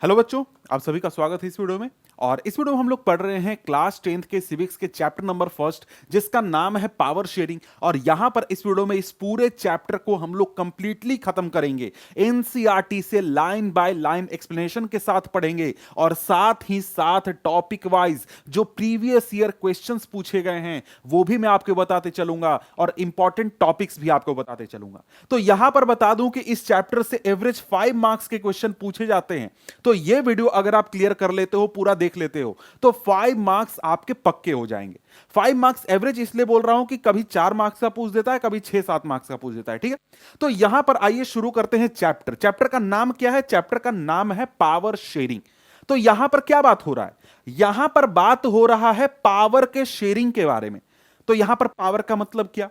Hello बच्चों, आप सभी का स्वागत है इस वीडियो में। और इस वीडियो में हम लोग पढ़ रहे हैं क्लास 10th के सिविक्स के चैप्टर नंबर फर्स्ट, जिसका नाम है पावर शेयरिंग। और यहां पर इस वीडियो में इस पूरे चैप्टर को हम लोग कंप्लीटली खत्म करेंगे, एनसीईआरटी से लाइन बाय लाइन एक्सप्लेनेशन के साथ पढ़ेंगे और साथ ही साथ टॉपिक वाइज जो प्रीवियस ईयर क्वेश्चंस पूछे गए हैं वो भी मैं आपको बताते चलूंगा और इंपॉर्टेंट टॉपिक्स भी आपको बताते चलूंगा। तो यहां पर बता दूं कि इस चैप्टर से एवरेज 5 मार्क्स के क्वेश्चन पूछे जाते हैं। तो ये वीडियो अगर आप क्लियर कर लेते हो, पूरा देख लेते हो, तो 5 मार्क्स आपके पक्के हो जाएंगे। 5 मार्क्स एवरेज इसलिए बोल रहा हूं कि कभी 4 मार्क्स का पूछ देता है, कभी 6-7 मार्क्स का पूछ देता है। ठीक है, तो यहां पर आइए शुरू करते हैं। चैप्टर का नाम क्या है? चैप्टर का नाम है पावर शेयरिंग। तो यहां पर क्या बात हो रहा है? यहां पर बात हो रहा है पावर के शेयरिंग के बारे में। तो यहां पर पावर का मतलब क्या?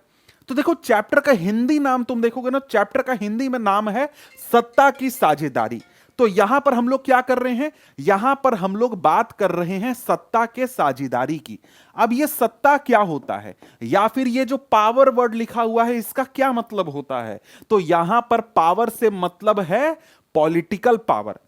तो देखो, चैप्टर का हिंदी नाम तुम देखोगे ना, चैप्टर का हिंदी में नाम है सत्ता की साझेदारी। तो यहां पर हम लोग क्या कर रहे हैं? यहां पर हम लोग बात कर रहे हैं सत्ता के साझेदारी की। अब ये सत्ता क्या होता है, या फिर ये जो पावर वर्ड लिखा हुआ है इसका क्या मतलब होता है? तो यहां पर पावर से मतलब है पॉलिटिकल पावर,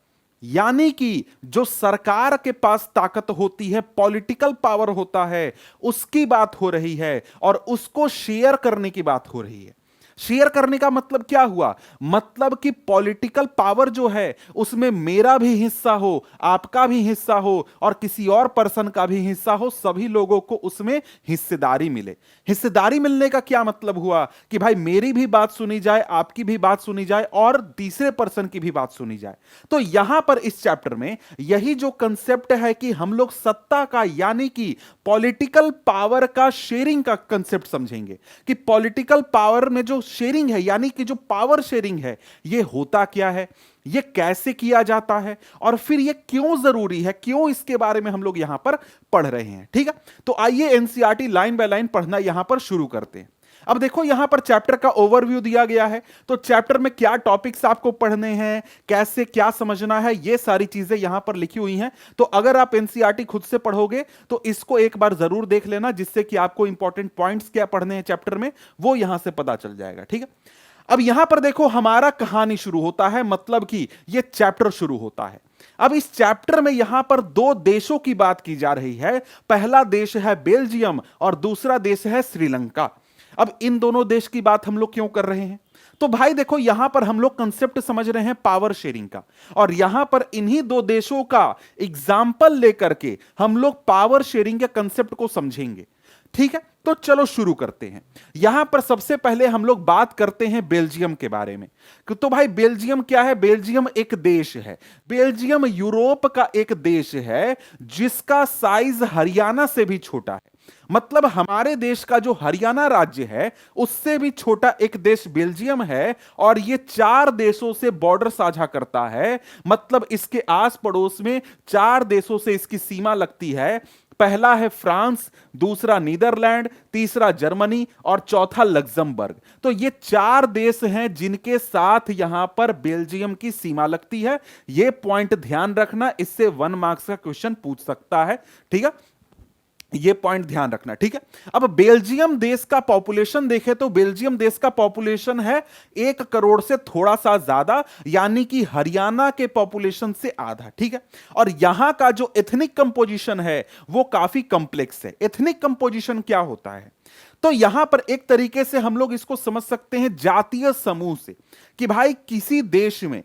यानी कि जो सरकार के पास ताकत होती है, पॉलिटिकल पावर होता है, उसकी बात हो रही है और उसको शेयर करने की बात हो रही है। शेयर करने का मतलब क्या हुआ? मतलब कि पॉलिटिकल पावर जो है उसमें मेरा भी हिस्सा हो, आपका भी हिस्सा हो और किसी और पर्सन का भी हिस्सा हो, सभी लोगों को उसमें हिस्सेदारी मिले। हिस्सेदारी मिलने का क्या मतलब हुआ? कि भाई मेरी भी बात सुनी जाए, आपकी भी बात सुनी जाए और तीसरे पर्सन की भी बात सुनी जाए। तो यहां पर इस चैप्टर में यही जो कंसेप्ट है कि हम लोग सत्ता का, यानी कि पॉलिटिकल पावर का शेयरिंग का कंसेप्ट समझेंगे कि पॉलिटिकल पावर में जो शेयरिंग है, यानी कि जो पावर शेयरिंग है, ये होता क्या है, ये कैसे किया जाता है और फिर ये क्यों जरूरी है, क्यों इसके बारे में हम लोग यहां पर पढ़ रहे हैं। ठीक है, तो आइए एनसीईआरटी लाइन बाय लाइन पढ़ना यहां पर शुरू करते हैं। अब देखो, यहां पर चैप्टर का ओवरव्यू दिया गया है। तो चैप्टर में क्या टॉपिक्स आपको पढ़ने हैं, कैसे क्या समझना है, ये सारी चीजें यहां पर लिखी हुई हैं। तो अगर आप एनसीईआरटी खुद से पढ़ोगे तो इसको एक बार जरूर देख लेना, जिससे कि आपको इंपॉर्टेंट पॉइंट्स क्या पढ़ने हैं चैप्टर में वो यहां से पता चल जाएगा। ठीक है, अब यहां पर देखो, हमारा कहानी शुरू होता है, मतलब कि यह चैप्टर शुरू होता है। अब इस चैप्टर में यहां पर दो देशों की बात की जा रही है। पहला देश है बेल्जियम और दूसरा देश है श्रीलंका। अब इन दोनों देश की बात हम लोग क्यों कर रहे हैं? तो भाई देखो, यहां पर हम लोग कंसेप्ट समझ रहे हैं पावर शेयरिंग का, और यहां पर इन्हीं दो देशों का एग्जाम्पल लेकर के हम लोग पावर शेयरिंग के कंसेप्ट को समझेंगे। ठीक है, तो चलो शुरू करते हैं। यहां पर सबसे पहले हम लोग बात करते हैं बेल्जियम के बारे में। तो भाई बेल्जियम क्या है? बेल्जियम एक देश है। बेल्जियम यूरोप का एक देश है जिसका साइज हरियाणा से भी छोटा है। मतलब हमारे देश का जो हरियाणा राज्य है उससे भी छोटा एक देश बेल्जियम है, और यह 4 देशों से बॉर्डर साझा करता है। मतलब इसके आस पड़ोस में 4 देशों से इसकी सीमा लगती है। पहला है फ्रांस, दूसरा नीदरलैंड, तीसरा जर्मनी और चौथा लग्जमबर्ग। तो ये 4 देश हैं जिनके साथ यहां पर बेल्जियम की सीमा लगती है। ये पॉइंट ध्यान रखना, इससे 1 मार्क्स का क्वेश्चन पूछ सकता है। ठीक है, ये पॉइंट ध्यान रखना। ठीक है, अब बेल्जियम देश का पॉपुलेशन देखें तो बेल्जियम देश का पॉपुलेशन है 1 करोड़ से थोड़ा सा ज्यादा, यानी कि हरियाणा के पॉपुलेशन से आधा। ठीक है, और यहां का जो एथनिक कंपोजिशन है वो काफी कॉम्प्लेक्स है। एथनिक कंपोजिशन क्या होता है? तो यहां पर एक तरीके से हम लोग इसको समझ सकते हैं जातीय समूह से, कि भाई किसी देश में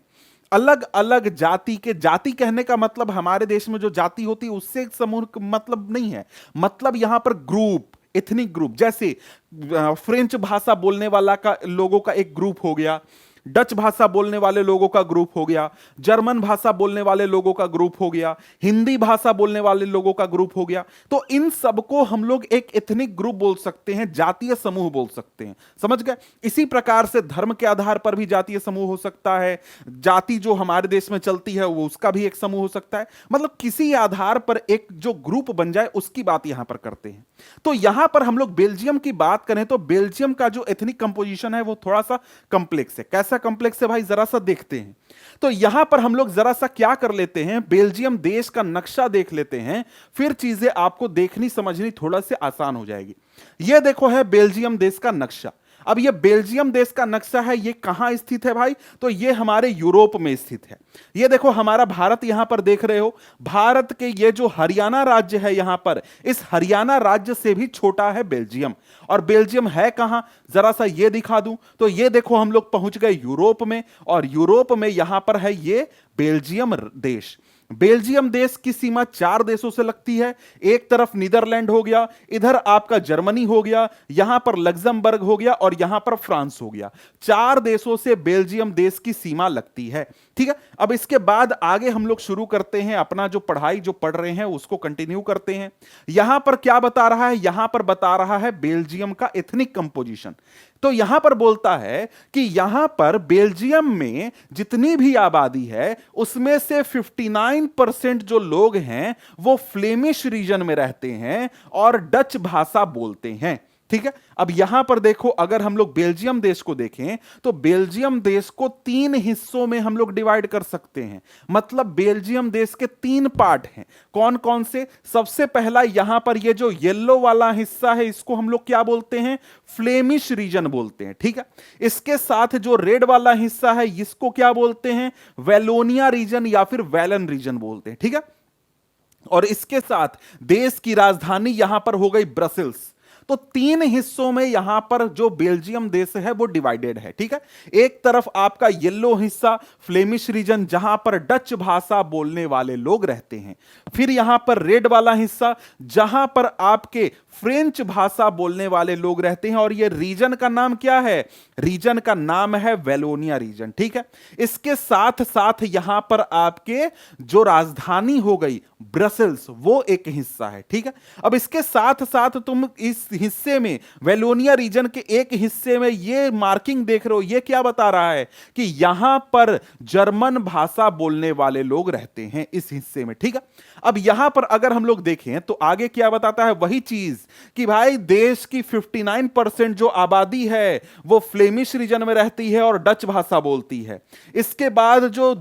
अलग अलग जाति के, जाति कहने का मतलब हमारे देश में जो जाति होती है उससे एक समूह मतलब नहीं है। मतलब यहां पर ग्रुप, एथनिक ग्रुप, जैसे फ्रेंच भाषा बोलने वाला का लोगों का एक ग्रुप हो गया, डच भाषा बोलने वाले लोगों का ग्रुप हो गया, जर्मन भाषा बोलने वाले लोगों का ग्रुप हो गया, हिंदी भाषा बोलने वाले लोगों का ग्रुप हो गया। तो इन सबको हम लोग एक एथनिक ग्रुप बोल सकते हैं, जातीय समूह बोल सकते हैं। समझ गए? इसी प्रकार से धर्म के आधार पर भी जातीय समूह हो सकता है। जाति जो हमारे देश में चलती है वो उसका भी एक समूह हो सकता है। मतलब किसी आधार पर एक जो ग्रुप बन जाए उसकी बात यहां पर करते हैं। तो यहां पर हम लोग बेल्जियम की बात करें तो बेल्जियम का जो एथनिक कंपोजिशन है वो थोड़ा सा कॉम्प्लेक्स है। कैसा कॉम्प्लेक्स है भाई, जरा सा देखते हैं। तो यहां पर हम लोग जरा सा क्या कर लेते हैं, बेल्जियम देश का नक्शा देख लेते हैं, फिर चीजें आपको देखनी समझनी थोड़ा सी आसान हो जाएगी। यह देखो है बेल्जियम देश का नक्शा। अब ये बेल्जियम देश का नक्शा है, ये कहां स्थित है भाई? तो ये हमारे यूरोप में स्थित है। ये देखो हमारा भारत यहां पर देख रहे हो, भारत के ये जो हरियाणा राज्य है यहां पर, इस हरियाणा राज्य से भी छोटा है बेल्जियम। और बेल्जियम है कहां, जरा सा ये दिखा दूं तो ये देखो हम लोग पहुंच गए यूरोप में, और यूरोप में यहां पर है ये बेल्जियम देश। बेल्जियम देश की सीमा 4 देशों से लगती है। एक तरफ नीदरलैंड हो गया, इधर आपका जर्मनी हो गया, यहां पर लग्जमबर्ग हो गया, और यहां पर फ्रांस हो गया। 4 देशों से बेल्जियम देश की सीमा लगती है। ठीक है, अब इसके बाद आगे हम लोग शुरू करते हैं अपना जो पढ़ाई जो पढ़ रहे हैं उसको कंटिन्यू करते हैं। यहां पर क्या बता रहा है? यहां पर बता रहा है बेल्जियम का एथनिक कंपोजिशन। तो यहां पर बोलता है कि यहां पर बेल्जियम में जितनी भी आबादी है उसमें से 59% जो लोग हैं वो फ्लेमिश रीजन में रहते हैं और डच भाषा बोलते हैं। ठीक है, अब यहां पर देखो, अगर हम लोग बेल्जियम देश को देखें तो बेल्जियम देश को 3 हिस्सों में हम लोग डिवाइड कर सकते हैं। मतलब बेल्जियम देश के 3 पार्ट हैं। कौन कौन से? सबसे पहला यहां पर ये जो येलो वाला हिस्सा है इसको हम लोग क्या बोलते हैं? फ्लेमिश रीजन बोलते हैं। ठीक है, इसके साथ जो रेड वाला हिस्सा है इसको क्या बोलते हैं? वेलोनिया रीजन या फिर वैलन रीजन बोलते हैं। ठीक है, और इसके साथ देश की राजधानी यहां पर हो गई ब्रसेल्स। तो 3 हिस्सों में यहां पर जो बेल्जियम देश है वो डिवाइडेड है। ठीक है, एक तरफ आपका येलो हिस्सा फ्लेमिश रीजन जहां पर डच भाषा बोलने वाले लोग रहते हैं, फिर यहां पर रेड वाला हिस्सा जहां पर आपके फ्रेंच भाषा बोलने वाले लोग रहते हैं, और ये रीजन का नाम क्या है? रीजन का नाम है वेलोनिया रीजन। ठीक है, इसके साथ साथ यहां पर आपके जो राजधानी हो गई ब्रसेल्स वो एक हिस्सा है। ठीक है, अब इसके साथ साथ तुम इस हिस्से में वेलोनिया रीजन के एक हिस्से में ये मार्किंग देख रहे हो, ये क्या बता रहा है? कि यहां पर जर्मन भाषा बोलने वाले लोग रहते हैं इस हिस्से में। ठीक है, अब यहां पर अगर हम लोग देखें तो आगे क्या बताता है? वही चीज कि भाई देश की 59% जो आबादी है वो फ्लेमिश रीजन में रहती है और डच भाषा बोलती है। इसके बाद जो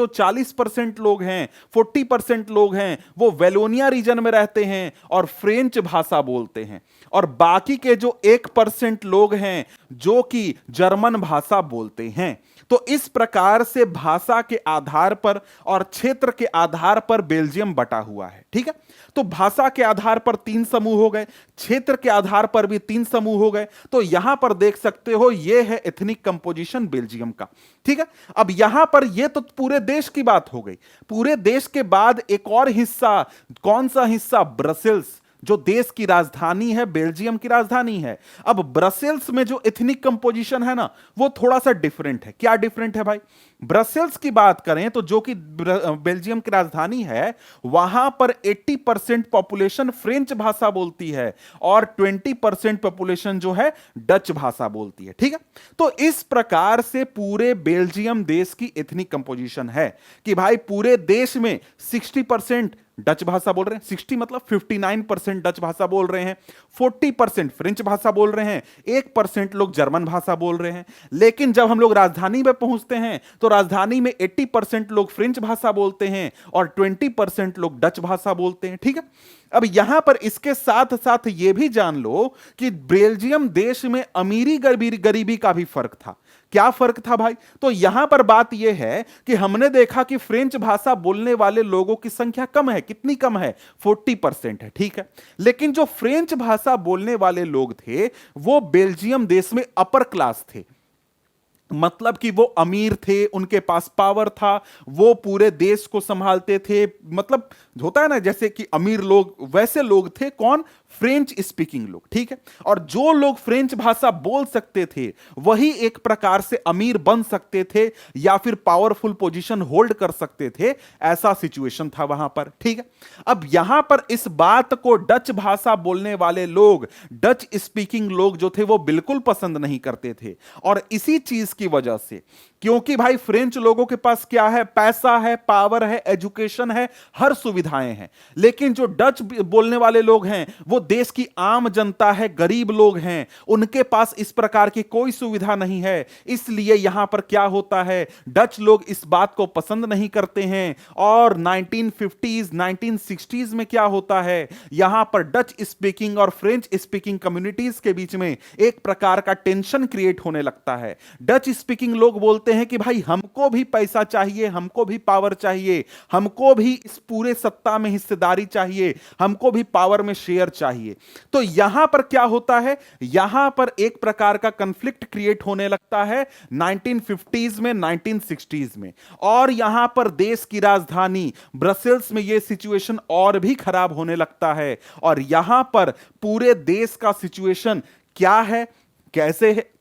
40% लोग हैं, 40% लोग हैं, वो वेलोनिया रीजन में रहते हैं और फ्रेंच भाषा बोलते हैं। और बाकी के जो 1% लोग हैं जो कि जर्मन भाषा बोलते हैं। तो इस प्रकार से भाषा के आधार पर और क्षेत्र के आधार पर बेल्जियम बटा हुआ है। ठीक है, तो भाषा के आधार पर 3 समूह हो गए, क्षेत्र के आधार पर भी 3 समूह हो गए। तो यहां पर देख सकते हो ये है एथनिक कंपोजिशन बेल्जियम का। ठीक है, अब यहां पर ये तो पूरे देश की बात हो गई। पूरे देश के बाद एक और हिस्सा, कौन सा हिस्सा? ब्रसेल्स, जो देश की राजधानी है, बेल्जियम की राजधानी है। अब ब्रसेल्स में जो एथनिक कंपोजिशन है ना वो थोड़ा सा डिफरेंट है। क्या डिफरेंट है भाई? ब्रसेल्स की बात करें तो जो कि बेल्जियम की राजधानी है वहां पर 80% पॉपुलेशन फ्रेंच भाषा बोलती है और 20% पॉपुलेशन जो है डच भाषा बोलती है। ठीक है, तो इस प्रकार से पूरे बेल्जियम देश की एथनिक कंपोजिशन है कि भाई पूरे देश में 60% डच भाषा बोल रहे हैं, 60 मतलब 59% डच भाषा बोल रहे हैं, 40% फ्रेंच भाषा बोल रहे हैं, 1% लोग जर्मन भाषा बोल रहे हैं। लेकिन जब हम लोग राजधानी में पहुंचते हैं तो राजधानी में 80% लोग फ्रेंच भाषा बोलते हैं और 20% लोग डच भाषा बोलते हैं। ठीक है, अब यहां पर इसके साथ साथ यह भी जान लो कि बेल्जियम देश में अमीरी गरीबी का भी फर्क था। क्या फर्क था भाई? तो यहां पर बात यह है कि हमने देखा कि फ्रेंच भाषा बोलने वाले लोगों की संख्या कम है। कितनी कम है? 40% है। ठीक है, लेकिन जो फ्रेंच भाषा बोलने वाले लोग थे वो बेल्जियम देश में अपर क्लास थे। मतलब कि वो अमीर थे, उनके पास पावर था, वो पूरे देश को संभालते थे। मतलब होता है ना जैसे कि अमीर लोग, वैसे लोग थे। कौन? फ्रेंच स्पीकिंग लोग। ठीक है, और जो लोग फ्रेंच भाषा बोल सकते थे वही एक प्रकार से अमीर बन सकते थे या फिर पावरफुल पोजीशन होल्ड कर सकते थे। ऐसा सिचुएशन था वहां पर। ठीक है, अब यहां पर इस बात को डच भाषा बोलने वाले लोग, डच स्पीकिंग लोग जो थे वो बिल्कुल पसंद नहीं करते थे। और इसी चीज की वजह से क्योंकि भाई फ्रेंच लोगों के पास क्या है, पैसा है, पावर है, एजुकेशन है, हर सुविधाएं हैं। लेकिन जो डच बोलने वाले लोग हैं वो देश की आम जनता है, गरीब लोग हैं, उनके पास इस प्रकार की कोई सुविधा नहीं है। इसलिए यहां पर क्या होता है, डच लोग इस बात को पसंद नहीं करते हैं। और 1950s 1960s में क्या होता है, यहां पर डच स्पीकिंग और फ्रेंच स्पीकिंग कम्युनिटीज के बीच में एक प्रकार का टेंशन क्रिएट होने लगता है। डच स्पीकिंग लोग बोलते हैं कि भाई हमको भी पैसा चाहिए, हमको भी पावर चाहिए, हमको भी इस पूरे सत्ता में हिस्सेदारी चाहिए, हमको भी पावर में शेयर चाहिए। तो यहां पर क्या होता है, यहां पर एक प्रकार का कंफ्लिक्ट क्रिएट होने लगता है 1950s में, 1960s में। और यहां पर देश की राजधानी ब्रसेल्स में यह सिचुएशन और भी खराब होने लगता है। और यहां पर पूरे देश का सिचुएशन क्या है, कैसे है,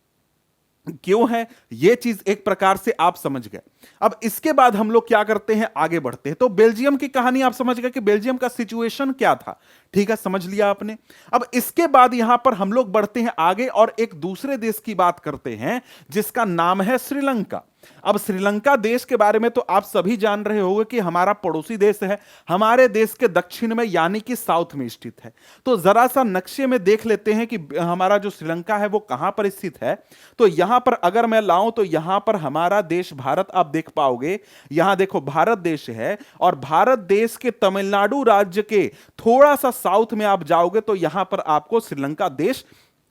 क्यों है, यह चीज एक प्रकार से आप समझ गए। अब इसके बाद हम लोग क्या करते हैं, आगे बढ़ते हैं। तो बेल्जियम की कहानी आप समझ गए कि बेल्जियम का सिचुएशन क्या था, ठीक है, समझ लिया आपने। अब इसके बाद यहां पर हम लोग बढ़ते हैं आगे और एक दूसरे देश की बात करते हैं जिसका नाम है श्रीलंका। अब श्रीलंका देश के बारे में तो आप सभी जान रहे होंगे कि हमारा पड़ोसी देश है, हमारे देश के दक्षिण में यानी कि साउथ में स्थित है। तो जरा सा नक्शे में देख लेते हैं कि हमारा जो श्रीलंका है वो कहां पर स्थित है। तो यहां पर अगर मैं लाऊं तो यहां पर हमारा देश भारत आप देख पाओगे, यहां देखो भारत देश है, और भारत देश के तमिलनाडु राज्य के थोड़ा सा साउथ में आप जाओगे तो यहां पर आपको श्रीलंका देश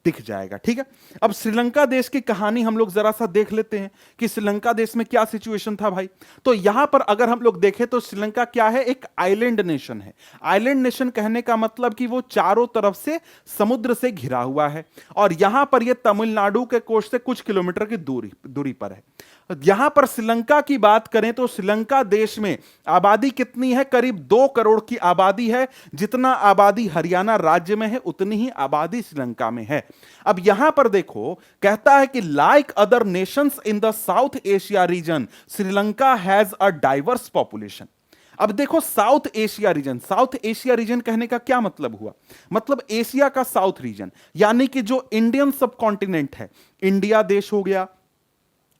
दिख जाएगा, ठीक है। अब श्रीलंका देश की कहानी हम लोग जरा सा देख लेते हैं कि श्रीलंका देश में क्या सिचुएशन था भाई। तो यहां पर अगर हम लोग देखें तो श्रीलंका क्या है, एक आइलैंड नेशन है। आइलैंड नेशन कहने का मतलब कि वो चारों तरफ से समुद्र से घिरा हुआ है, और यहां पर यह तमिलनाडु के कोस्ट से कुछ किलोमीटर की दूरी पर है। यहां पर श्रीलंका की बात करें तो श्रीलंका देश में आबादी कितनी है, करीब 2 करोड़ की आबादी है। जितना आबादी हरियाणा राज्य में है उतनी ही आबादी श्रीलंका में है। अब यहां पर देखो, कहता है कि like other Nations in the south Asia region Sri Lanka has a diverse population. अब देखो south Asia region, south Asia region कहने का क्या मतलब हुआ, मतलब एशिया का साउथ रीजन, यानी कि जो इंडियन सब कॉन्टिनेंट है, इंडिया देश हो गया,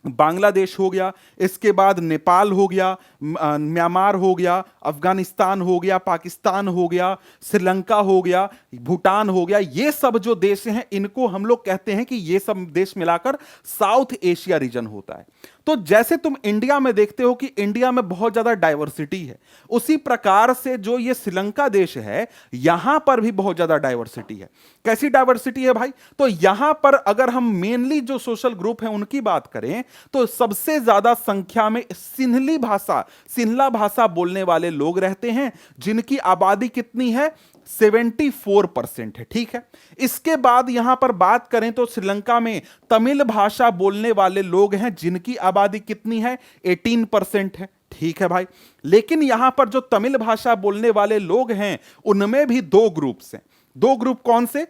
बांग्लादेश हो गया, इसके बाद नेपाल हो गया, म्यांमार हो गया, अफगानिस्तान हो गया, पाकिस्तान हो गया, श्रीलंका हो गया, भूटान हो गया, ये सब जो देश हैं इनको हम लोग कहते हैं कि ये सब देश मिलाकर साउथ एशिया रीजन होता है। तो जैसे तुम इंडिया में देखते हो कि इंडिया में बहुत ज्यादा डाइवर्सिटी है, उसी प्रकार से जो ये श्रीलंका देश है यहां पर भी बहुत ज्यादा डाइवर्सिटी है। कैसी डाइवर्सिटी है भाई, तो यहां पर अगर हम मेनली जो सोशल ग्रुप है उनकी बात करें तो सबसे ज्यादा संख्या में सिंहला भाषा बोलने वाले लोग रहते हैं, जिनकी आबादी कितनी है, 74% है, ठीक है। इसके बाद यहां पर बात करें तो श्रीलंका में तमिल भाषा बोलने वाले लोग हैं, जिनकी आबादी कितनी है, 18% है, ठीक है भाई। लेकिन यहां पर जो तमिल भाषा बोलने वाले लोग हैं उनमें भी 2 ग्रुप्स हैं। 2 ग्रुप कौन से,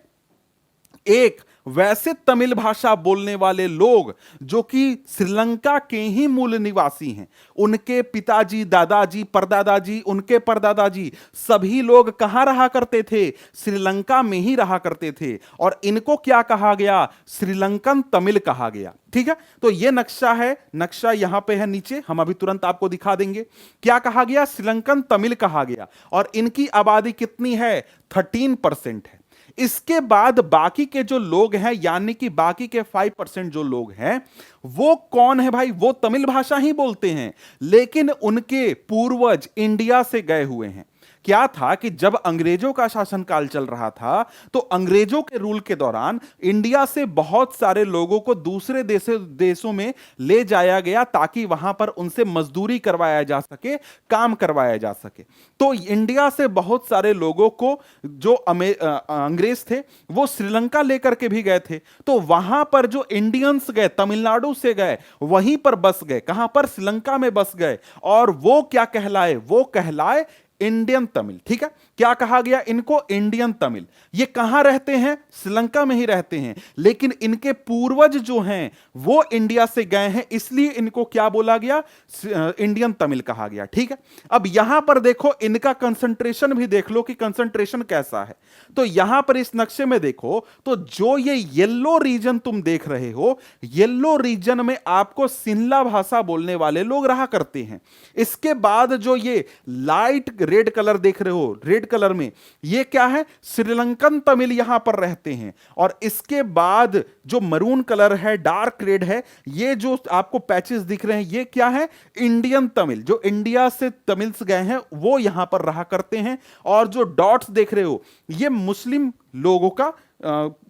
एक वैसे तमिल भाषा बोलने वाले लोग जो कि श्रीलंका के ही मूल निवासी हैं, उनके पिताजी, दादाजी, परदादाजी, उनके परदादाजी सभी लोग कहां रहा करते थे, श्रीलंका में ही रहा करते थे, और इनको क्या कहा गया, श्रीलंकन तमिल कहा गया, ठीक है। तो यह नक्शा है, नक्शा यहां पे है नीचे, हम अभी तुरंत आपको दिखा देंगे। क्या कहा गया, श्रीलंकन तमिल कहा गया, और इनकी आबादी कितनी है, 13% है। इसके बाद बाकी के जो लोग हैं, यानी कि बाकी के 5% जो लोग हैं वो कौन है भाई, वो तमिल भाषा ही बोलते हैं, लेकिन उनके पूर्वज इंडिया से गए हुए हैं। क्या था कि जब अंग्रेजों का शासनकाल चल रहा था तो अंग्रेजों के रूल के दौरान इंडिया से बहुत सारे लोगों को दूसरे देशों में ले जाया गया ताकि वहां पर उनसे मजदूरी करवाया जा सके, काम करवाया जा सके। तो इंडिया से बहुत सारे लोगों को जो अंग्रेज थे वो श्रीलंका लेकर के भी गए थे। तो वहां पर जो इंडियंस गए, तमिलनाडु से गए, वहीं पर बस गए, कहां पर, श्रीलंका में बस गए, और वो क्या कहलाए, वो कहलाए इंडियन तमिल, ठीक है। क्या कहा गया इनको? इंडियन तमिल। ये कहां रहते हैं? श्रीलंका में ही रहते हैं, लेकिन इनके पूर्वज जो हैं वो इंडिया से गए हैं, इसलिए इनको क्या बोला गया? इंडियन तमिल कहा गया। ठीक है, अब यहां पर देखो इनका कंसंट्रेशन भी देख लो कि कंसंट्रेशन कैसा है। तो यहां पर इस नक्शे में देखो तो जो ये येलो रीजन तुम देख रहे हो, येलो रीजन में आपको सिंहला भाषा बोलने वाले लोग रहा करते हैं। इसके बाद जो ये लाइट रेड कलर देख रहे हो, रेड कलर में, ये क्या है? श्रीलंकन तमिल यहां पर रहते हैं। और इसके बाद जो मरून कलर है, डार्क रेड है, ये जो आपको पैचेस दिख रहे हैं, ये क्या है? इंडियन तमिल। जो इंडिया से तमिल्स गए हैं वो यहां पर रहा करते हैं। और जो डॉट्स देख रहे हो, ये मुस्लिम लोगों का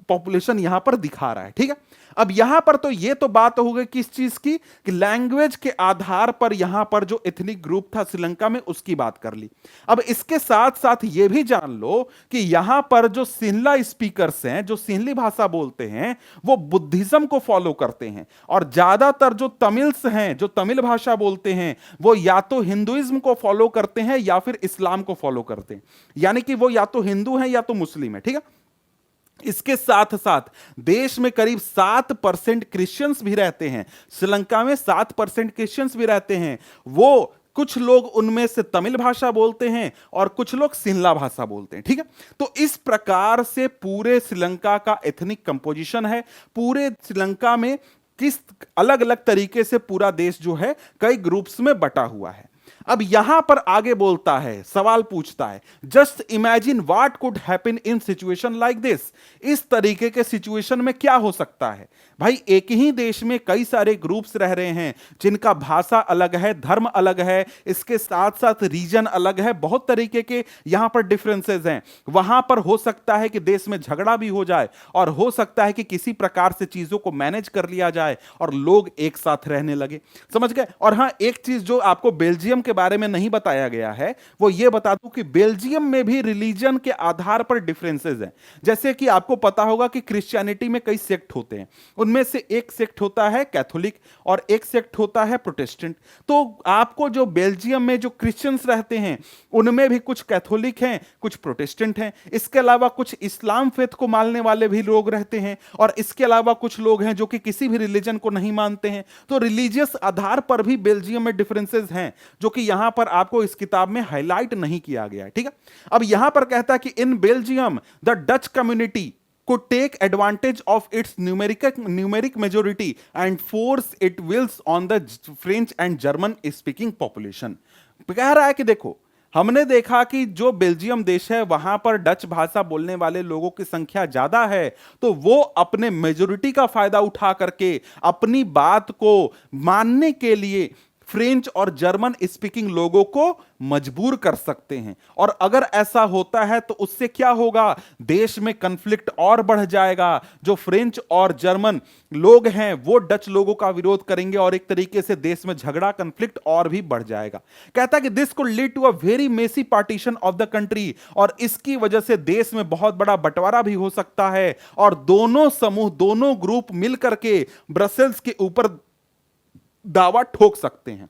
पॉपुलेशन यहां पर दिखा रहा है। ठीक है, अब यहां पर तो ये तो बात हो गई किस चीज की? कि लैंग्वेज के आधार पर यहां पर जो एथनिक ग्रुप था श्रीलंका में, उसकी बात कर ली। अब इसके साथ साथ ये भी जान लो कि यहां पर जो सिंहला स्पीकर्स हैं, जो सिंहली भाषा बोलते हैं, वो बुद्धिज्म को फॉलो करते हैं। और ज्यादातर जो तमिल्स हैं, जो तमिल भाषा बोलते हैं, वो या तो हिंदुइज्म को फॉलो करते हैं या फिर इस्लाम को फॉलो करते हैं। यानी कि वो या तो हिंदू हैं या तो मुस्लिम है। ठीक है, इसके साथ साथ देश में करीब 7% क्रिश्चियंस भी रहते हैं। श्रीलंका में 7% क्रिश्चियंस भी रहते हैं। वो कुछ लोग उनमें से तमिल भाषा बोलते हैं और कुछ लोग सिंहला भाषा बोलते हैं। ठीक है, तो इस प्रकार से पूरे श्रीलंका का एथनिक कंपोजिशन है। पूरे श्रीलंका में किस अलग अलग तरीके से पूरा देश जो है कई ग्रुप्स में बटा हुआ है। अब यहां पर आगे बोलता है, सवाल पूछता है, just imagine what could happen in situation like this. इस तरीके के सिचुएशन में क्या हो सकता है? भाई एक ही देश में कई सारे ग्रुप्स रह रहे हैं जिनका भाषा अलग है, धर्म अलग है, इसके साथ साथ रीजन अलग है, बहुत तरीके के यहां पर डिफरेंसेस हैं। वहां पर हो सकता है कि देश में झगड़ा भी हो जाए और हो सकता है कि किसी प्रकार से चीजों को मैनेज कर लिया जाए और लोग एक साथ रहने लगे। समझ गए? और हां, एक चीज जो आपको बेल्जियम के बारे में नहीं बताया गया है, वो ये बता दूं कि बेल्जियम में भी रिलीजन के आधार पर डिफरेंसेस हैं। जैसे कि आपको पता होगा कि क्रिश्चियनिटी में कई सेक्ट होते हैं, उनमें से एक सेक्ट होता है कैथोलिक और एक सेक्ट होता है प्रोटेस्टेंट। तो आपको जो बेल्जियम में जो क्रिश्चियंस रहते हैं, उनमें भी कुछ कैथोलिक हैं, कुछ प्रोटेस्टेंट हैं। इसके अलावा कुछ इस्लाम फेथ को मानने वाले भी लोग रहते हैं और इसके अलावा कुछ लोग हैं जो कि किसी भी रिलीजन को नहीं मानते हैं। तो रिलीजियस आधार पर भी बेल्जियम में डिफरेंसेस हैं, जो कि यहां पर आपको इस किताब में हाईलाइट नहीं किया गया है। ठीक है, अब यहां पर कहता है कि in Belgium the Dutch community could take advantage of its numeric majority and force its wills on the French and German speaking population। कह रहा है कि देखो, हमने देखा कि जो बेल्जियम देश है वहां पर डच भाषा बोलने वाले लोगों की संख्या ज्यादा है, तो वो अपने मेजोरिटी का फायदा उठा करके अपनी बात को मानने के लिए फ्रेंच और जर्मन स्पीकिंग लोगों को मजबूर कर सकते हैं। और अगर ऐसा होता है तो उससे क्या होगा? देश में कन्फ्लिक्ट और बढ़ जाएगा। जो फ्रेंच और जर्मन लोग हैं वो डच लोगों का विरोध करेंगे और एक तरीके से देश में झगड़ा, कन्फ्लिक्ट और भी बढ़ जाएगा। कहता है कि this could lead to a very messy partition of the country, और इसकी वजह से देश में बहुत बड़ा बंटवारा भी हो सकता है और दोनों समूह, दोनों ग्रुप मिलकर के ब्रसेल्स के ऊपर दावा ठोक सकते हैं।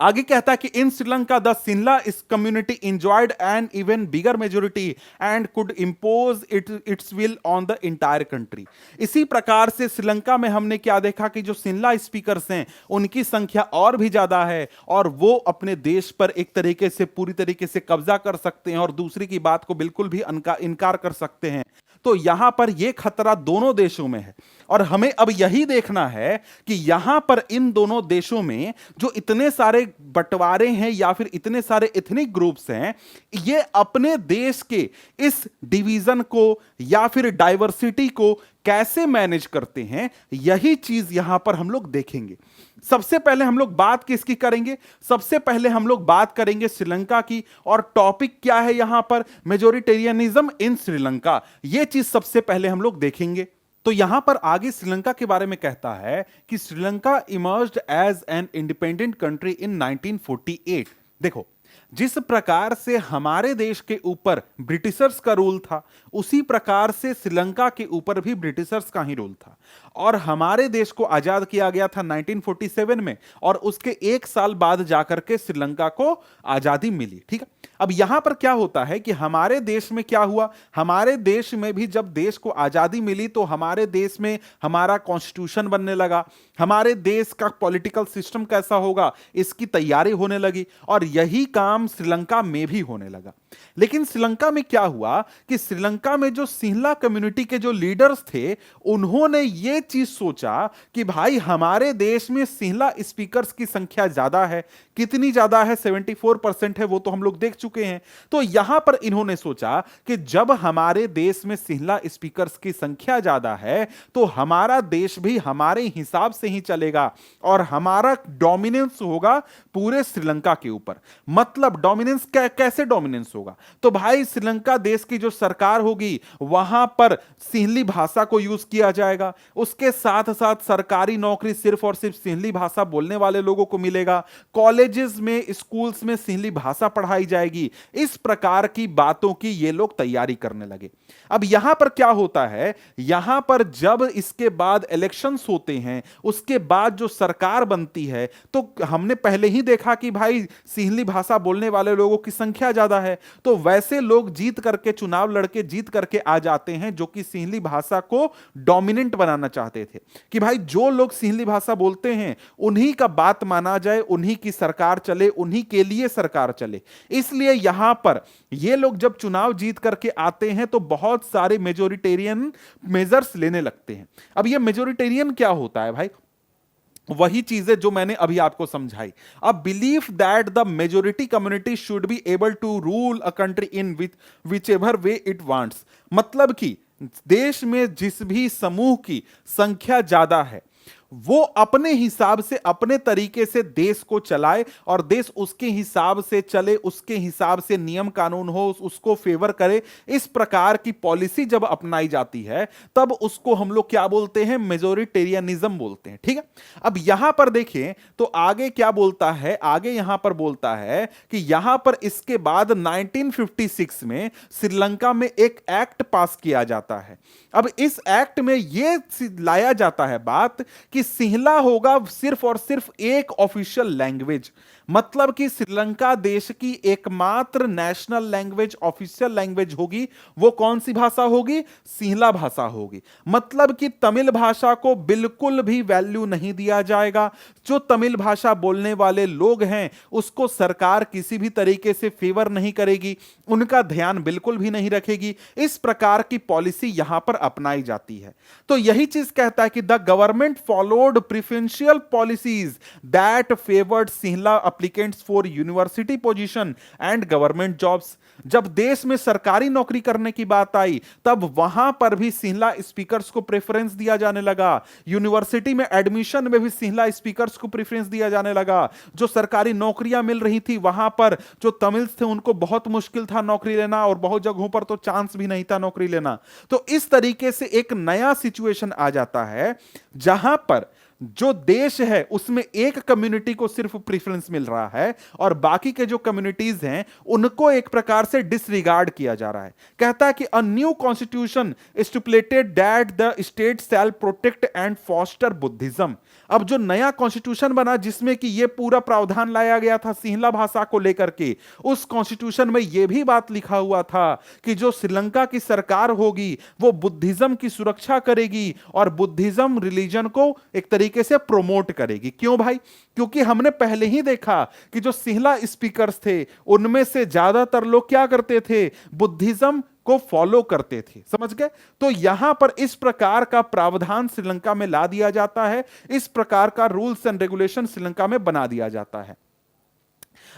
आगे कहता है कि इन श्रीलंका द सिंहला इस community enjoyed an even bigger majority and could impose its will on the entire country. इसी प्रकार से श्रीलंका में हमने क्या देखा कि जो सिंहला स्पीकर्स हैं उनकी संख्या और भी ज्यादा है और वो अपने देश पर एक तरीके से पूरी तरीके से कब्जा कर सकते हैं और दूसरी की बात को बिल्कुल भी इनकार कर सकते हैं। तो यहां पर यह खतरा दोनों देशों में है और हमें अब यही देखना है कि यहां पर इन दोनों देशों में जो इतने सारे बंटवारे हैं या फिर इतने सारे एथनिक ग्रुप्स हैं, ये अपने देश के इस डिवीजन को या फिर डाइवर्सिटी को कैसे मैनेज करते हैं, यही चीज यहां पर हम लोग देखेंगे। सबसे पहले हम लोग बात किसकी करेंगे? सबसे पहले हम लोग बात करेंगे श्रीलंका की, और टॉपिक क्या है यहां पर? मेजोरिटेरियनिज्म इन श्रीलंका। यह चीज सबसे पहले हम लोग देखेंगे। तो यहां पर आगे श्रीलंका के बारे में कहता है कि Sri Lanka emerged as an independent country in 1948। देखो, जिस प्रकार से हमारे देश के ऊपर ब्रिटिशर्स का रूल था, उसी प्रकार से श्रीलंका के ऊपर भी ब्रिटिशर्स का ही रूल था। और हमारे देश को आजाद किया गया था 1947 में, और उसके एक साल बाद जाकर के श्रीलंका को आजादी मिली। ठीक है, अब यहां पर क्या होता है कि हमारे देश में क्या हुआ, हमारे देश में भी जब देश को आजादी मिली तो हमारे देश में हमारा कॉन्स्टिट्यूशन बनने लगा, हमारे देश का पॉलिटिकल सिस्टम कैसा होगा इसकी तैयारी होने लगी, और यही काम श्रीलंका में भी होने लगा। लेकिन श्रीलंका में क्या हुआ कि श्रीलंका में जो सिंहला कम्युनिटी के जो लीडर्स थे उन्होंने ये चीज सोचा कि भाई हमारे देश में सिंहला स्पीकर्स की संख्या ज्यादा है, कितनी ज्यादा है, 74% है, वो तो हम लोग देख चुके हैं। तो यहां पर इन्होंने सोचा कि जब हमारे देश में सिंहला स्पीकर्स की संख्या ज्यादा है तो हमारा देश भी हमारे हिसाब से ही चलेगा और हमारा डोमिनेंस होगा पूरे श्रीलंका के ऊपर। मतलब डोमिनेंस कैसे डोमिनेंस होगा, तो भाई श्रीलंका देश की जो सरकार होगी वहां पर सिंहली भाषा को यूज किया जाएगा, उसके साथ साथ सरकारी नौकरी सिर्फ और सिर्फ सिंहली भाषा बोलने वाले लोगों को मिलेगा, कॉलेजेस में स्कूल्स में सिंहली भाषा पढ़ाई जाएगी। इस प्रकार की बातों की ये लोग तैयारी करने लगे। अब यहां पर क्या होता है, यहां पर जब इसके बाद इलेक्शंस होते हैं, उसके बाद जो सरकार बनती है, तो हमने पहले ही देखा कि भाई सिंहली भाषा बोलने वाले लोगों की संख्या ज्यादा है, तो वैसे लोग जीत करके चुनाव लड़के जीत करके आ जाते हैं जो कि सिंहली भाषा को डोमिनेंट बनाना चाहते थे कि भाई जो लोग सिंहली भाषा बोलते हैं उन्हीं का बात माना जाए, उन्हीं की सरकार चले, उन्हीं के लिए सरकार चले। इसलिए यहां पर ये लोग जब चुनाव जीत करके आते हैं तो बहुत सारे मेजोरिटेरियन मेजर्स लेने लगते हैं। अब ये मेजोरिटेरियन क्या होता है भाई, वही चीजें जो मैंने अभी आपको समझाई। अब believe that the majority community should be able to rule a country in which ever way it wants. मतलब कि देश में जिस भी समूह की संख्या ज्यादा है वो अपने हिसाब से अपने तरीके से देश को चलाए और देश उसके हिसाब से चले, उसके हिसाब से नियम कानून हो, उसको फेवर करे। इस प्रकार की पॉलिसी जब अपनाई जाती है तब उसको हम लोग क्या बोलते हैं, मेजोरिटेरियनिज्म बोलते हैं। ठीक है, अब यहां पर देखें तो आगे क्या बोलता है, आगे यहां पर बोलता है कि यहां पर इसके बाद 1956 में श्रीलंका में एक एक्ट पास किया जाता है। अब इस एक्ट में यह लाया जाता है बात कि सिंहला होगा सिर्फ और सिर्फ एक ऑफिशियल लैंग्वेज। मतलब कि श्रीलंका देश की एकमात्र नेशनल लैंग्वेज, ऑफिशियल लैंग्वेज होगी, वो कौन सी भाषा होगी, सिंहला भाषा होगी। मतलब कि तमिल भाषा को बिल्कुल भी वैल्यू नहीं दिया जाएगा। जो तमिल भाषा बोलने वाले लोग हैं उसको सरकार किसी भी तरीके से फेवर नहीं करेगी, उनका ध्यान बिल्कुल भी नहीं रखेगी। इस प्रकार की पॉलिसी यहां पर अपनाई जाती है। तो यही चीज कहता है कि the government followed preferential policies that favoured Sinhala applicants for university position and government jobs. जब देश में सरकारी नौकरी करने की बात आई तब वहां पर भी सिंहला स्पीकर्स को प्रेफरेंस दिया जाने लगा। यूनिवर्सिटी में एडमिशन में भी सिंहला स्पीकर्स को प्रेफरेंस दिया जाने लगा। जो सरकारी नौकरियां मिल रही थी वहां पर जो तमिल्स थे उनको बहुत मुश्किल था नौकरी लेना, और बहुत जगहों पर तो चांस भी नहीं था नौकरी लेना। तो इस तरीके से एक नया सिचुएशन आ जाता है जहां पर जो देश है उसमें एक कम्युनिटी को सिर्फ प्रेफरेंस मिल रहा है और बाकी के जो कम्युनिटीज हैं उनको एक प्रकार से डिसरिगार्ड किया जा रहा है। कहता है कि a new constitution stipulated that the state shall protect and foster Buddhism. अब जो नया कॉन्स्टिट्यूशन बना जिसमें कि यह पूरा प्रावधान लाया गया था सिंहला भाषा को लेकर के, उस कॉन्स्टिट्यूशन में यह भी बात लिखा हुआ था कि जो श्रीलंका की सरकार होगी वो बुद्धिज्म की सुरक्षा करेगी और बुद्धिज्म रिलीजन को एक तरीके से प्रोमोट करेगी। क्यों भाई? क्योंकि हमने पहले ही देखा कि जो सिंहला स्पीकर्स थे उनमें से ज्यादातर लोग क्या करते थे, बुद्धिज्म को फॉलो करते थे। समझ गए? तो यहां पर इस प्रकार का प्रावधान श्रीलंका में ला दिया जाता है, इस प्रकार का रूल्स एंड रेगुलेशन श्रीलंका में बना दिया जाता है।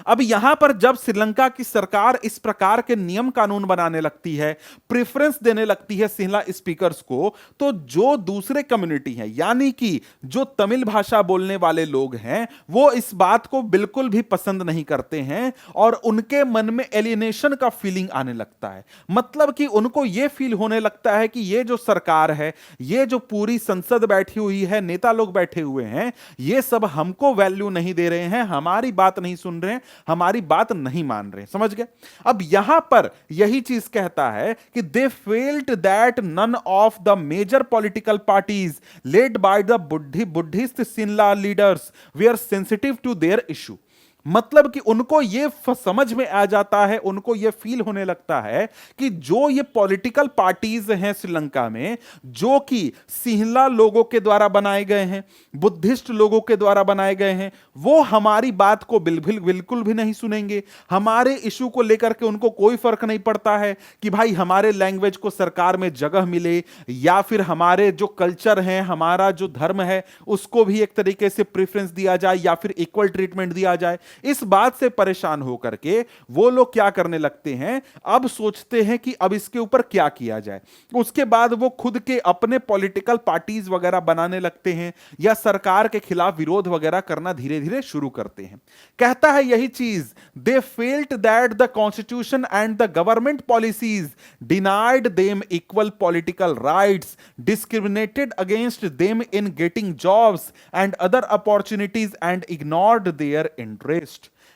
अब यहां पर जब श्रीलंका की सरकार इस प्रकार के नियम कानून बनाने लगती है, प्रेफरेंस देने लगती है सिंहला स्पीकर्स को, तो जो दूसरे कम्युनिटी हैं यानी कि जो तमिल भाषा बोलने वाले लोग हैं वो इस बात को बिल्कुल भी पसंद नहीं करते हैं और उनके मन में एलियनेशन का फीलिंग आने लगता है। मतलब कि उनको यह फील होने लगता है कि ये जो सरकार है, ये जो पूरी संसद बैठी हुई है, नेता लोग बैठे हुए हैं, ये सब हमको वैल्यू नहीं दे रहे हैं, हमारी बात नहीं सुन रहे हैं, हमारी बात नहीं मान रहे, समझ गए। अब यहां पर यही चीज कहता है कि they felt that none of the major political parties led by the Buddhist Sinhala leaders were sensitive to their issue. मतलब कि उनको ये समझ में आ जाता है, उनको ये फील होने लगता है कि जो ये पॉलिटिकल पार्टीज हैं श्रीलंका में, जो कि सिंहला लोगों के द्वारा बनाए गए हैं, बुद्धिस्ट लोगों के द्वारा बनाए गए हैं, वो हमारी बात को बिल्कुल भी नहीं सुनेंगे। हमारे इशू को लेकर के उनको कोई फर्क नहीं पड़ता है कि भाई हमारे लैंग्वेज को सरकार में जगह मिले, या फिर हमारे जो कल्चर है, हमारा जो धर्म है, उसको भी एक तरीके से प्रेफरेंस दिया जाए या फिर इक्वल ट्रीटमेंट दिया जाए। इस बात से परेशान होकर के वो लोग क्या करने लगते हैं, अब सोचते हैं कि अब इसके ऊपर क्या किया जाए। उसके बाद वो खुद के अपने पॉलिटिकल पार्टीज वगैरह बनाने लगते हैं या सरकार के खिलाफ विरोध वगैरह करना धीरे धीरे शुरू करते हैं। कहता है यही चीज, दे felt that the constitution and the government policies denied them equal political rights, discriminated against them in getting jobs and other opportunities and ignored their interest.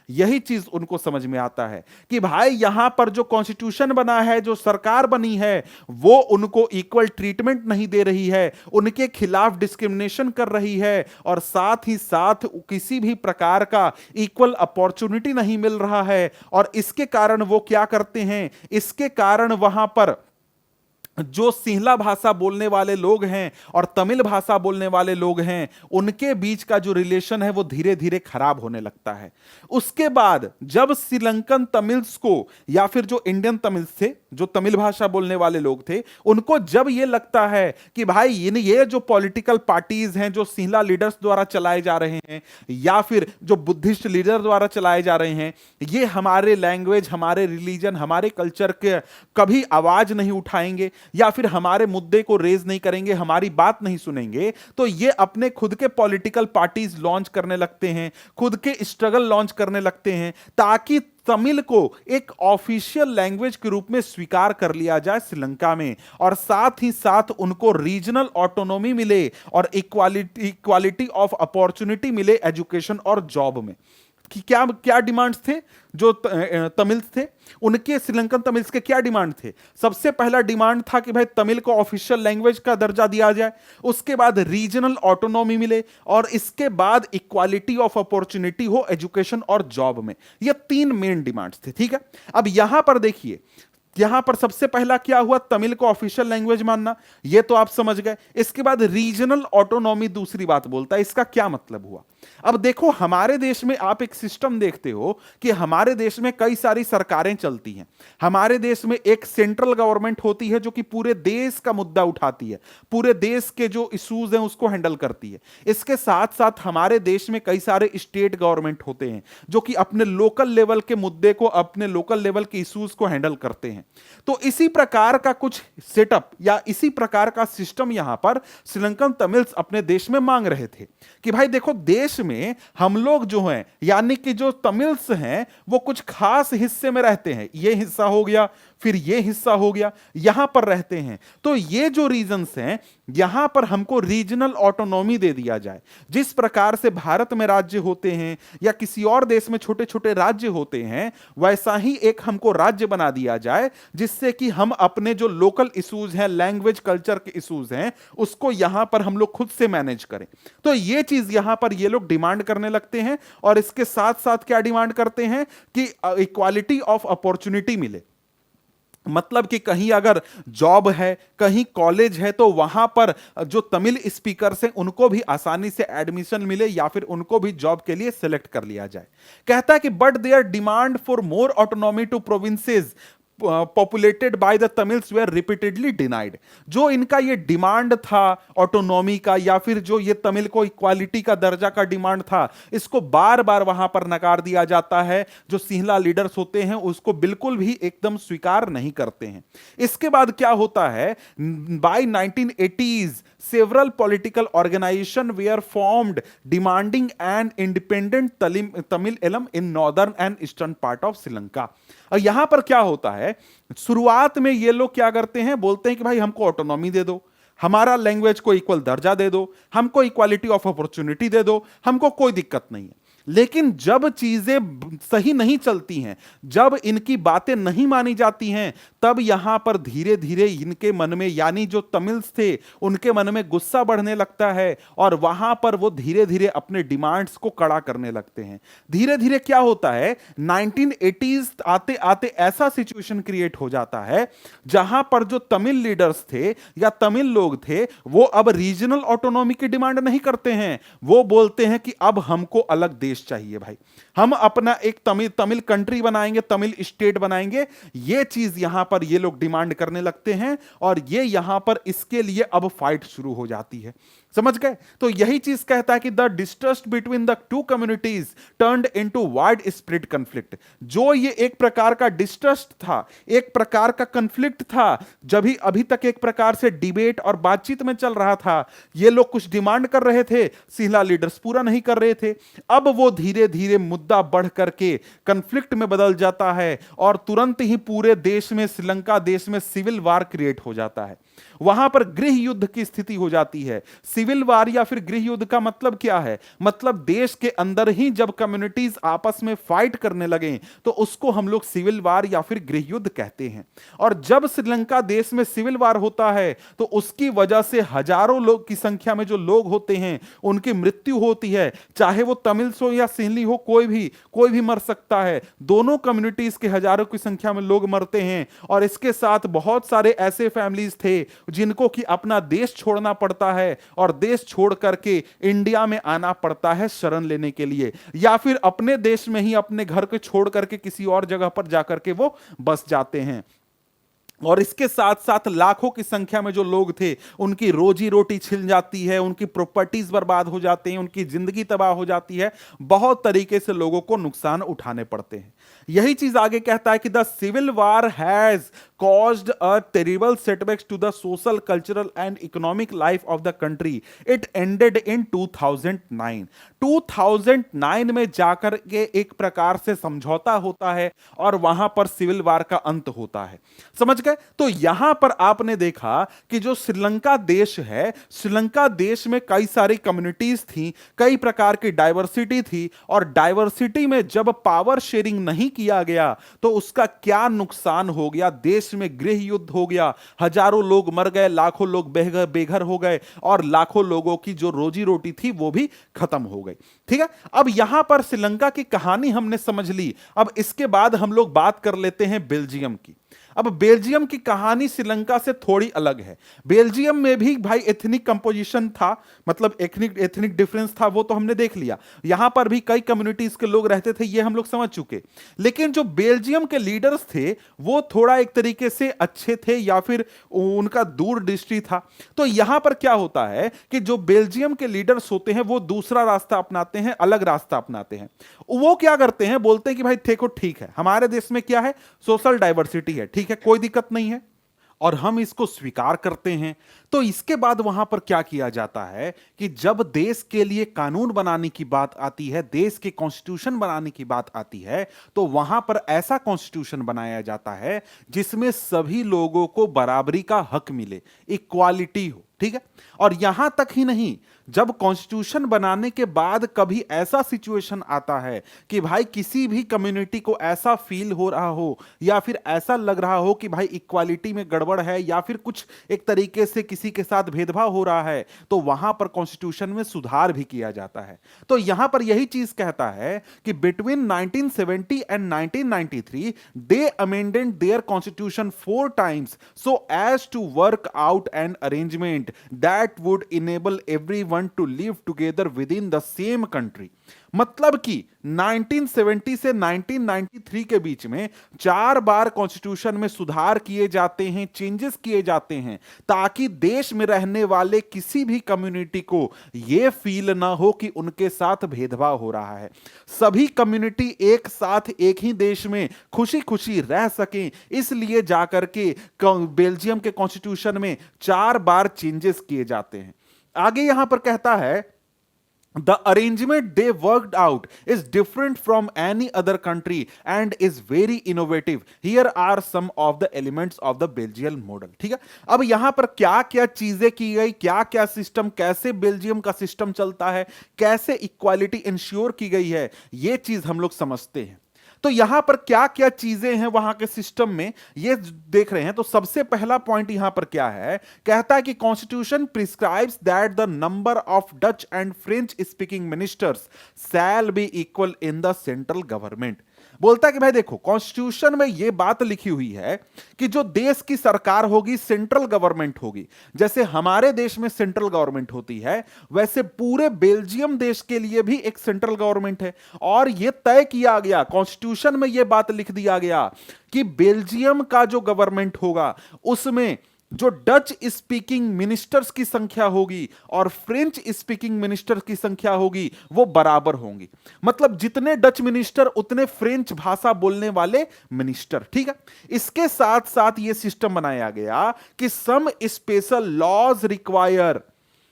यही चीज उनको समझ में आता है कि भाई यहां पर जो कॉन्स्टिट्यूशन बना है, जो सरकार बनी है, वो उनको इक्वल ट्रीटमेंट नहीं दे रही है, उनके खिलाफ डिस्क्रिमिनेशन कर रही है, और साथ ही साथ किसी भी प्रकार का इक्वल अपॉर्चुनिटी नहीं मिल रहा है। और इसके कारण वो क्या करते हैं, इसके कारण वहां पर जो सिंहला भाषा बोलने वाले लोग हैं और तमिल भाषा बोलने वाले लोग हैं, उनके बीच का जो रिलेशन है वो धीरे धीरे खराब होने लगता है। उसके बाद जब श्रीलंकन तमिल्स को, या फिर जो इंडियन तमिल्स थे, जो तमिल भाषा बोलने वाले लोग थे, उनको जब ये लगता है कि भाई ये जो पॉलिटिकल पार्टीज हैं जो सिंहला लीडर्स द्वारा चलाए जा रहे हैं, या फिर जो बुद्धिस्ट लीडर द्वारा चलाए जा रहे हैं, ये हमारे लैंग्वेज, हमारे रिलीजन, हमारे कल्चर के कभी आवाज नहीं उठाएंगे या फिर हमारे मुद्दे को रेज नहीं करेंगे, हमारी बात नहीं सुनेंगे, तो ये अपने खुद के पॉलिटिकल पार्टीज लॉन्च करने लगते हैं, खुद के स्ट्रगल लॉन्च करने लगते हैं, ताकि तमिल को एक ऑफिशियल लैंग्वेज के रूप में स्वीकार कर लिया जाए श्रीलंका में, और साथ ही साथ उनको रीजनल ऑटोनॉमी मिले और इक्वालिटी ऑफ अपॉर्चुनिटी मिले एजुकेशन और जॉब में। कि क्या क्या डिमांड्स थे जो तमिल्स थे, उनके श्रीलंकन तमिल्स के क्या डिमांड थे? सबसे पहला डिमांड था कि भाई तमिल को ऑफिशियल लैंग्वेज का दर्जा दिया जाए, उसके बाद रीजनल ऑटोनॉमी मिले, और इसके बाद इक्वालिटी ऑफ अपॉर्चुनिटी हो एजुकेशन और जॉब में। ये तीन मेन डिमांड्स थे, ठीक है। अब यहां पर देखिए, यहां पर सबसे पहला क्या हुआ, तमिल को ऑफिशियल लैंग्वेज मानना, ये तो आप समझ गए। इसके बाद रीजनल ऑटोनॉमी दूसरी बात बोलता है, इसका क्या मतलब हुआ? अब देखो, हमारे देश में आप एक सिस्टम देखते हो कि हमारे देश में कई सारी सरकारें चलती हैं। हमारे देश में एक सेंट्रल गवर्नमेंट होती है जो कि पूरे देश का मुद्दा उठाती है, पूरे देश के जो इश्यूज हैं उसको हैंडल करती है। इसके साथ साथ हमारे देश में कई सारे स्टेट गवर्नमेंट होते हैं जो कि अपने लोकल लेवल के मुद्दे को, अपने लोकल लेवल के इश्यूज को हैंडल करते हैं। तो इसी प्रकार का कुछ सेटअप या इसी प्रकार का सिस्टम यहां पर श्रीलंकन तमिल्स अपने देश में मांग रहे थे कि भाई देखो, देश में हम लोग जो हैं, यानी कि जो तमिल्स हैं, वो कुछ खास हिस्से में रहते हैं, ये हिस्सा हो गया, फिर ये हिस्सा हो गया, यहां पर रहते हैं। तो ये जो रीजन्स हैं, यहां पर हमको रीजनल ऑटोनॉमी दे दिया जाए। जिस प्रकार से भारत में राज्य होते हैं या किसी और देश में छोटे छोटे राज्य होते हैं, वैसा ही एक हमको राज्य बना दिया जाए, जिससे कि हम अपने जो लोकल इश्यूज हैं, लैंग्वेज कल्चर के इश्यूज हैं, उसको यहां पर हम लोग खुद से मैनेज करें। तो ये चीज यहां पर ये लोग डिमांड करने लगते हैं, और इसके साथ साथ क्या डिमांड करते हैं कि इक्वालिटी ऑफ अपॉर्चुनिटी मिले। मतलब कि कहीं अगर जॉब है, कहीं कॉलेज है, तो वहां पर जो तमिल स्पीकर्स हैं उनको भी आसानी से एडमिशन मिले या फिर उनको भी जॉब के लिए सिलेक्ट कर लिया जाए। कहता है कि but their demand for more autonomy to provinces populated by the Tamils were repeatedly denied. जो इनका ये डिमांड था ऑटोनॉमी का, या फिर जो ये तमिल को इक्वालिटी का दर्जा का डिमांड था, इसको बार बार वहां पर नकार दिया जाता है। जो सिंहला लीडर्स होते हैं उसको बिल्कुल भी एकदम स्वीकार नहीं करते हैं। इसके बाद क्या होता है, bye 1980s several political organizations were formed demanding an independent Tamil elam in northern and eastern part of Sri Lanka। और यहां पर क्या होता है, शुरुआत में ये लोग क्या करते हैं, बोलते हैं कि भाई हमको ऑटोनॉमी दे दो, हमारा लैंग्वेज को इक्वल दर्जा दे दो, हमको इक्वालिटी ऑफ अपॉर्चुनिटी दे दो, हमको कोई दिक्कत नहीं है। लेकिन जब चीजें सही नहीं चलती हैं, जब इनकी बातें नहीं मानी जाती हैं, तब यहां पर धीरे धीरे इनके मन में, यानी जो तमिल्स थे उनके मन में गुस्सा बढ़ने लगता है और वहां पर वो धीरे धीरे अपने डिमांड्स को कड़ा करने लगते हैं। धीरे धीरे क्या होता है, 1980s आते आते ऐसा सिचुएशन क्रिएट हो जाता है जहां पर जो तमिल लीडर्स थे या तमिल लोग थे वो अब रीजनल ऑटोनॉमी की डिमांड नहीं करते हैं। वो बोलते हैं कि अब हमको अलग देश चाहिए भाई, हम अपना एक तमिल तमिल कंट्री बनाएंगे, तमिल स्टेट बनाएंगे। ये चीज यहां पर ये लोग डिमांड करने लगते हैं और ये यहां पर इसके लिए अब फाइट शुरू हो जाती है। समझ गए? तो यही चीज कहता है कि the distrust between the two communities turned into wide spread conflict. जो ये एक प्रकार का डिस्ट्रस्ट था, एक प्रकार का कन्फ्लिक्ट था, जब ही अभी तक एक प्रकार से डिबेट और बातचीत में चल रहा था, ये लोग कुछ डिमांड कर रहे थे, सिंहला लीडर्स पूरा नहीं कर रहे थे। अब वो धीरे धीरे मुद्दा बढ़ करके कन्फ्लिक्ट में बदल जाता है और तुरंत ही पूरे देश में, श्रीलंका देश में सिविल वार क्रिएट हो जाता है। वहां पर गृह युद्ध की स्थिति हो जाती है। सिविल वार या फिर गृह युद्ध का मतलब क्या है? मतलब देश के अंदर ही जब कम्युनिटीज आपस में फाइट करने लगे तो उसको हम लोग सिविल वार या फिर गृह युद्ध कहते हैं। और जब श्रीलंका देश में सिविल वार होता है तो उसकी वजह से हजारों लोग की संख्या में जो लोग होते हैं उनकी मृत्यु होती है। चाहे वो तमिल हो या सिंहली हो, कोई भी मर सकता है। दोनों कम्युनिटीज के हजारों की संख्या में लोग मरते हैं। और इसके साथ बहुत सारे ऐसे फैमिलीज थे जिनको कि अपना देश छोड़ना पड़ता है और देश छोड़ करके इंडिया में आना पड़ता है शरण लेने के लिए, या फिर अपने देश में ही अपने घर को छोड़ करके किसी और जगह पर जाकर के वो बस जाते हैं। और इसके साथ साथ लाखों की संख्या में जो लोग थे उनकी रोजी रोटी छिन जाती है, उनकी प्रॉपर्टीज बर्बाद हो जाते हैं, उनकी जिंदगी तबाह हो जाती है, बहुत तरीके से लोगों को नुकसान उठाने पड़ते हैं। यही चीज आगे कहता है कि the civil war has caused a terrible setbacks to the social, cultural and economic life of the country. It ended in 2009. 2009 में जाकर के एक प्रकार से समझौता होता है और वहां पर सिविल वार का अंत होता है। समझ गए? तो यहां पर आपने देखा कि जो श्रीलंका देश है, श्रीलंका देश में कई सारी कम्युनिटीज थी, कई प्रकार की डाइवर्सिटी थी, और डाइवर्सिटी में जब पावर शेयरिंग नहीं किया गया तो उसका क्या नुकसान हो गया। देश में गृह युद्ध हो गया, हजारों लोग मर गए, लाखों लोग बेघर हो गए और लाखों लोगों की जो रोजी रोटी थी वो भी खत्म हो गई। ठीक है, अब यहां पर श्रीलंका की कहानी हमने समझ ली। अब इसके बाद हम लोग बात कर लेते हैं बेल्जियम की। अब बेल्जियम की कहानी श्रीलंका से थोड़ी अलग है। बेल्जियम में भी भाई एथनिक कंपोजिशन था, मतलब एथनिक डिफरेंस था, वो तो हमने देख लिया। यहां पर भी कई कम्युनिटीज के लोग रहते थे, ये हम लोग समझ चुके। लेकिन जो बेल्जियम के लीडर्स थे वो थोड़ा एक तरीके से अच्छे थे या फिर उनका दूरदृष्टि था। तो यहां पर क्या होता है कि जो बेल्जियम के लीडर्स होते हैं वो दूसरा रास्ता अपनाते हैं, अलग रास्ता अपनाते हैं। वो क्या करते हैं, बोलते हैं कि भाई देखो ठीक है, हमारे देश में क्या है, सोशल डाइवर्सिटी है, ठीक है, कोई दिक्कत नहीं है और हम इसको स्वीकार करते हैं। तो इसके बाद वहां पर क्या किया जाता है कि जब देश के लिए कानून बनाने की बात आती है, देश के कॉन्स्टिट्यूशन बनाने की बात आती है, तो वहां पर ऐसा कॉन्स्टिट्यूशन बनाया जाता है जिसमें सभी लोगों को बराबरी का हक मिले, इक्वालिटी हो। ठीक है, और यहां तक ही नहीं, जब कॉन्स्टिट्यूशन बनाने के बाद कभी ऐसा सिचुएशन आता है कि भाई किसी भी कम्युनिटी को ऐसा फील हो रहा हो या फिर ऐसा लग रहा हो कि भाई इक्वालिटी में गड़बड़ है या फिर कुछ एक तरीके से किसी के साथ भेदभाव हो रहा है, तो वहां पर कॉन्स्टिट्यूशन में सुधार भी किया जाता है। तो यहां पर यही चीज कहता है कि between 1970 and 1993 they amended their constitution 4 times so as to work out an arrangement that would enable everyone to live together within the same country। मतलब कि 1970 से 1993 के बीच में 4 बार कॉन्स्टिट्यूशन में सुधार किए जाते हैं, चेंजेस किए जाते हैं, ताकि देश में रहने वाले किसी भी कम्युनिटी को यह फील ना हो कि उनके साथ भेदभाव हो रहा है। सभी कम्युनिटी एक साथ एक ही देश में खुशी खुशी रह सकें, इसलिए जाकर के बेल्जियम के कॉन्स्टिट्यूशन में 4 बार चेंजेस किए जाते हैं। आगे यहां पर कहता है The arrangement they worked out is different from any other country and is very innovative. Here are some of the elements of the Belgian model. ठीक है, अब यहां पर क्या क्या चीजें की गई, क्या क्या सिस्टम, कैसे बेल्जियम का सिस्टम चलता है, कैसे इक्वालिटी इंश्योर की गई है, यह चीज हम लोग समझते हैं। तो यहां पर क्या क्या चीजें हैं वहां के सिस्टम में, ये देख रहे हैं। तो सबसे पहला पॉइंट यहां पर क्या है, कहता है कि constitution prescribes that the number of Dutch and French speaking ministers shall be equal in the central government. बोलता है कि भाई देखो, कॉन्स्टिट्यूशन में यह बात लिखी हुई है कि जो देश की सरकार होगी सेंट्रल गवर्नमेंट होगी। जैसे हमारे देश में सेंट्रल गवर्नमेंट होती है, वैसे पूरे बेल्जियम देश के लिए भी एक सेंट्रल गवर्नमेंट है। और यह तय किया गया, कॉन्स्टिट्यूशन में यह बात लिख दिया गया कि बेल्जियम का जो गवर्नमेंट होगा उसमें जो डच स्पीकिंग मिनिस्टर्स की संख्या होगी और फ्रेंच स्पीकिंग मिनिस्टर्स की संख्या होगी वो बराबर होंगी। मतलब जितने डच मिनिस्टर उतने फ्रेंच भाषा बोलने वाले मिनिस्टर। ठीक है, इसके साथ साथ यह सिस्टम बनाया गया कि some special laws require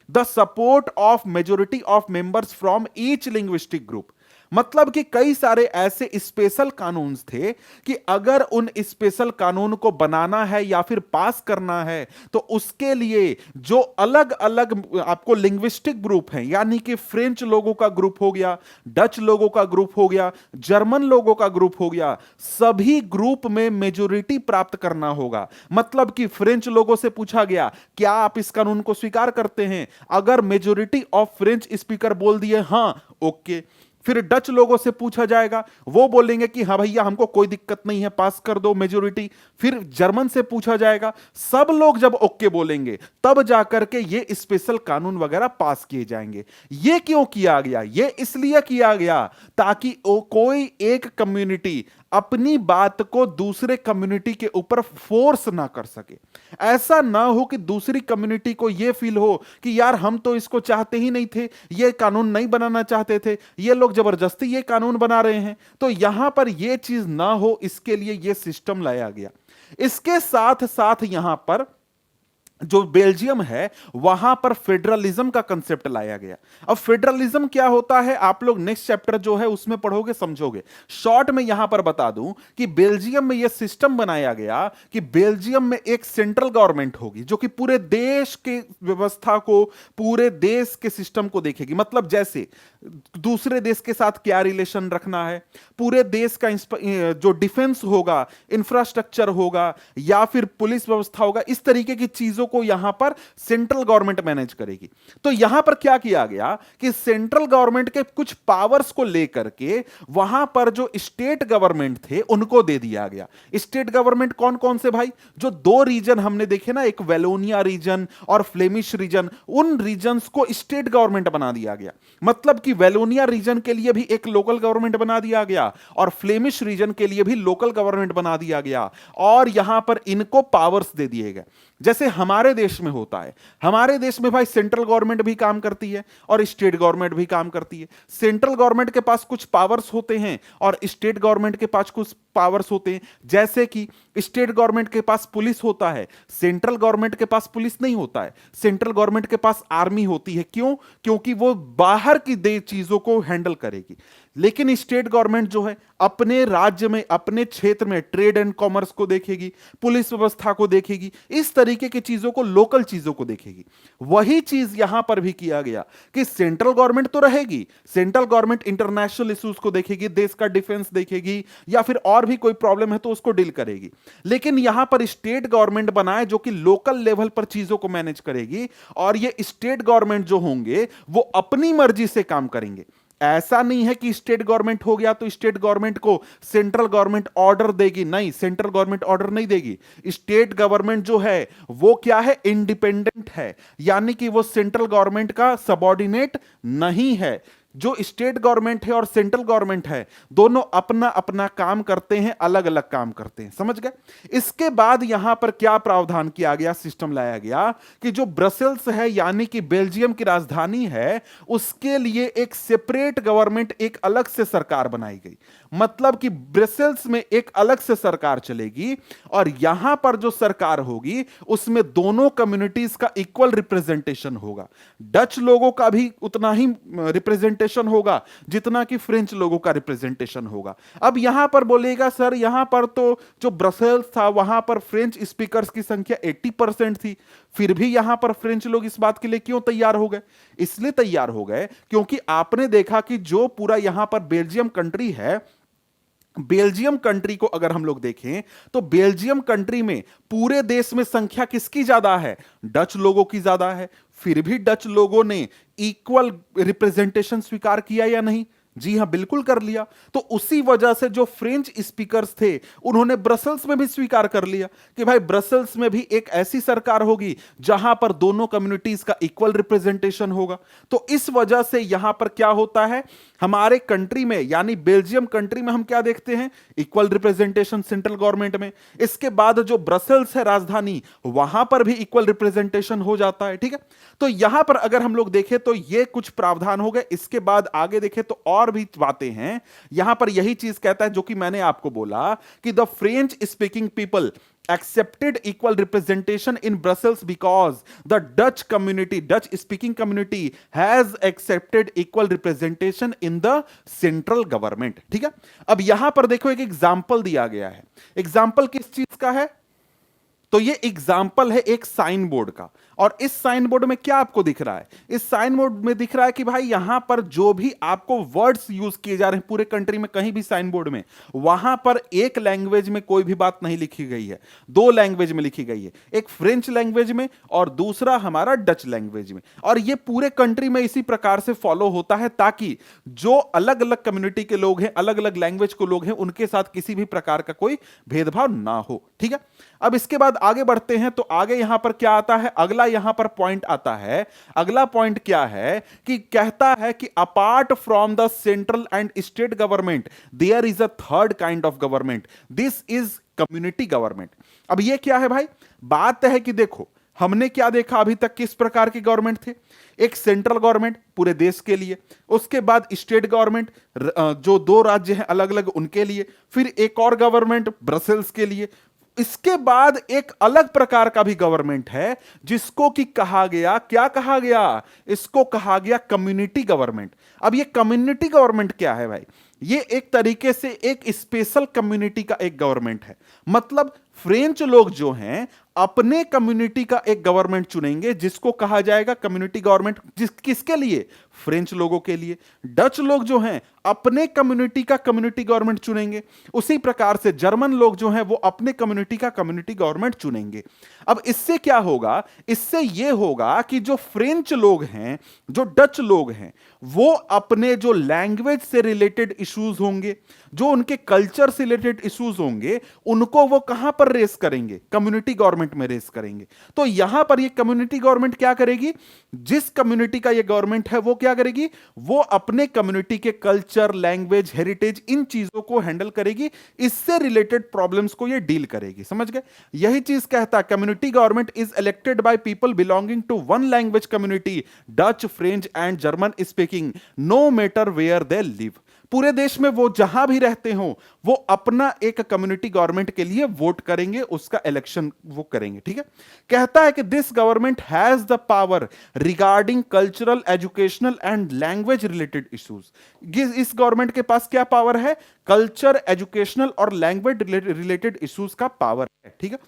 the support of majority of members from each linguistic group. मतलब कि कई सारे ऐसे स्पेशल कानून थे कि अगर उन स्पेशल कानून को बनाना है या फिर पास करना है तो उसके लिए जो अलग अलग आपको लिंग्विस्टिक ग्रुप हैं, यानी कि फ्रेंच लोगों का ग्रुप हो गया, डच लोगों का ग्रुप हो गया, जर्मन लोगों का ग्रुप हो गया, सभी ग्रुप में मेजोरिटी प्राप्त करना होगा। मतलब कि फ्रेंच लोगों से पूछा गया क्या आप इस कानून को स्वीकार करते हैं, अगर मेजोरिटी ऑफ फ्रेंच स्पीकर बोल दिए हां ओके, फिर डच लोगों से पूछा जाएगा, वो बोलेंगे कि हाँ भैया हमको कोई दिक्कत नहीं है, पास कर दो मेजोरिटी। फिर जर्मन से पूछा जाएगा, सब लोग जब ओके बोलेंगे तब जाकर के ये स्पेशल कानून वगैरह पास किए जाएंगे। ये क्यों किया गया, ये इसलिए किया गया ताकि कोई एक कम्युनिटी अपनी बात को दूसरे कम्युनिटी के ऊपर फोर्स ना कर सके। ऐसा ना हो कि दूसरी कम्युनिटी को यह फील हो कि यार हम तो इसको चाहते ही नहीं थे, ये कानून नहीं बनाना चाहते थे, ये लोग जबरदस्ती ये कानून बना रहे हैं। तो यहां पर यह चीज ना हो इसके लिए यह सिस्टम लाया गया। इसके साथ साथ यहां पर जो बेल्जियम है वहां पर फेडरलिज्म का कंसेप्ट लाया गया। अब फेडरलिज्म क्या होता है आप लोग नेक्स्ट चैप्टर जो है उसमें पढ़ोगे, समझोगे। शॉर्ट में यहां पर बता दूं कि बेल्जियम में यह सिस्टम बनाया गया कि बेल्जियम में एक सेंट्रल गवर्नमेंट होगी जो कि पूरे देश के व्यवस्था को, पूरे देश के सिस्टम को देखेगी। मतलब जैसे दूसरे देश के साथ क्या रिलेशन रखना है, पूरे देश का जो डिफेंस होगा, इंफ्रास्ट्रक्चर होगा या फिर पुलिस व्यवस्था होगा, इस तरीके की चीजों को यहां पर सेंट्रल गवर्नमेंट मैनेज करेगी। तो यहां पर क्या किया गया कि सेंट्रल गवर्नमेंट के कुछ पावर्स को लेकर के वहां पर जो स्टेट गवर्नमेंट थे उनको दे दिया गया। स्टेट गवर्नमेंट कौन कौन से भाई, जो दो रीजन हमने देखे ना, एक वेलोनिया रीजन और फ्लेमिश रीजन, उन रीजन्स को स्टेट गवर्नमेंट बना दिया गया। मतलब कि वेलोनिया रीजन के लिए भी एक लोकल गवर्नमेंट बना दिया गया और फ्लेमिश रीजन के लिए भी लोकल गवर्नमेंट बना दिया गया। और यहां पर इनको पावर्स दे दिए गए जैसे हमारे देश में होता है। हमारे देश में भाई सेंट्रल गवर्नमेंट भी काम करती है और स्टेट गवर्नमेंट भी काम करती है। सेंट्रल गवर्नमेंट के पास कुछ पावर्स होते हैं और स्टेट गवर्नमेंट के पास कुछ पावर्स होते हैं। जैसे कि स्टेट गवर्नमेंट के पास पुलिस होता है, सेंट्रल गवर्नमेंट के पास पुलिस नहीं होता है। सेंट्रल गवर्नमेंट के पास आर्मी होती है। क्यों? क्योंकि वो बाहर की चीजों को हैंडल करेगी। लेकिन स्टेट गवर्नमेंट जो है अपने राज्य में, अपने क्षेत्र में ट्रेड एंड कॉमर्स को देखेगी, पुलिस व्यवस्था को देखेगी, इस तरीके की चीजों को, लोकल चीजों को देखेगी। वही चीज यहां पर भी किया गया कि सेंट्रल गवर्नमेंट तो रहेगी, सेंट्रल गवर्नमेंट इंटरनेशनल इश्यूज को देखेगी, देश का डिफेंस देखेगी या फिर और भी कोई प्रॉब्लम है तो उसको डील करेगी। लेकिन यहां पर स्टेट गवर्नमेंट बनाए जो कि लोकल लेवल पर चीजों को मैनेज करेगी और ये स्टेट गवर्नमेंट जो होंगे वो अपनी मर्जी से काम करेंगे। ऐसा नहीं है कि स्टेट गवर्नमेंट हो गया तो स्टेट गवर्नमेंट को सेंट्रल गवर्नमेंट ऑर्डर देगी, नहीं, सेंट्रल गवर्नमेंट ऑर्डर नहीं देगी। स्टेट गवर्नमेंट जो है वो क्या है, इंडिपेंडेंट है, यानी कि वो सेंट्रल गवर्नमेंट का सबऑर्डिनेट नहीं है। जो स्टेट गवर्नमेंट है और सेंट्रल गवर्नमेंट है दोनों अपना अपना काम करते हैं, अलग अलग काम करते हैं। समझ गए? इसके बाद यहां पर क्या प्रावधान किया गया, सिस्टम लाया गया कि जो ब्रसेल्स है यानी कि बेल्जियम की राजधानी है, उसके लिए एक सेपरेट गवर्नमेंट, एक अलग से सरकार बनाई गई। मतलब कि ब्रसेल्स में एक अलग से सरकार चलेगी और यहां पर जो सरकार होगी उसमें दोनों कम्युनिटीज का इक्वल रिप्रेजेंटेशन होगा। डच लोगों का भी उतना ही रिप्रेजेंटेशन होगा जितना कि फ्रेंच लोगों का रिप्रेजेंटेशन होगा। अब यहां पर बोलेगा सर यहां पर तो जो ब्रसेल्स था वहां पर फ्रेंच स्पीकर्स की संख्या 80% थी, फिर भी यहां पर फ्रेंच लोग इस बात के लिए क्यों तैयार हो गए? इसलिए तैयार हो गए क्योंकि आपने देखा कि जो पूरा यहां पर बेल्जियम कंट्री है, बेल्जियम कंट्री को अगर हम लोग देखें तो बेल्जियम कंट्री में पूरे देश में संख्या किसकी ज्यादा है? डच लोगों की ज्यादा है। फिर भी डच लोगों ने इक्वल रिप्रेजेंटेशन स्वीकार किया या नहीं? जी हां, बिल्कुल कर लिया। तो उसी वजह से जो फ्रेंच स्पीकर्स थे उन्होंने ब्रसल्स में भी स्वीकार कर लिया कि भाई ब्रसल्स में भी एक ऐसी सरकार होगी जहां पर दोनों कम्युनिटीज का इक्वल रिप्रेजेंटेशन होगा। तो इस वजह से यहां पर क्या होता है, हमारे कंट्री में यानी बेल्जियम कंट्री में हम क्या देखते हैं? इक्वल रिप्रेजेंटेशन सेंट्रल गवर्नमेंट में। इसके बाद जो ब्रसल्स है राजधानी, वहां पर भी इक्वल रिप्रेजेंटेशन हो जाता है। ठीक है, तो यहां पर अगर हम लोग देखें तो ये कुछ प्रावधान हो गए। इसके बाद आगे देखें तो और भी बातें हैं। यहां पर यही चीज कहता है जो कि मैंने आपको बोला कि the French speaking people accepted equal representation in Brussels because the Dutch community, Dutch speaking community has accepted equal representation in the central government। ठीक है, अब यहां पर देखो एक एग्जाम्पल दिया गया है। एग्जाम्पल किस चीज का है? तो ये एग्जाम्पल है एक साइन बोर्ड का, और इस साइन बोर्ड में क्या आपको दिख रहा है? इस साइन बोर्ड में दिख रहा है कि भाई यहां पर जो भी आपको वर्ड्स यूज किए जा रहे हैं पूरे कंट्री में कहीं भी साइन बोर्ड में, वहां पर एक लैंग्वेज में कोई भी बात नहीं लिखी गई है, दो लैंग्वेज में लिखी गई है, एक फ्रेंच लैंग्वेज में और दूसरा हमारा डच लैंग्वेज में। और ये पूरे कंट्री में इसी प्रकार से फॉलो होता है ताकि जो अलग अलग कम्युनिटी के लोग हैं, अलग अलग लैंग्वेज के लोग हैं, उनके साथ किसी भी प्रकार का कोई भेदभाव ना हो। ठीक है, अब इसके बाद आगे बढ़ते हैं तो आगे यहां पर क्या आता है? अगला यहां पर पॉइंट आता है। अगला पॉइंट क्या है कि कहता है कि apart from the central and state government there is a third kind of government, this is community government. अब ये क्या है भाई? बात है कि देखो हमने क्या देखा अभी तक, किस प्रकार के गवर्नमेंट थे? एक सेंट्रल गवर्नमेंट पूरे देश के लिए, उसके बाद स्टेट गवर्नमेंट जो दो राज्य हैं अलग अलग उनके लिए, फिर एक और गवर्नमेंट ब्रसेल्स के लिए, इसके बाद एक अलग प्रकार का भी गवर्नमेंट है जिसको कि कहा गया, क्या कहा गया? इसको कहा गया कम्युनिटी गवर्नमेंट। अब ये कम्युनिटी गवर्नमेंट क्या है भाई? ये एक तरीके से एक स्पेशल कम्युनिटी का एक गवर्नमेंट है। मतलब फ्रेंच लोग जो हैं अपने कम्युनिटी का एक गवर्नमेंट चुनेंगे जिसको कहा जाएगा कम्युनिटी गवर्नमेंट। किसके लिए? फ्रेंच लोगों के लिए। डच लोग जो हैं अपने कम्युनिटी का कम्युनिटी गवर्नमेंट चुनेंगे। उसी प्रकार से जर्मन लोग जो हैं वो अपने कम्युनिटी का कम्युनिटी गवर्नमेंट चुनेंगे। अब इससे क्या होगा? इससे यह होगा कि जो फ्रेंच लोग हैं, जो डच लोग हैं, वो अपने जो लैंग्वेज से रिलेटेड इश्यूज होंगे, जो उनके कल्चर से रिलेटेड इश्यूज होंगे, उनको वो कहां पर रेस करेंगे? कम्युनिटी गवर्नमेंट में रेस करेंगे। तो यहां पर ये कम्युनिटी गवर्नमेंट क्या करेगी? जिस कम्युनिटी का ये गवर्नमेंट है वो क्या करेगी? वो अपने कम्युनिटी के कल्चर, लैंग्वेज, हेरिटेज, इन चीजों को हैंडल करेगी, इससे रिलेटेड प्रॉब्लम्स को ये डील करेगी। समझ गए? यही चीज कहता है community government is elected by people belonging to one language community, Dutch, French and German speaking, no matter where they live. पूरे देश में वो जहां भी रहते हो वो अपना एक कम्युनिटी गवर्नमेंट के लिए वोट करेंगे, उसका इलेक्शन वो करेंगे। ठीक है, कहता है कि this government has the power regarding cultural, educational and language related issues. इस गवर्नमेंट के पास क्या पावर है? कल्चर, एजुकेशनल और लैंग्वेज रिलेटेड इश्यूज का पावर है। ठीक है,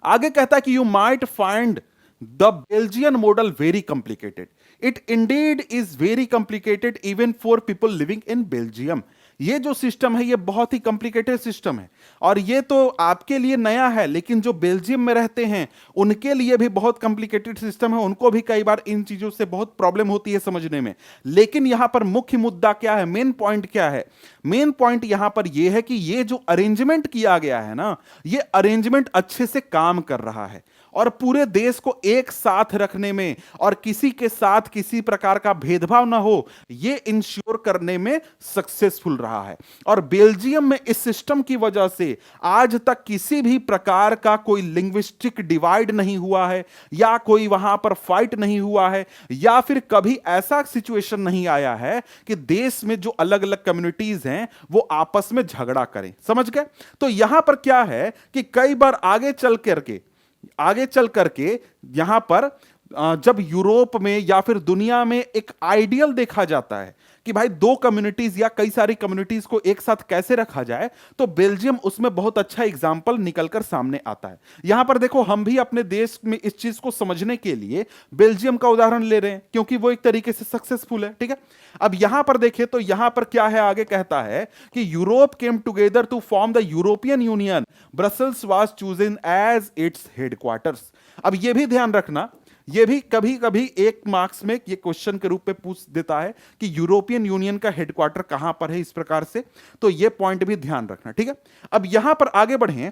आगे कहता है कि you might find the Belgian model very complicated. It Indeed is very complicated even for people living in Belgium. ये जो सिस्टम है ये बहुत ही कॉम्प्लिकेटेड सिस्टम है, और ये तो आपके लिए नया है, लेकिन जो बेल्जियम में रहते हैं उनके लिए भी बहुत कॉम्प्लिकेटेड सिस्टम है। उनको भी कई बार इन चीजों से बहुत प्रॉब्लम होती है समझने में। लेकिन यहां पर मुख्य मुद्दा क्या है? मेन पॉइंट क्या है? मेन पॉइंट यहां पर यह है कि ये जो अरेंजमेंट किया गया है ना, ये अरेंजमेंट अच्छे से काम कर रहा है। और पूरे देश को एक साथ रखने में और किसी के साथ किसी प्रकार का भेदभाव ना हो, यह इंश्योर करने में सक्सेसफुल रहा है। और बेल्जियम में इस सिस्टम की वजह से आज तक किसी भी प्रकार का कोई लिंग्विस्टिक डिवाइड नहीं हुआ है, या कोई वहां पर फाइट नहीं हुआ है, या फिर कभी ऐसा सिचुएशन नहीं आया है कि देश में जो अलग अलग कम्युनिटीज हैं वो आपस में झगड़ा करें। समझ गए? तो यहां पर क्या है कि कई बार आगे चल करके यहां पर जब यूरोप में या फिर दुनिया में एक आइडियल देखा जाता है कि भाई दो कम्युनिटीज या कई सारी कम्युनिटीज को एक साथ कैसे रखा जाए, तो बेल्जियम उसमें बहुत अच्छा एग्जाम्पल निकलकर सामने आता है। यहां पर देखो, हम भी अपने देश में इस चीज को समझने के लिए बेल्जियम का उदाहरण ले रहे हैं क्योंकि वो एक तरीके से सक्सेसफुल है। ठीक है, अब यहां पर देखें तो यहां पर क्या है, आगे कहता है कि Europe came together to form the European Union, Brussels was chosen as its headquarters. अब यह भी ध्यान रखना, ये भी कभी कभी एक मार्क्स में ये क्वेश्चन के रूप में पूछ देता है कि यूरोपियन यूनियन का हेडक्वार्टर कहां पर है, इस प्रकार से, तो ये पॉइंट भी ध्यान रखना। ठीक है, अब यहां पर आगे बढ़ें।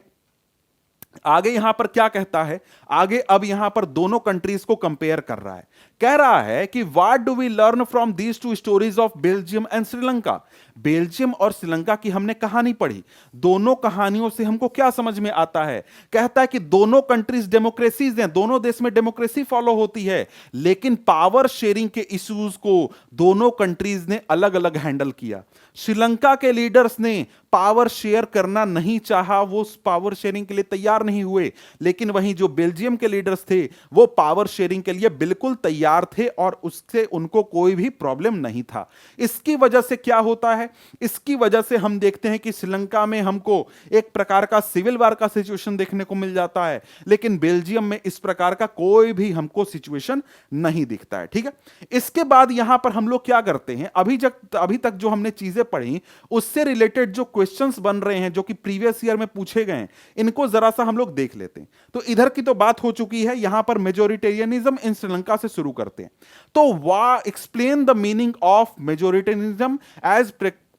आगे यहां पर क्या कहता है, आगे अब यहां पर दोनों कंट्रीज को कंपेयर कर रहा है। कह रहा है कि what do we learn from these two stories of Belgium and Sri Lanka. Belgium और श्रीलंका की हमने कहानी पढ़ी, दोनों कहानियों से हमको क्या समझ में आता है? कहता है कि दोनों कंट्रीज डेमोक्रेसीज हैं, दोनों देश में डेमोक्रेसी फॉलो होती है, लेकिन पावर शेयरिंग के इश्यूज को दोनों कंट्रीज ने अलग अलग हैंडल किया। श्रीलंका के लीडर्स ने पावर शेयर करना नहीं चाहा, वो पावर शेयरिंग के लिए तैयार नहीं हुए, लेकिन वहीं जो बेल्जियम के लीडर्स थे वो पावर शेयरिंग के लिए बिल्कुल तैयार थे और उससे उनको कोई भी प्रॉब्लम नहीं था। इसकी वजह से क्या होता है, इसकी वजह से हम देखते हैं कि श्रीलंका में हमको एक प्रकार का सिविल वार का सिचुएशन देखने को मिल जाता है, लेकिन बेल्जियम में इस प्रकार का कोई भी हमको सिचुएशन नहीं दिखता है। ठीक है, इसके बाद यहां पर हम लोग क्या करते हैं, अभी तक जो हमने चीजें पढ़ी उससे रिलेटेड जो क्वेश्चंस बन रहे हैं जो कि प्रीवियस ईयर में पूछे गए हैं, इनको जरा सा हम लोग देख लेते हैं। तो इधर की तो बात हो चुकी है, यहां पर मेजोरिटेरियनिज्म इन श्रीलंका से शुरू करते हैं। तो explain the meaning of majoritarianism as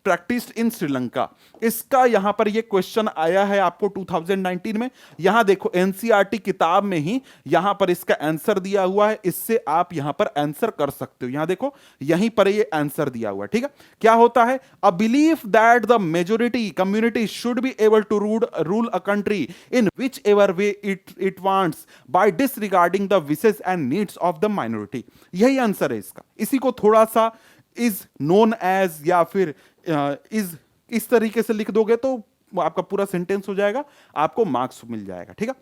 practised in Sri Lanka. इसका यहां पर यह क्वेश्चन आया है आपको 2019 में। यहां देखो एनसीईआरटी किताब में ही यहां पर इसका आंसर दिया हुआ है, इससे आप यहां पर आंसर कर सकते हो। यहां देखो यहीं पर ये आंसर दिया हुआ है। ठीक है, क्या होता है, a belief that the majority community should be able to rule a country in which ever way it wants by disregarding the wishes and needs of the minority. यही आंसर है इसका। इसी को थोड़ा सा इज नोन एज या फिर इस तरीके से लिख दोगे तो आपका पूरा सेंटेंस हो जाएगा, आपको मार्क्स मिल जाएगा। ठीक है,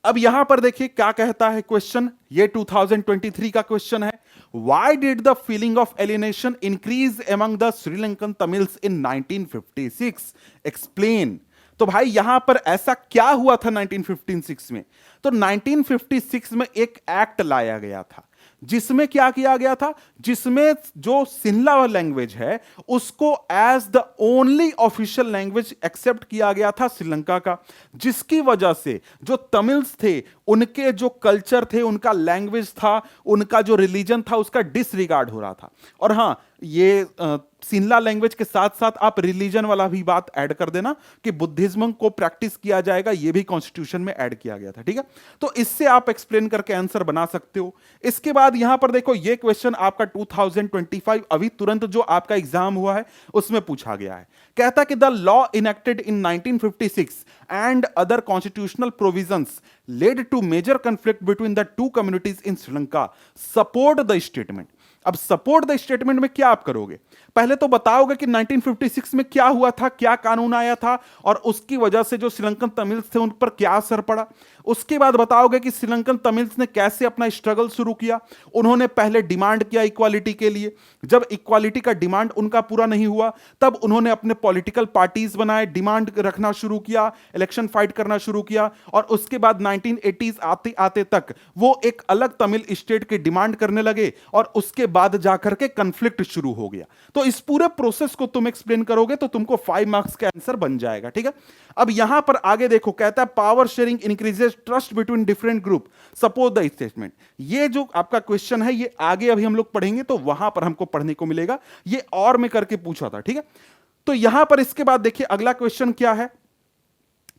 अब यहां पर देखिए क्या कहता है क्वेश्चन, ये 2023 का क्वेश्चन है। Why did the feeling of alienation increase among the Sri Lankan Tamils in 1956? Explain. तो भाई यहां पर ऐसा क्या हुआ था 1956 में? तो 1956 में एक एक्ट लाया गया था जिसमें क्या किया गया था, जिसमें जो सिन्हला लैंग्वेज है उसको as the only official language accept किया गया था श्रीलंका का, जिसकी वजह से जो तमिल्स थे उनके जो कल्चर थे, उनका लैंग्वेज था, उनका जो रिलीजन था, उसका डिसरिगार्ड हो रहा था। और हां, ये सिन्हला लैंग्वेज के साथ साथ आप रिलीजन वाला भी बात ऐड कर देना कि बुद्धिज्म को प्रैक्टिस किया जाएगा, ये भी कॉन्स्टिट्यूशन में ऐड किया गया था। ठीक है, तो इससे आप एक्सप्लेन करके आंसर बना सकते हो। इसके बाद यहां पर देखो ये क्वेश्चन आपका 2025 अभी तुरंत जो आपका एग्जाम हुआ है उसमें पूछा गया है। कहता कि the law enacted in 1956 and other constitutional provisions led to major conflict between the two communities in Sri Lanka, support the statement. अब सपोर्ट द स्टेटमेंट में क्या आप करोगे, पहले तो बताओगे कि 1956 में क्या हुआ था, क्या कानून आया था और उसकी वजह से जो श्रीलंकन तमिल्स थे उन पर क्या असर पड़ा। उसके बाद बताओगे कि श्रीलंकन तमिल्स ने कैसे अपना स्ट्रगल शुरू किया। उन्होंने पहले डिमांड किया इक्वालिटी के लिए, जब इक्वालिटी का डिमांड उनका पूरा नहीं हुआ तब उन्होंने अपने पॉलिटिकल पार्टीज बनाए, डिमांड रखना शुरू किया, इलेक्शन फाइट करना शुरू किया और उसके बाद 1980s आते आते तक वो एक अलग तमिल स्टेट की डिमांड करने लगे और उसके बाद जाकर के कॉन्फ्लिक्ट शुरू हो गया। तो इस पूरे प्रोसेस को तुम एक्सप्लेन करोगे तो तुमको 5 मार्क्स का आंसर बन जाएगा। ठीक है, अब यहां पर आगे देखो कहता है power sharing increases trust between different group, support the statement. ये जो आपका क्वेश्चन है ये आगे अभी हम लोग पढ़ेंगे तो वहां पर हमको पढ़ने को मिलेगा, ये और में करके पूछा था। ठीक है, तो यहां पर इसके बाद देखिए अगला क्वेश्चन क्या है।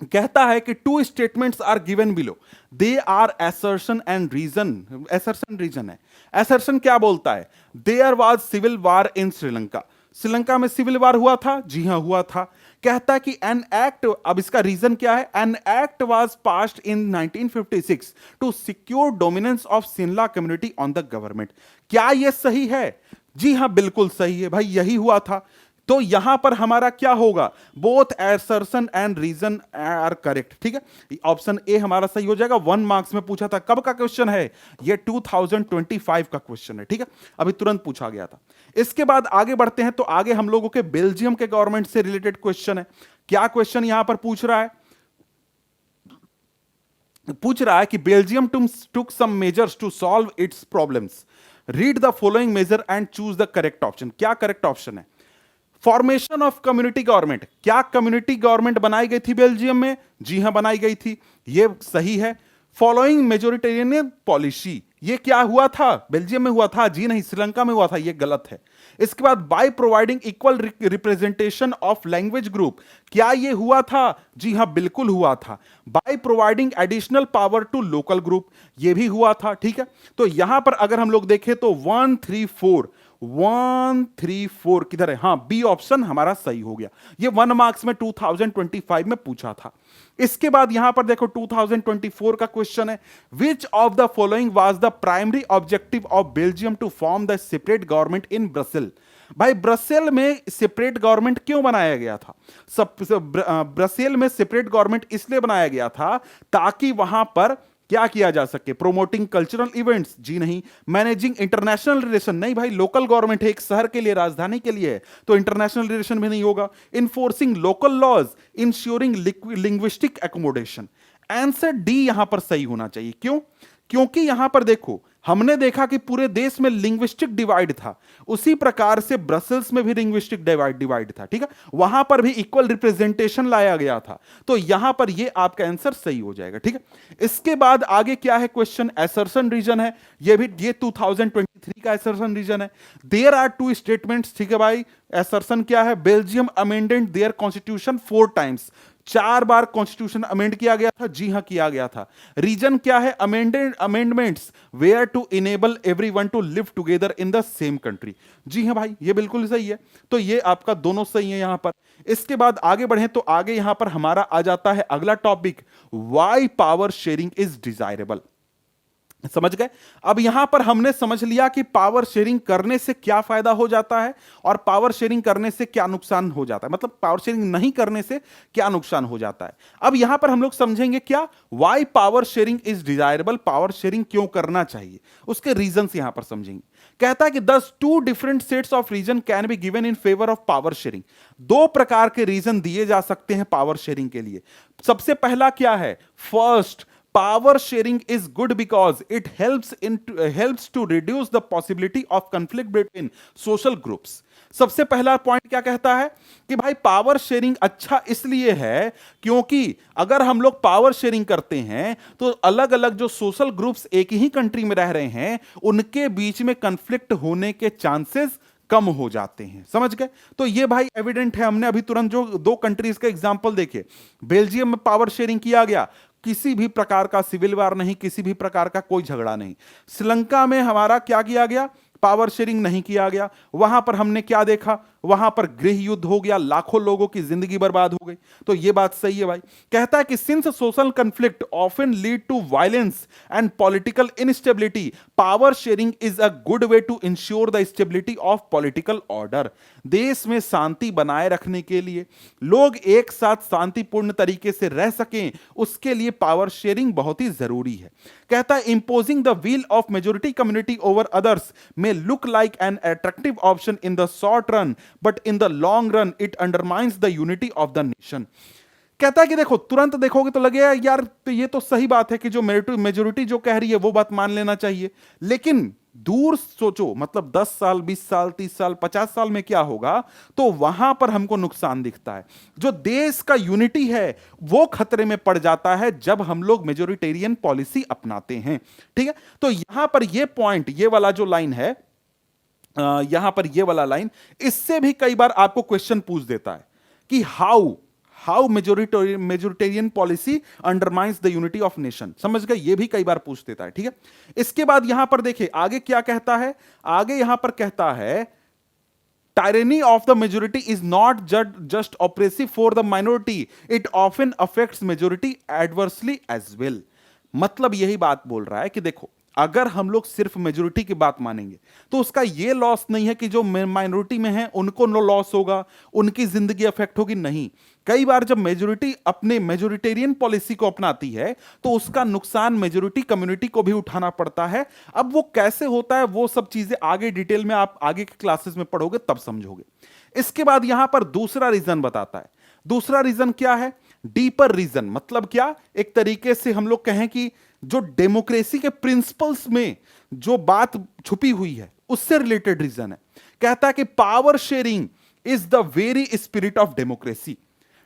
कहता है कि two statements are given below, they are assertion and reason. Assertion reason है। एसर्शन क्या बोलता है? There was civil war in Sri Lanka. Sri Lanka में सिविल वार हुआ था, जी हां हुआ था। कहता है कि एन एक्ट, अब इसका रीजन क्या है? An act was passed in 1956 to secure dominance of Sinhala community on the government. क्या यह सही है? जी हां बिल्कुल सही है भाई, यही हुआ था। तो यहां पर हमारा क्या होगा? Both assertion and reason are correct. ठीक है, ऑप्शन ए हमारा सही हो जाएगा। 1 मार्क्स में पूछा था। कब का क्वेश्चन है ये? 2025 का क्वेश्चन है। ठीक है, अभी तुरंत पूछा गया था। इसके बाद आगे बढ़ते हैं, तो आगे हम लोगों के बेल्जियम के गवर्नमेंट से रिलेटेड क्वेश्चन है। क्या क्वेश्चन यहां पर पूछ रहा है? पूछ रहा है कि Belgium took some measures to solve its problems, read the following measure and choose the correct option. क्या करेक्ट ऑप्शन है? Formation of community government. क्या कम्युनिटी गवर्नमेंट बनाई गई थी बेल्जियम में? जी हां बनाई गई थी, यह सही है। फॉलोइंग मेजोरिटेरियन पॉलिसी, यह क्या हुआ था? बेल्जियम में हुआ था, जी नहीं श्रीलंका में हुआ था, यह गलत है। इसके बाद by providing equal representation of language group, क्या यह हुआ था? जी हां बिल्कुल हुआ था। By providing additional power to local group, यह भी हुआ था। ठीक है, तो यहां पर अगर हम लोग देखें तो 134 किधर है? हां, बी ऑप्शन हमारा सही हो गया। ये 1 मार्क्स में 2025 में पूछा था। इसके बाद यहां पर देखो 2024 का क्वेश्चन है, which of the following was the primary objective of Belgium to form the separate government in Brussels. भाई ब्रसेल में सेपरेट गवर्नमेंट क्यों बनाया गया था? ब्रसेल में सेपरेट गवर्नमेंट इसलिए बनाया गया था ताकि वहां पर क्या किया जा सके? प्रोमोटिंग कल्चरल इवेंट्स, जी नहीं। मैनेजिंग इंटरनेशनल रिलेशन, नहीं भाई, लोकल गवर्नमेंट है, एक शहर के लिए, राजधानी के लिए है, तो इंटरनेशनल रिलेशन भी नहीं होगा। Enforcing local laws, ensuring linguistic accommodation. Answer D यहां पर सही होना चाहिए। क्यों? क्योंकि यहां पर देखो, हमने देखा कि पूरे देश में लिंग्विस्टिक डिवाइड था, उसी प्रकार से ब्रसेल्स में भी लिंग्विस्टिक डिवाइड था। ठीक है, वहां पर भी इक्वल रिप्रेजेंटेशन लाया गया था, तो यहां पर ये आपका आंसर सही हो जाएगा। ठीक है, इसके बाद आगे क्या है क्वेश्चन? एसर्शन रीजन है, ये भी 2023 का एसर्शन रीजन है। There are two statements. ठीक है भाई, एसर्शन क्या है? Belgium amended their constitution 4 times, 4 बार कॉन्स्टिट्यूशन अमेंड किया गया था, जी हां किया गया था। रीजन क्या है? Amendments were to enable everyone to live together in the same country. जी हां भाई, ये बिल्कुल सही है, तो ये आपका दोनों सही है यहां पर। इसके बाद आगे बढ़े तो आगे यहां पर हमारा आ जाता है अगला topic, why power sharing is desirable. समझ गए? अब यहां पर हमने समझ लिया कि पावर शेयरिंग करने से क्या फायदा हो जाता है और पावर शेयरिंग करने से क्या नुकसान हो जाता है, मतलब पावर शेयरिंग नहीं करने से क्या नुकसान हो जाता है। अब यहां पर हम लोग समझेंगे क्या, why power sharing is desirable, power sharing क्यों करना चाहिए, उसके रीजंस यहां पर समझेंगे। कहता है कि 2 different sets of reason can be given in favour of power sharing. 2 प्रकार के रीजन दिए जा सकते हैं पावर शेयरिंग के लिए। सबसे पहला क्या है? First, power sharing is good because it helps to reduce the possibility of conflict between social groups। सबसे पहला पॉइंट क्या कहता है कि भाई पावर शेयरिंग अच्छा इसलिए है क्योंकि अगर हम लोग पावर शेयरिंग करते हैं तो अलग अलग जो सोशल ग्रुप्स एक ही कंट्री में रह रहे हैं उनके बीच में कंफ्लिक्ट होने के चांसेस कम हो जाते हैं। समझ गए? तो ये भाई एविडेंट है, हमने अभी तुरंत जो 2 कंट्रीज का एग्जांपल देखे, बेल्जियम में पावर शेयरिंग किया गया, किसी भी प्रकार का सिविल वार नहीं, किसी भी प्रकार का कोई झगड़ा नहीं। श्रीलंका में हमारा क्या किया गया? पावर शेयरिंग नहीं किया गया। वहां पर हमने क्या देखा? वहां पर गृह युद्ध हो गया, लाखों लोगों की जिंदगी बर्बाद हो गई। तो यह बात सही है भाई। कहता है कि since social conflict often lead to violence and political instability, power sharing is a good way to ensure the stability of political order. देश में शांति बनाए रखने के लिए, लोग एक साथ शांतिपूर्ण तरीके से रह सकें, उसके लिए पावर शेयरिंग बहुत ही जरूरी है। कहता है imposing the will of majority community over others may look like an attractive option in the short run, but in the long run it undermines the unity of the nation। कहता है कि देखो, तुरंत देखोगे तो लगेगा यार तो ये तो सही बात है कि जो मेजोरिटी जो कह रही है वो बात मान लेना चाहिए, लेकिन दूर सोचो, मतलब 10 साल 20 साल 30 साल 50 साल में क्या होगा, तो वहां पर हमको नुकसान दिखता है। जो देश का यूनिटी है वो खतरे में पड़ जाता है जब हम लोग मेजोरिटेरियन पॉलिसी अपनाते हैं। ठीक है, तो यहां पर ये पॉइंट, ये वाला जो लाइन है, यहां पर ये वाला लाइन, इससे भी कई बार आपको क्वेश्चन पूछ देता है कि how how majoritarian policy undermines the unity of nation. समझ गए, ये भी कई बार पूछ देता है, ठीक है। इसके बाद यहां पर देखिए आगे क्या कहता है, आगे यहां पर कहता है tyranny of the majority is not just oppressive for the minority, it often affects majority adversely as well। मतलब यही बात बोल रहा है कि देखो, अगर हम लोग सिर्फ मेजोरिटी की बात मानेंगे तो उसका यह लॉस नहीं है कि जो माइनॉरिटी में है उनको नो लॉस होगा, उनकी जिंदगी अफेक्ट होगी, नहीं। कई बार जब मेजोरिटी अपने मेजोरिटेरियन पॉलिसी को अपनाती है तो उसका नुकसान मेजोरिटी कम्युनिटी को भी उठाना पड़ता है। अब वो कैसे होता है वो सब चीजें आगे डिटेल में आप आगे के क्लासेस में पढ़ोगे तब समझोगे। इसके बाद यहां पर दूसरा रीजन बताता है। दूसरा रीजन क्या है? Deeper reason. मतलब क्या, एक तरीके से हम लोग कहें कि जो डेमोक्रेसी के प्रिंसिपल्स में जो बात छुपी हुई है उससे रिलेटेड रीजन है। कहता है कि power sharing is the very spirit of democracy.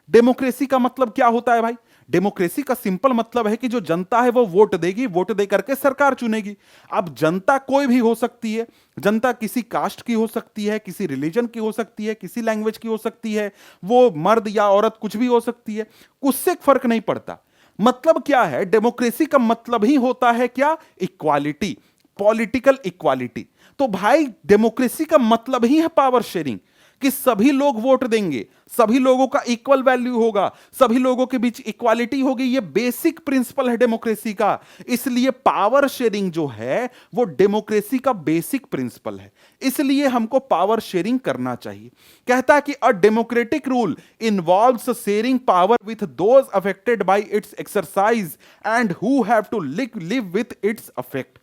Democracy का मतलब क्या होता है भाई? डेमोक्रेसी का सिंपल मतलब है कि जो जनता है वो वोट देगी, वोट दे करके सरकार चुनेगी। अब जनता कोई भी हो सकती है, जनता किसी कास्ट की हो सकती है, किसी रिलीजन की हो सकती है, किसी लैंग्वेज की हो सकती है, वो मर्द या औरत कुछ भी हो सकती है, उससे फर्क नहीं पड़ता। मतलब क्या है? डेमोक्रेसी का मतलब ही होता है क्या? Equality, political equality. तो भाई डेमोक्रेसी का मतलब ही है पावर शेयरिंग, कि सभी लोग वोट देंगे, सभी लोगों का इक्वल वैल्यू होगा, सभी लोगों के बीच इक्वालिटी होगी। ये बेसिक प्रिंसिपल है डेमोक्रेसी का। इसलिए पावर शेयरिंग जो है वो डेमोक्रेसी का बेसिक प्रिंसिपल है, इसलिए हमको पावर शेयरिंग करना चाहिए। कहता है कि a democratic rule involves sharing power with those affected by its exercise and who have to live with its affect.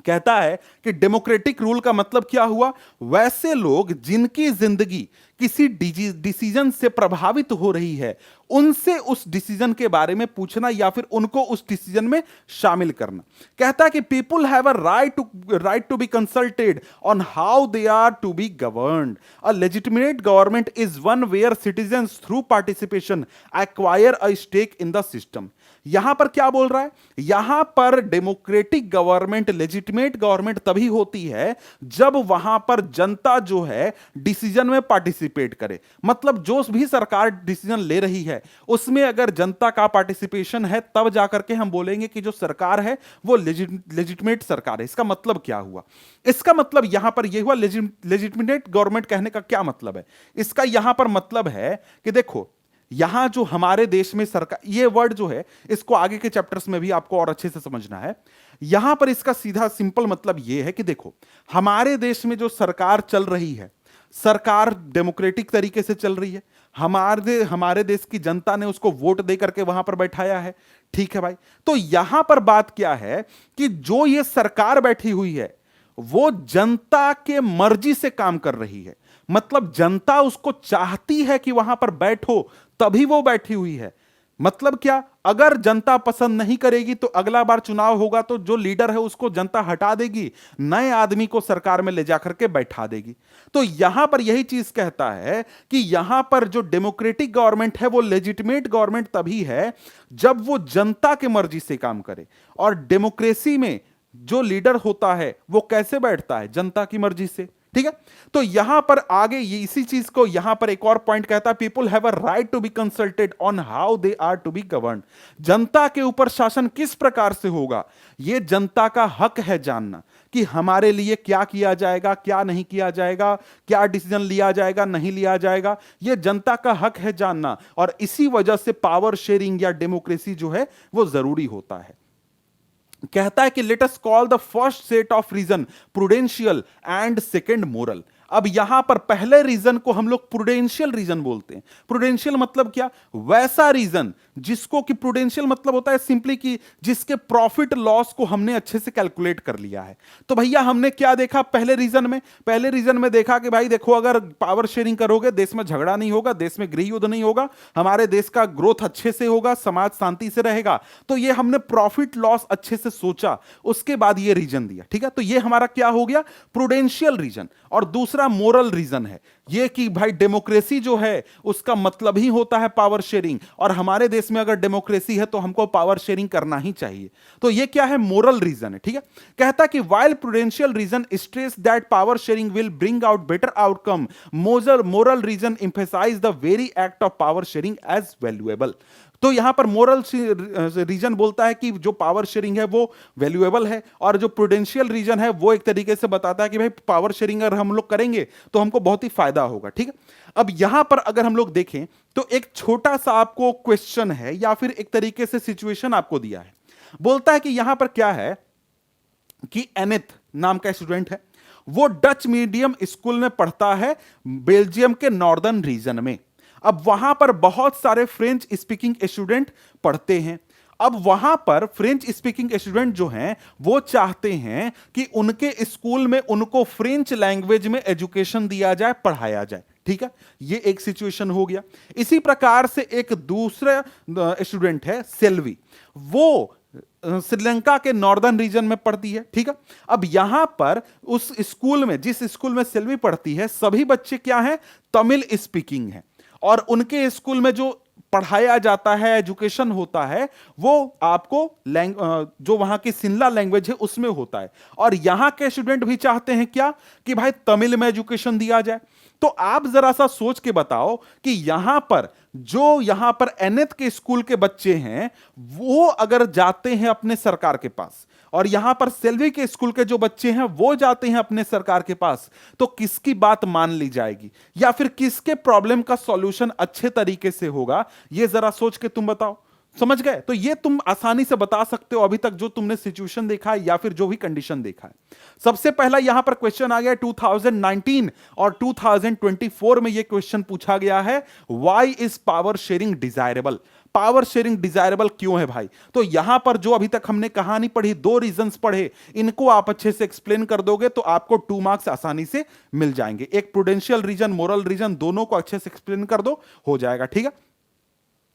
कहता है कि डेमोक्रेटिक रूल का मतलब क्या हुआ? वैसे लोग जिनकी जिंदगी किसी डिसीजन से प्रभावित हो रही है, उनसे उस डिसीजन के बारे में पूछना या फिर उनको उस डिसीजन में शामिल करना। कहता है कि people have a right to be consulted on how they are to be governed. A legitimate government is one where citizens through participation acquire a stake in the system. यहां पर क्या बोल रहा है? यहां पर डेमोक्रेटिक गवर्नमेंट, लेजिटिमेट गवर्नमेंट तभी होती है जब वहां पर जनता जो है डिसीजन में पार्टिसिपेट करे। मतलब जो भी सरकार डिसीजन ले रही है उसमें अगर जनता का पार्टिसिपेशन है तब जाकर के हम बोलेंगे कि जो सरकार है वो लेजिटिमेट सरकार है। इसका मतलब क्या हुआ? इसका मतलब यहां पर यह हुआ, लेजिटिमेट गवर्नमेंट कहने का क्या मतलब है? इसका यहां पर मतलब है कि देखो, यहां जो हमारे देश में सरकार, ये वर्ड जो है इसको आगे के चैप्टर्स में भी आपको और अच्छे से समझना है। यहां पर इसका सीधा सिंपल मतलब यह है कि देखो, हमारे देश में जो सरकार चल रही है, सरकार डेमोक्रेटिक तरीके से चल रही है। हमारे देश की जनता ने उसको वोट दे करके वहां पर बैठाया है, ठीक है भाई। तो यहां पर बात क्या है कि जो ये सरकार बैठी हुई है वो जनता के मर्जी से काम कर रही है। मतलब जनता उसको चाहती है कि वहां पर बैठो, तभी वो बैठी हुई है। मतलब क्या? अगर जनता पसंद नहीं करेगी तो अगला बार चुनाव होगा तो जो लीडर है उसको जनता हटा देगी, नए आदमी को सरकार में ले जाकर के बैठा देगी। तो यहां पर यही चीज कहता है कि यहां पर जो डेमोक्रेटिक गवर्नमेंट है वो लेजिटिमेट गवर्नमेंट तभी है जब वो जनता के मर्जी से काम करे। और डेमोक्रेसी में जो लीडर होता है वो कैसे बैठता है? जनता की मर्जी से, ठीक है। तो यहां पर आगे ये इसी चीज को यहां पर एक और पॉइंट कहता है, people have a right to be consulted on how they are to be govern. जनता के ऊपर शासन किस प्रकार से होगा, यह जनता का हक है जानना कि हमारे लिए क्या किया जाएगा, क्या नहीं किया जाएगा, क्या डिसीजन लिया जाएगा, नहीं लिया जाएगा, यह जनता का हक है जानना। और इसी वजह से पावर शेयरिंग या डेमोक्रेसी जो है वो जरूरी होता है। कहता है कि let us call the first set of reason prudential and second moral. अब यहां पर पहले रीजन को हम लोग प्रूडेंशियल रीजन बोलते हैं। प्रूडेंशियल मतलब क्या? वैसा रीजन जिसको कि प्रूडेंशियल मतलब होता है सिंपली कि जिसके प्रॉफिट लॉस को हमने अच्छे से कैलकुलेट कर लिया है। तो भैया हमने क्या देखा पहले रीजन में? पहले रीजन में देखा कि भाई देखो, अगर पावर शेयरिंग करोगे देश में झगड़ा नहीं होगा, देश में गृह युद्ध नहीं होगा, हमारे देश का ग्रोथ अच्छे से होगा, समाज शांति से रहेगा। तो ये हमने प्रॉफिट लॉस अच्छे से सोचा, उसके बाद ये रीजन दिया, ठीक है। तो ये हमारा क्या हो गया? Prudential reason. और दूसरा मोरल रीजन है। ये कि भाई डेमोक्रेसी जो है उसका मतलब ही होता है पावर शेयरिंग, और हमारे देश में अगर डेमोक्रेसी है तो हमको पावर शेयरिंग करना ही चाहिए। तो ये क्या है, मोरल रीजन है, ठीक है। कहता है कि while prudential reason stress that power sharing will bring out better outcome, moral reason emphasise the very act of power sharing as valuable. तो यहां पर मोरल रीजन बोलता है कि जो पावर शेयरिंग है वो वैल्यूएबल है, और जो प्रूडेंशियल रीजन है वो एक तरीके से बताता है कि भाई पावर शेयरिंग अगर हम लोग करेंगे तो हमको बहुत ही फायदा होगा, ठीक है। अब यहां पर अगर हम लोग देखें तो एक छोटा सा आपको क्वेश्चन है या फिर एक तरीके से सिचुएशन आपको दिया है। बोलता है कि यहां पर क्या है कि एनिथ नाम का स्टूडेंट है, वो डच मीडियम स्कूल में पढ़ता है बेल्जियम के नॉर्दर्न रीजन में। अब वहां पर बहुत सारे फ्रेंच स्पीकिंग स्टूडेंट पढ़ते हैं। अब वहां पर फ्रेंच स्पीकिंग स्टूडेंट जो हैं वो चाहते हैं कि उनके स्कूल में उनको फ्रेंच लैंग्वेज में एजुकेशन दिया जाए, पढ़ाया जाए, ठीक है। ये एक सिचुएशन हो गया। इसी प्रकार से एक दूसरा स्टूडेंट है सेल्वी, वो श्रीलंका के नॉर्दर्न रीजन में पढ़ती है, ठीक है। अब यहां पर उस स्कूल में, जिस स्कूल में सेल्वी पढ़ती है, सभी बच्चे क्या हैं, तमिल स्पीकिंग है, और उनके स्कूल में जो पढ़ाया जाता है, एजुकेशन होता है, वो आपको जो वहां की सिंहला लैंग्वेज है उसमें होता है। और यहां के स्टूडेंट भी चाहते हैं क्या, कि भाई तमिल में एजुकेशन दिया जाए। तो आप जरा सा सोच के बताओ कि यहां पर एनएथ के स्कूल के बच्चे हैं वो अगर जाते हैं अपने सरकार के पास, और यहां पर सेल्वी के स्कूल के जो बच्चे हैं वो जाते हैं अपने सरकार के पास, तो किसकी बात मान ली जाएगी, या फिर किसके प्रॉब्लम का सॉल्यूशन अच्छे तरीके से होगा, ये जरा सोच के तुम बताओ। समझ गए? तो ये तुम आसानी से बता सकते हो अभी तक जो तुमने सिचुएशन देखा है या फिर जो भी कंडीशन देखा है। सबसे पहला यहां पर क्वेश्चन आ गया 2019 और 2024 में ये क्वेश्चन पूछा गया है, why is power sharing desirable. Power sharing desirable क्यों है भाई? तो यहां पर जो अभी तक हमने कहानी पढ़ी, दो रीजंस पढ़े, इनको आप अच्छे से एक्सप्लेन कर दोगे तो आपको 2 मार्क्स आसानी से मिल जाएंगे। एक प्रूडेंशियल रीजन, मोरल रीजन, दोनों को अच्छे से एक्सप्लेन कर दो, हो जाएगा, ठीक है।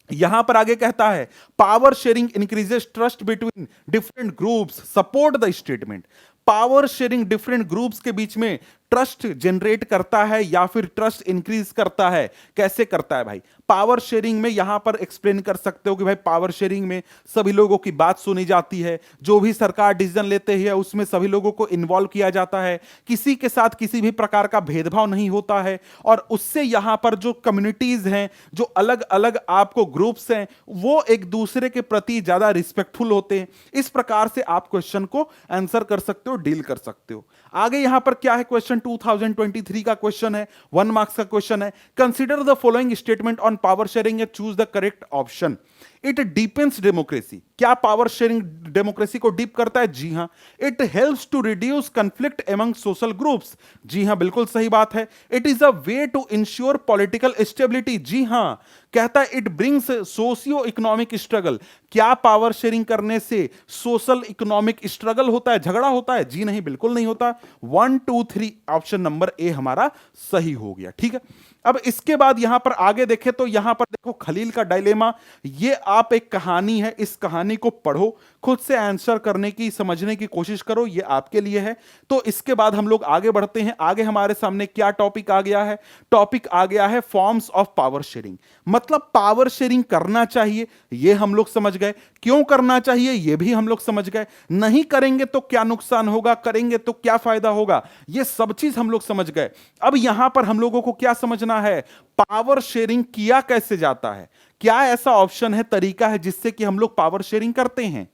यहां पर आगे कहता है power sharing increases trust between different groups, support the statement. Power sharing different groups के बीच में ट्रस्ट जनरेट करता है या फिर ट्रस्ट इंक्रीज करता है। कैसे करता है भाई? पावर शेयरिंग में यहां पर एक्सप्लेन कर सकते हो कि भाई पावर शेयरिंग में सभी लोगों की बात सुनी जाती है, जो भी सरकार डिसीजन लेते हैं उसमें सभी लोगों को इन्वॉल्व किया जाता है, किसी के साथ किसी भी प्रकार का भेदभाव नहीं होता है, और उससे यहां पर जो कम्युनिटीज हैं, जो अलग अलग आपको ग्रुप्स हैं, वो एक दूसरे के प्रति ज्यादा रिस्पेक्टफुल होते हैं। इस प्रकार से आप क्वेश्चन को आंसर कर सकते हो, डील कर सकते हो। आगे यहां पर क्या है, क्वेश्चन 2023 का क्वेश्चन है, 1 मार्क्स का क्वेश्चन है। Consider the following statement on power sharing and choose the correct option. It deepens democracy. क्या पावर शेयरिंग डेमोक्रेसी को डीप करता है? जी हां। It helps to reduce conflict among social groups. जी हां, बिल्कुल सही बात है। It is a way to ensure political stability. जी हां। कहता है it brings socio economic struggle. क्या पावर शेयरिंग करने से सोशल इकोनॉमिक स्ट्रगल होता है, झगड़ा होता है? जी नहीं, बिल्कुल नहीं होता। 1 2 3 ऑप्शन नंबर ए हमारा सही हो गया, ठीक है। अब इसके बाद यहां पर आगे देखें तो यहां पर देखो खलील का डायलेमा। ये आप एक कहानी है, इस कहानी को पढ़ो, खुद से आंसर करने की, समझने की कोशिश करो, ये आपके लिए है। तो इसके बाद हम लोग आगे बढ़ते हैं। आगे हमारे सामने क्या टॉपिक आ गया है? टॉपिक आ गया है फॉर्म्स ऑफ पावर शेयरिंग। मतलब पावर शेयरिंग करना चाहिए, ये हम लोग समझ गए। क्यों करना चाहिए, ये भी हम लोग समझ गए। नहीं करेंगे तो क्या नुकसान होगा, करेंगे तो क्या फायदा होगा, ये सब चीज हम लोग समझ गए। अब यहां पर हम लोगों को क्या समझना है, पावर शेयरिंग किया कैसे जाता है, क्या ऐसा ऑप्शन है, तरीका है जिससे कि हम लोग पावर शेयरिंग करते हैं।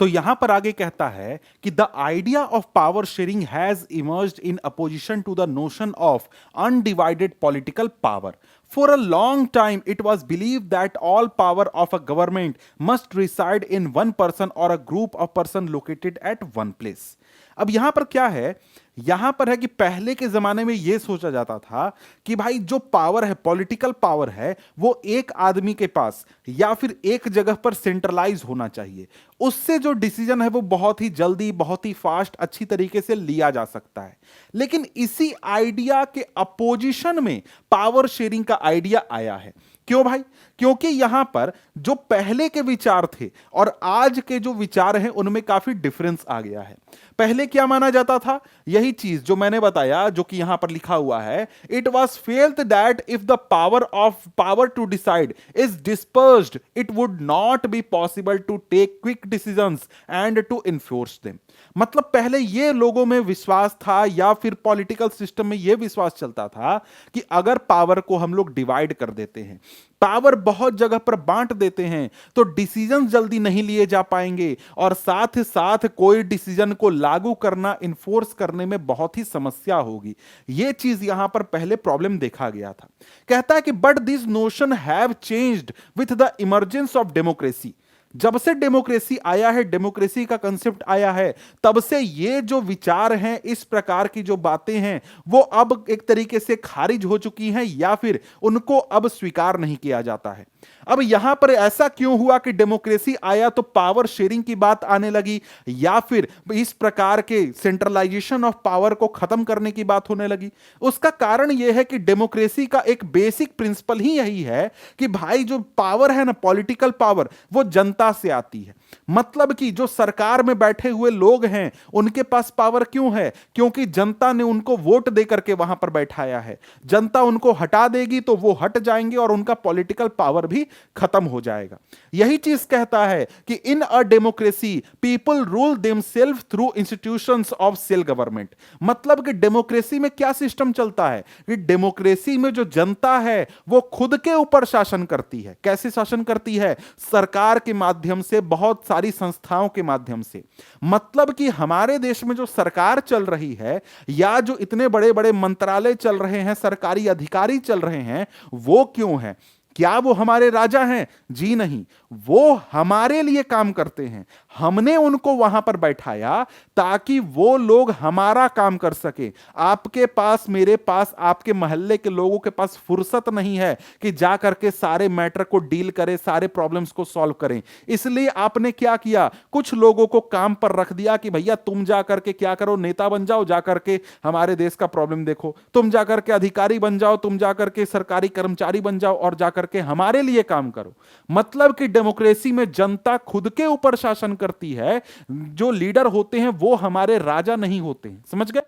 तो यहां पर आगे कहता है कि the idea of power sharing has emerged in opposition to the notion of undivided political power. For a long time, it was believed that all power of a government must reside in one person or a group of persons located at one place. अब यहां पर क्या है, यहां पर है कि पहले के जमाने में यह सोचा जाता था कि भाई जो पावर है, पॉलिटिकल पावर है, वो एक आदमी के पास या फिर एक जगह पर सेंट्रलाइज होना चाहिए। उससे जो डिसीजन है वो बहुत ही जल्दी, बहुत ही फास्ट, अच्छी तरीके से लिया जा सकता है। लेकिन इसी आइडिया के अपोजिशन में पावर शेयरिंग का आइडिया आया है। क्यों भाई? क्योंकि यहां पर जो पहले के विचार थे और आज के जो विचार हैं उनमें काफी डिफरेंस आ गया है। पहले क्या माना जाता था? यही चीज जो मैंने बताया, जो कि यहां पर लिखा हुआ है, it was felt that if the power to decide is dispersed it would not be possible to take quick decisions and to enforce them. मतलब पहले ये लोगों में विश्वास था या फिर पॉलिटिकल सिस्टम में ये विश्वास चलता था कि अगर पावर को हम लोग डिवाइड कर देते हैं, पावर बहुत जगह पर बांट देते हैं, तो डिसीजन जल्दी नहीं लिए जा पाएंगे और साथ ही साथ कोई डिसीजन को लागू करना, इन्फोर्स करने में बहुत ही समस्या होगी। यह चीज यहां पर पहले प्रॉब्लम देखा गया था। कहता है कि but this notion have changed with the emergence of democracy. जब से डेमोक्रेसी आया है, डेमोक्रेसी का कंसेप्ट आया है, तब से ये जो विचार हैं, इस प्रकार की जो बातें हैं, वो अब एक तरीके से खारिज हो चुकी हैं या फिर उनको अब स्वीकार नहीं किया जाता है। अब यहां पर ऐसा क्यों हुआ कि डेमोक्रेसी आया तो पावर शेयरिंग की बात आने लगी या फिर इस प्रकार के सेंट्रलाइजेशन ऑफ पावर को खत्म करने की बात होने लगी? उसका कारण यह है कि डेमोक्रेसी का एक बेसिक प्रिंसिपल ही यही है कि भाई जो पावर है ना, पॉलिटिकल पावर, वो जनता से आती है। मतलब कि जो सरकार में बैठे हुए लोग हैं उनके पास पावर क्यों है? क्योंकि जनता ने उनको वोट देकर के वहां पर बैठाया है। जनता उनको हटा देगी तो वो हट जाएंगे और उनका पॉलिटिकल पावर भी खत्म हो जाएगा। यही चीज कहता है कि in a democracy people rule themselves through institutions of self government. मतलब कि डेमोक्रेसी में क्या सिस्टम चलता है कि डेमोक्रेसी में जो जनता है वो खुद के ऊपर शासन करती है। कैसे शासन करती है? सरकार के माध्यम से, बहुत सारी संस्थाओं के माध्यम से। मतलब कि हमारे देश में जो सरकार चल रही है या जो इतने बड़े बड़े मंत्रालय चल रहे हैं, सरकारी अधिकारी चल रहे हैं, वो क्यों है? क्या वो हमारे राजा हैं? जी नहीं, वो हमारे लिए काम करते हैं। हमने उनको वहां पर बैठाया ताकि वो लोग हमारा काम कर सके। आपके पास, मेरे पास, आपके मोहल्ले के लोगों के पास फुर्सत नहीं है कि जा करके सारे मैटर को डील करें, सारे प्रॉब्लम्स को सॉल्व करें। इसलिए आपने क्या किया? कुछ लोगों को काम पर रख दिया कि भैया तुम जा करके क्या करो, नेता बन जाओ, जा करके हमारे देश का प्रॉब्लम देखो। तुम जा करके अधिकारी बन जाओ, तुम जा करके सरकारी कर्मचारी बन जाओ और जा करके हमारे लिए काम करो। मतलब कि डेमोक्रेसी में जनता खुद के ऊपर शासन करती है। जो लीडर होते हैं वो हमारे राजा नहीं होते हैं। समझ गए?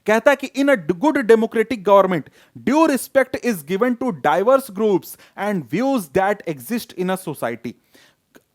कहता है कि in a good democratic government due respect is given to diverse groups and views that exist in a society.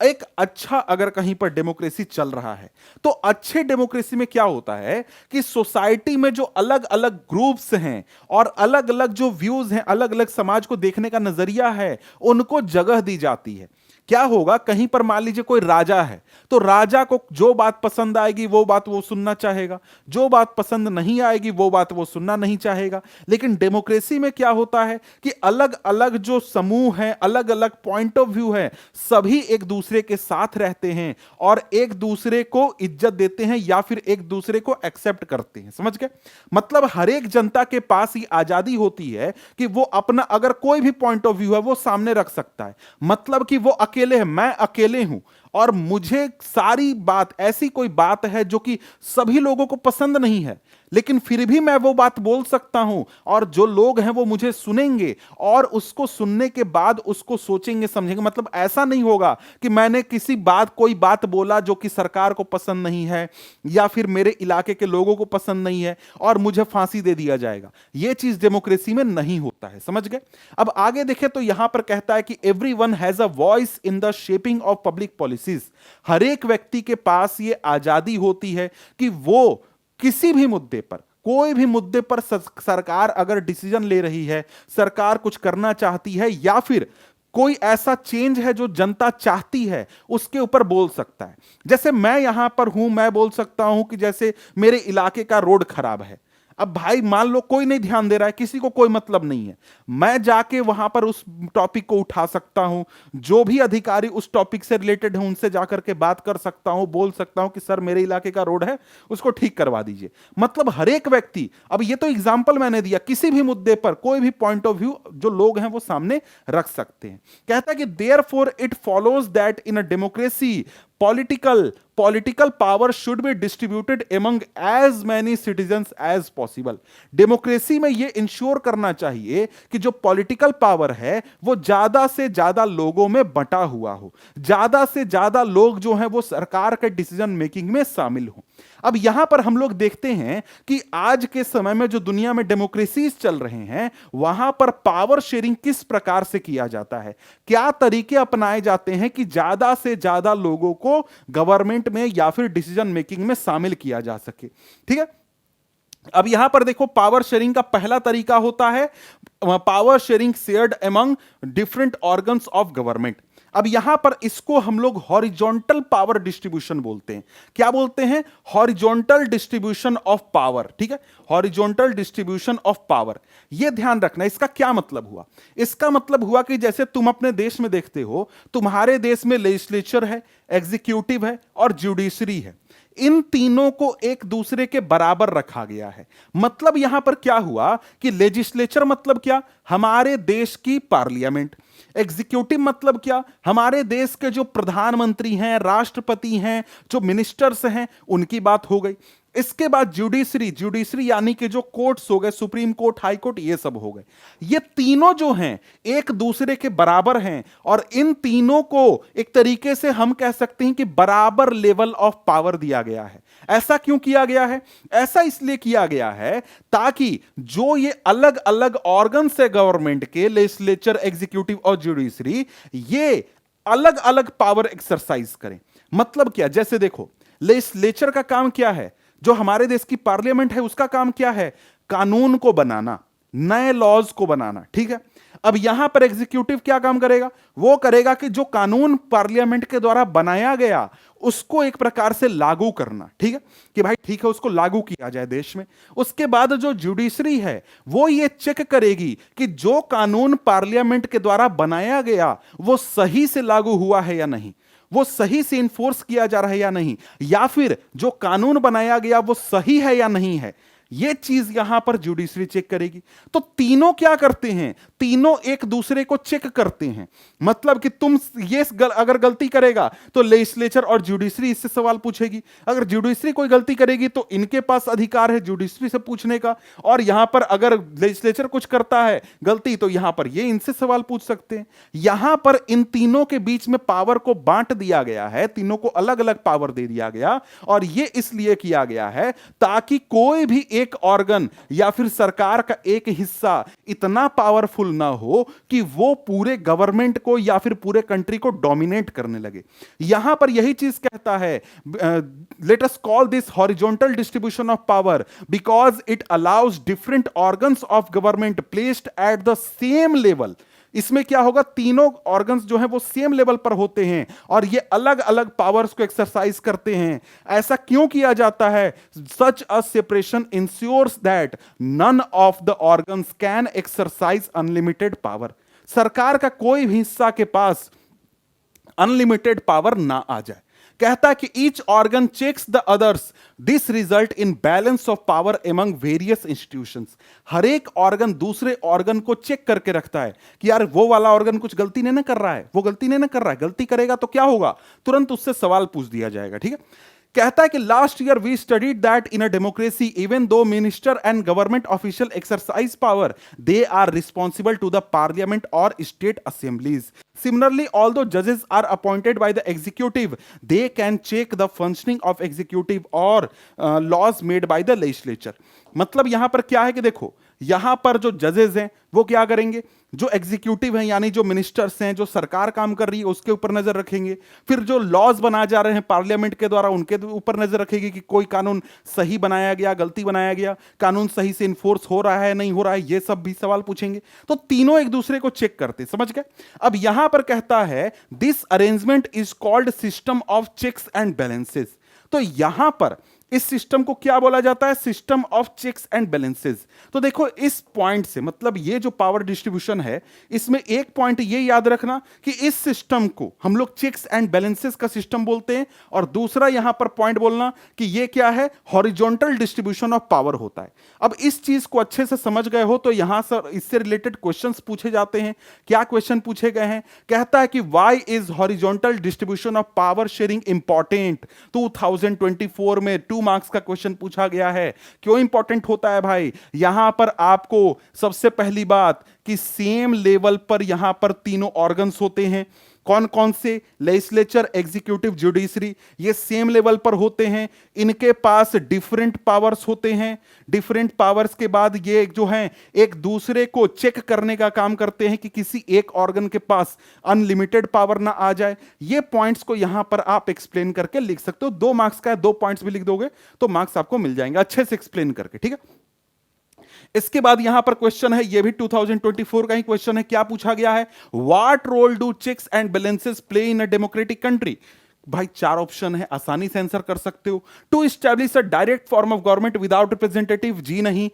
एक अच्छा अगर कहीं पर डेमोक्रेसी चल रहा है तो अच्छे डेमोक्रेसी में क्या होता है कि सोसाइटी में जो अलग अलग ग्रुप्स हैं और अलग अलग जो व्यूज हैं, अलग अलग समाज को देखने का नजरिया है, उनको जगह दी जाती है। क्या होगा? कहीं पर मान लीजिए कोई राजा है तो राजा को जो बात पसंद आएगी वो बात वो सुनना चाहेगा, जो बात पसंद नहीं आएगी वो बात वो सुनना नहीं चाहेगा। लेकिन डेमोक्रेसी में क्या होता है कि अलग अलग जो समूह हैं, अलग अलग पॉइंट ऑफ व्यू है, सभी एक दूसरे के साथ रहते हैं और एक दूसरे को इज्जत देते हैं या फिर एक दूसरे को एक्सेप्ट करते हैं। समझ गए? मतलब हर एक जनता के पास ही आजादी होती है कि वो अपना अगर कोई भी पॉइंट ऑफ व्यू है वो सामने रख सकता है। मतलब कि वो अकेले है, मैं अकेले हूं और मुझे सारी बात, ऐसी कोई बात है जो कि सभी लोगों को पसंद नहीं है, लेकिन फिर भी मैं वो बात बोल सकता हूं और जो लोग हैं वो मुझे सुनेंगे और उसको सुनने के बाद उसको सोचेंगे, समझेंगे। मतलब ऐसा नहीं होगा कि मैंने कोई बात बोला जो कि सरकार को पसंद नहीं है या फिर मेरे इलाके के लोगों को पसंद नहीं है और मुझे फांसी दे दिया जाएगा। यह चीज डेमोक्रेसी में नहीं होता है। समझ गए? अब आगे देखें तो यहां पर कहता है कि everyone has a voice in the shaping of public policies. हर एक व्यक्ति के पास यह आजादी होती है कि वो किसी भी मुद्दे पर, कोई भी मुद्दे पर सरकार अगर डिसीजन ले रही है, सरकार कुछ करना चाहती है या फिर कोई ऐसा चेंज है जो जनता चाहती है, उसके ऊपर बोल सकता है। जैसे मैं यहां पर हूं, मैं बोल सकता हूं कि जैसे मेरे इलाके का रोड खराब है। अब भाई मान लो कोई नहीं ध्यान दे रहा है, किसी को कोई मतलब नहीं है, मैं जाके वहां पर उस टॉपिक को उठा सकता हूं, जो भी अधिकारी उस टॉपिक से रिलेटेड है उनसे जाकर के बात कर सकता हूं, बोल सकता हूं कि सर मेरे इलाके का रोड है, उसको ठीक करवा दीजिए। मतलब हर एक व्यक्ति, अब ये तो एग्जांपल मैंने दिया, किसी भी मुद्दे पर कोई भी पॉइंट ऑफ व्यू जो लोग हैं वो सामने रख सकते हैं। कहता है कि therefore it follows that in a democracy political power should be distributed among as many citizens as possible. Democracy में यह इंश्योर करना चाहिए कि जो पॉलिटिकल पावर है वो ज्यादा से ज्यादा लोगों में बंटा हुआ हो, ज्यादा से ज्यादा लोग जो हैं वो सरकार के डिसीजन मेकिंग में शामिल हो। अब यहां पर हम लोग देखते हैं कि आज के समय में जो दुनिया में डेमोक्रेसीज चल रहे हैं वहां पर पावर शेयरिंग किस प्रकार से किया जाता है, क्या तरीके अपनाए जाते हैं कि ज्यादा से ज्यादा लोगों को गवर्नमेंट में या फिर डिसीजन मेकिंग में शामिल किया जा सके। ठीक है, अब यहां पर देखो पावर शेयरिंग का पहला तरीका होता है power sharing shared among different organs of government. अब यहां पर इसको हम लोग हॉरिजॉन्टल पावर डिस्ट्रीब्यूशन बोलते हैं। क्या बोलते हैं? Horizontal distribution of power. ठीक है, हॉरिजॉन्टल डिस्ट्रीब्यूशन ऑफ पावर। यह ध्यान रखना, इसका क्या मतलब हुआ? इसका मतलब हुआ कि जैसे तुम अपने देश में देखते हो, तुम्हारे देश में लेजिस्लेचर है, एग्जीक्यूटिव है और जुडिशरी है। इन तीनों को एक दूसरे के बराबर रखा गया है। मतलब यहां पर क्या हुआ कि लेजिस्लेचर मतलब क्या? हमारे देश की पार्लियामेंट। एग्जीक्यूटिव मतलब क्या? हमारे देश के जो प्रधानमंत्री हैं, राष्ट्रपति हैं, जो मिनिस्टर्स हैं, उनकी बात हो गई। इसके बाद जुडिशरी यानी कि जो कोर्ट्स हो गए, सुप्रीम कोर्ट, हाई कोर्ट, ये सब हो गए। ये तीनों जो हैं एक दूसरे के बराबर हैं और इन तीनों को एक तरीके से हम कह सकते हैं कि बराबर लेवल ऑफ पावर दिया गया है। ऐसा क्यों किया गया है? ऐसा इसलिए किया गया है ताकि जो ये अलग अलग ऑर्गन्स है गवर्नमेंट के, लेजिस्लेचर, एग्जीक्यूटिव और जुडिशरी, ये अलग अलग पावर एक्सरसाइज करें। मतलब क्या? जैसे देखो, लेजिस्लेचर का काम क्या है? जो हमारे देश की पार्लियामेंट है उसका काम क्या है? कानून को बनाना, नए लॉज को बनाना। ठीक है, अब यहां पर एग्जीक्यूटिव क्या काम करेगा? वो करेगा कि जो कानून पार्लियामेंट के द्वारा बनाया गया उसको एक प्रकार से लागू करना। ठीक है, कि भाई ठीक है, उसको लागू किया जाए देश में। उसके बाद जो जुडिशरी है वो ये चेक करेगी कि जो कानून पार्लियामेंट के द्वारा बनाया गया वो सही से लागू हुआ है या नहीं, वो सही से इन्फोर्स किया जा रहा है या नहीं, या फिर जो कानून बनाया गया वो सही है या नहीं है। ये चीज यहां पर जुडिशरी चेक करेगी। तो तीनों क्या करते हैं? तीनों एक दूसरे को चेक करते हैं। मतलब कि तुम ये अगर गलती करेगा तो लेजिस्लेचर और जुडिशरी इससे सवाल पूछेगी। अगर जुडिशरी कोई गलती करेगी तो इनके पास अधिकार है जुडिशरी से पूछने का। और यहां पर अगर लेजिस्लेचर कुछ करता है गलती तो यहां पर ये इनसे सवाल पूछ सकते हैं। यहां पर इन तीनों के बीच में पावर को बांट दिया गया है, तीनों को अलग अलग पावर दे दिया गया। और यह इसलिए किया गया है ताकि कोई भी एक ऑर्गन या फिर सरकार का एक हिस्सा इतना पावरफुल ना हो कि वो पूरे गवर्नमेंट को या फिर पूरे कंट्री को डोमिनेट करने लगे। यहां पर यही चीज कहता है, late us call this horizontal distribution of power because it allows different organs of government placed at the same level. इसमें क्या होगा? तीनों ऑर्गन्स जो हैं वो सेम लेवल पर होते हैं और ये अलग अलग पावर्स को एक्सरसाइज करते हैं। ऐसा क्यों किया जाता है? Such a separation ensures that none of the organs can exercise unlimited power. सरकार का कोई भी हिस्सा के पास अनलिमिटेड पावर ना आ जाए। कहता है कि each organ checks the others, this result in balance of power among various institutions. हर एक ऑर्गन दूसरे ऑर्गन को चेक करके रखता है कि यार वो वाला ऑर्गन कुछ गलती नहीं ना कर रहा है, वो गलती नहीं ना कर रहा है, गलती करेगा तो क्या होगा? तुरंत उससे सवाल पूछ दिया जाएगा। ठीक है, कहता है कि last year we studied that in a democracy even though minister and government official exercise power they are responsible to the parliament और state assemblies. Similarly, although judges are appointed by the executive, they can check the functioning of executive or laws made by the legislature. मतलब यहां पर क्या है कि देखो, यहां पर जो जजेस हैं वो क्या करेंगे? जो एग्जीक्यूटिव हैं यानी जो मिनिस्टर्स हैं, जो सरकार काम कर रही है उसके ऊपर नजर रखेंगे। फिर जो लॉज बनाए जा रहे हैं पार्लियामेंट के द्वारा उनके ऊपर नजर रखेगी कि कोई कानून सही बनाया गया, गलती बनाया गया, कानून सही से इन्फोर्स हो रहा है, नहीं हो रहा है, ये सब भी सवाल पूछेंगे। तो तीनों एक दूसरे को चेक करते, समझ गए? अब यहां पर कहता है this arrangement is called system of checks and balances. तो यहां पर इस सिस्टम को क्या बोला जाता है? System of checks and balances. तो देखो इस पॉइंट से मतलब ये जो पावर डिस्ट्रीब्यूशन है, इसमें एक पॉइंट ये याद रखना कि इस सिस्टम को हम लोग चेक्स एंड बैलेंसेस का सिस्टम बोलते हैं, और दूसरा यहां पर पॉइंट बोलना कि ये क्या है? हॉरिजॉन्टल डिस्ट्रीब्यूशन ऑफ पावर होता है। अब इस चीज को अच्छे से समझ गए हो तो यहां से इससे रिलेटेड क्वेश्चंस पूछे जाते हैं। क्या क्वेश्चन पूछे गए हैं? कहता है कि why is horizontal distribution of power sharing important? 2024 में 2 मार्क्स का क्वेश्चन पूछा गया है। क्यों इंपॉर्टेंट होता है भाई? यहां पर आपको सबसे पहली बात कि सेम लेवल पर यहां पर तीनों ऑर्गन्स होते हैं। कौन कौन से? लेजिस्लेचर, एग्जीक्यूटिव, जुडिशरी, ये सेम लेवल पर होते हैं। इनके पास डिफरेंट पावर्स होते हैं। डिफरेंट पावर्स के बाद ये जो हैं एक दूसरे को चेक करने का काम करते हैं कि किसी एक ऑर्गन के पास अनलिमिटेड पावर ना आ जाए। ये पॉइंट्स को यहां पर आप एक्सप्लेन करके लिख सकते हो। 2 मार्क्स का है, 2 पॉइंट्स भी लिख दोगे तो मार्क्स आपको मिल जाएंगे अच्छे से एक्सप्लेन करके, ठीक है। इसके बाद यहां पर क्वेश्चन है, ये भी 2024 का ही क्वेश्चन है। क्या पूछा गया है? What role do checks and balances play in a democratic country? भाई 4 ऑप्शन है, आसानी से आंसर कर सकते हो। To establish a direct form of government without representative, जी नहीं।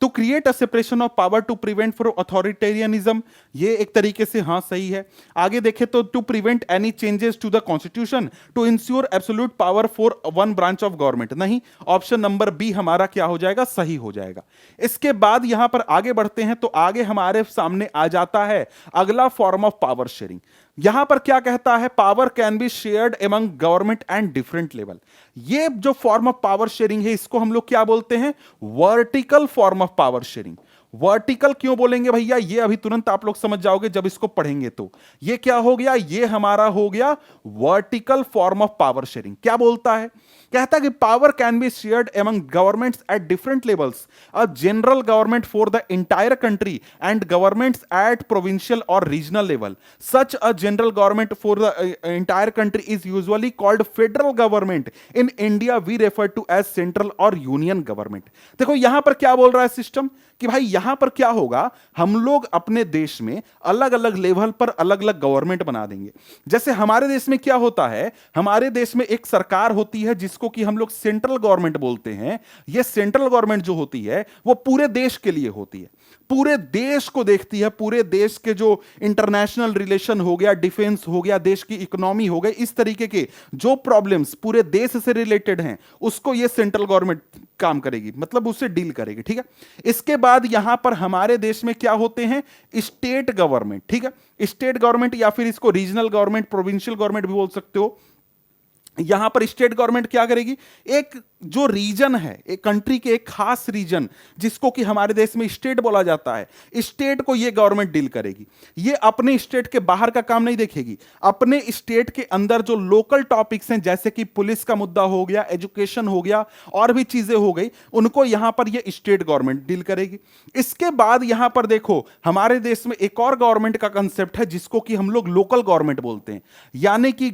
To create a separation of power to prevent for authoritarianism, ये एक तरीके से हाँ सही है। आगे देखें तो to prevent any changes to the constitution, to ensure absolute power for one branch of government, नहीं। ऑप्शन नंबर बी हमारा क्या हो जाएगा? सही हो जाएगा। इसके बाद यहां पर आगे बढ़ते हैं तो आगे हमारे सामने आ जाता है अगला फॉर्म ऑफ पावर शेयरिंग। यहां पर क्या कहता है? Power can be shared among government and different level. ये जो फॉर्म ऑफ पावर शेयरिंग है इसको हम लोग क्या बोलते हैं? Vertical form of power sharing. Vertical क्यों बोलेंगे भैया? ये अभी तुरंत आप लोग समझ जाओगे जब इसको पढ़ेंगे। तो ये क्या हो गया? ये हमारा हो गया vertical form of power sharing. क्या बोलता है? कहता है कि power can be shared among governments at different levels, a general government for the entire country and governments at provincial और regional level. Such a general government for the entire country is usually called federal government. In India we refer to as central और union government. देखो यहां पर क्या बोल रहा है system कि भाई यहां पर क्या होगा? हम लोग अपने देश में अलग अलग लेवल पर अलग अलग गवर्नमेंट बना देंगे। जैसे हमारे देश में क्या होता है? हमारे देश में एक सरकार होती है जिसको कि हम लोग सेंट्रल गवर्नमेंट बोलते हैं। यह सेंट्रल गवर्नमेंट जो होती है वो पूरे देश के लिए होती है, पूरे देश को देखती है। पूरे देश के जो इंटरनेशनल रिलेशन हो गया, डिफेंस हो गया, देश की इकोनॉमी हो गई, इस तरीके के जो प्रॉब्लम्स पूरे देश से रिलेटेड हैं उसको ये सेंट्रल गवर्नमेंट काम करेगी, मतलब उससे डील करेगी, ठीक है। इसके बाद यहां पर हमारे देश में क्या होते हैं? स्टेट गवर्नमेंट, ठीक है। स्टेट गवर्नमेंट या फिर इसको रीजनल गवर्नमेंट, प्रोविंशियल गवर्नमेंट भी बोल सकते हो। यहां पर स्टेट गवर्नमेंट क्या करेगी? एक जो रीजन है, एक कंट्री के एक खास रीजन जिसको कि हमारे देश में स्टेट बोला जाता है, स्टेट को ये गवर्नमेंट डील करेगी। ये अपने स्टेट के बाहर का काम नहीं देखेगी, अपने स्टेट के अंदर जो लोकल टॉपिक्स हैं जैसे कि पुलिस का मुद्दा हो गया, एजुकेशन हो गया, और भी चीजें हो गई, उनको यहां पर ये स्टेट गवर्नमेंट डील करेगी। इसके बाद यहां पर देखो हमारे देश में एक और गवर्नमेंट का कंसेप्ट है जिसको कि हम लोग लोकल गवर्नमेंट बोलते हैं। यानी कि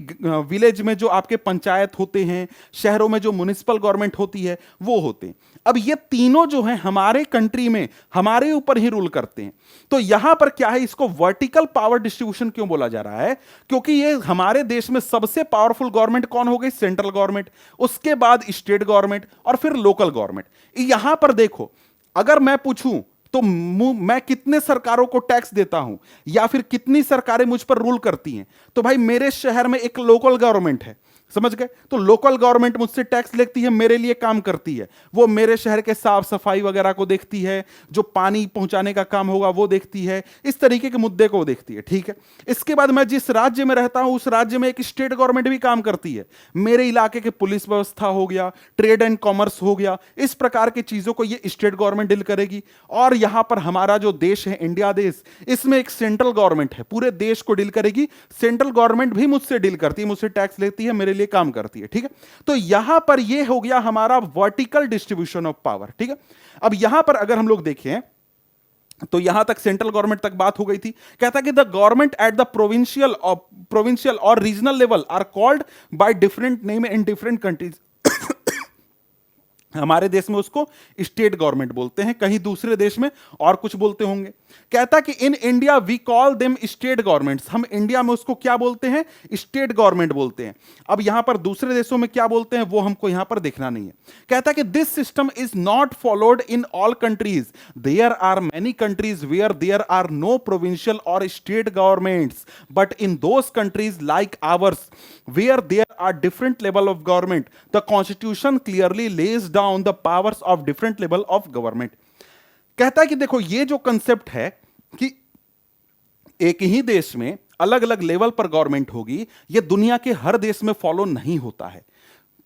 विलेज में जो आपके पंचायत होते हैं, शहरों में जो म्युनिसिपल गवर्नमेंट होती है वो होते हैं। अब ये तीनों जो हैं हमारे कंट्री में हमारे ऊपर ही रूल करते हैं। तो यहां पर क्या है? इसको वर्टिकल पावर डिस्ट्रीब्यूशन क्यों बोला जा रहा है? क्योंकि ये हमारे देश में सबसे पावरफुल गवर्नमेंट कौन हो गई? सेंट्रल गवर्नमेंट, उसके बाद स्टेट गवर्नमेंट और फिर लोकल गवर्नमेंट। यहां पर देखो अगर मैं पूछूं तो मैं कितने सरकारों को टैक्स देता हूं या फिर कितनी सरकारें मुझ पर रूल करती हैं, तो भाई मेरे शहर में एक लोकल गवर्नमेंट है, समझ गए? तो लोकल गवर्नमेंट मुझसे टैक्स लेती है, मेरे लिए काम करती है। वो मेरे शहर के साफ सफाई वगैरह को देखती है, जो पानी पहुंचाने का काम होगा वो देखती है, इस तरीके के मुद्दे को देखती है, ठीक है। इसके बाद मैं जिस राज्य में रहता हूं उस राज्य में एक स्टेट गवर्नमेंट भी काम करती है। मेरे इलाके के पुलिस व्यवस्था हो गया, ट्रेड एंड कॉमर्स हो गया, इस प्रकार की चीजों को ये स्टेट गवर्नमेंट डील करेगी। और यहां पर हमारा जो देश है इंडिया देश, इसमें एक सेंट्रल गवर्नमेंट है, पूरे देश को डील करेगी। सेंट्रल गवर्नमेंट भी मुझसे डील करती है, मुझसे टैक्स लेती है, मेरे लिए काम करती है, ठीक है। तो यहां पर यह हो गया हमारा वर्टिकल डिस्ट्रीब्यूशन ऑफ पावर, ठीक है। अब यहां पर अगर हम लोग देखें तो यहां तक सेंट्रल गवर्नमेंट तक बात हो गई थी। कहता कि the government at the provincial और regional level are called by different name in different countries. हमारे देश में उसको स्टेट गवर्नमेंट बोलते हैं, कहीं दूसरे देश में और कुछ बोलते होंगे। कहता कि in India we call them state governments, हम इंडिया में उसको क्या बोलते हैं, स्टेट गवर्नमेंट बोलते हैं। अब यहां पर दूसरे देशों में क्या बोलते हैं वो हमको यहां पर देखना नहीं है। कहता कि this system is not followed in all countries, there are many countries where there are no provincial और state governments, but in those countries like ours where there are different level of government the constitution clearly lays down the powers of different level of government. कहता है कि देखो ये जो concept है कि एक ही देश में अलग अलग लेवल पर गवर्नमेंट होगी, ये दुनिया के हर देश में फॉलो नहीं होता है।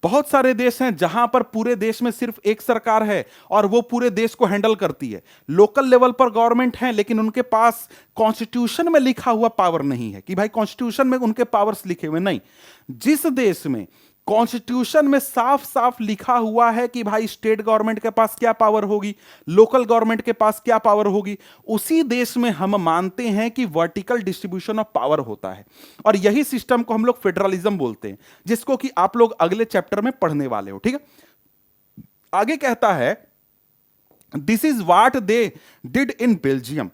बहुत सारे देश हैं जहां पर पूरे देश में सिर्फ एक सरकार है और वो पूरे देश को हैंडल करती है। लोकल लेवल पर गवर्नमेंट है लेकिन उनके पास कॉन्स्टिट्यूशन में लिखा हुआ पावर नहीं है कि भाई कॉन्स्टिट्यूशन में उनके पावर्स लिखे हुए नहीं। जिस देश में कॉन्स्टिट्यूशन में साफ साफ लिखा हुआ है कि भाई स्टेट गवर्नमेंट के पास क्या पावर होगी, लोकल गवर्नमेंट के पास क्या पावर होगी, उसी देश में हम मानते हैं कि वर्टिकल डिस्ट्रीब्यूशन ऑफ पावर होता है। और यही सिस्टम को हम लोग फेडरलिज्म बोलते हैं, जिसको कि आप लोग अगले चैप्टर में पढ़ने वाले हो। ठीक है, आगे कहता है this is what they did in Belgium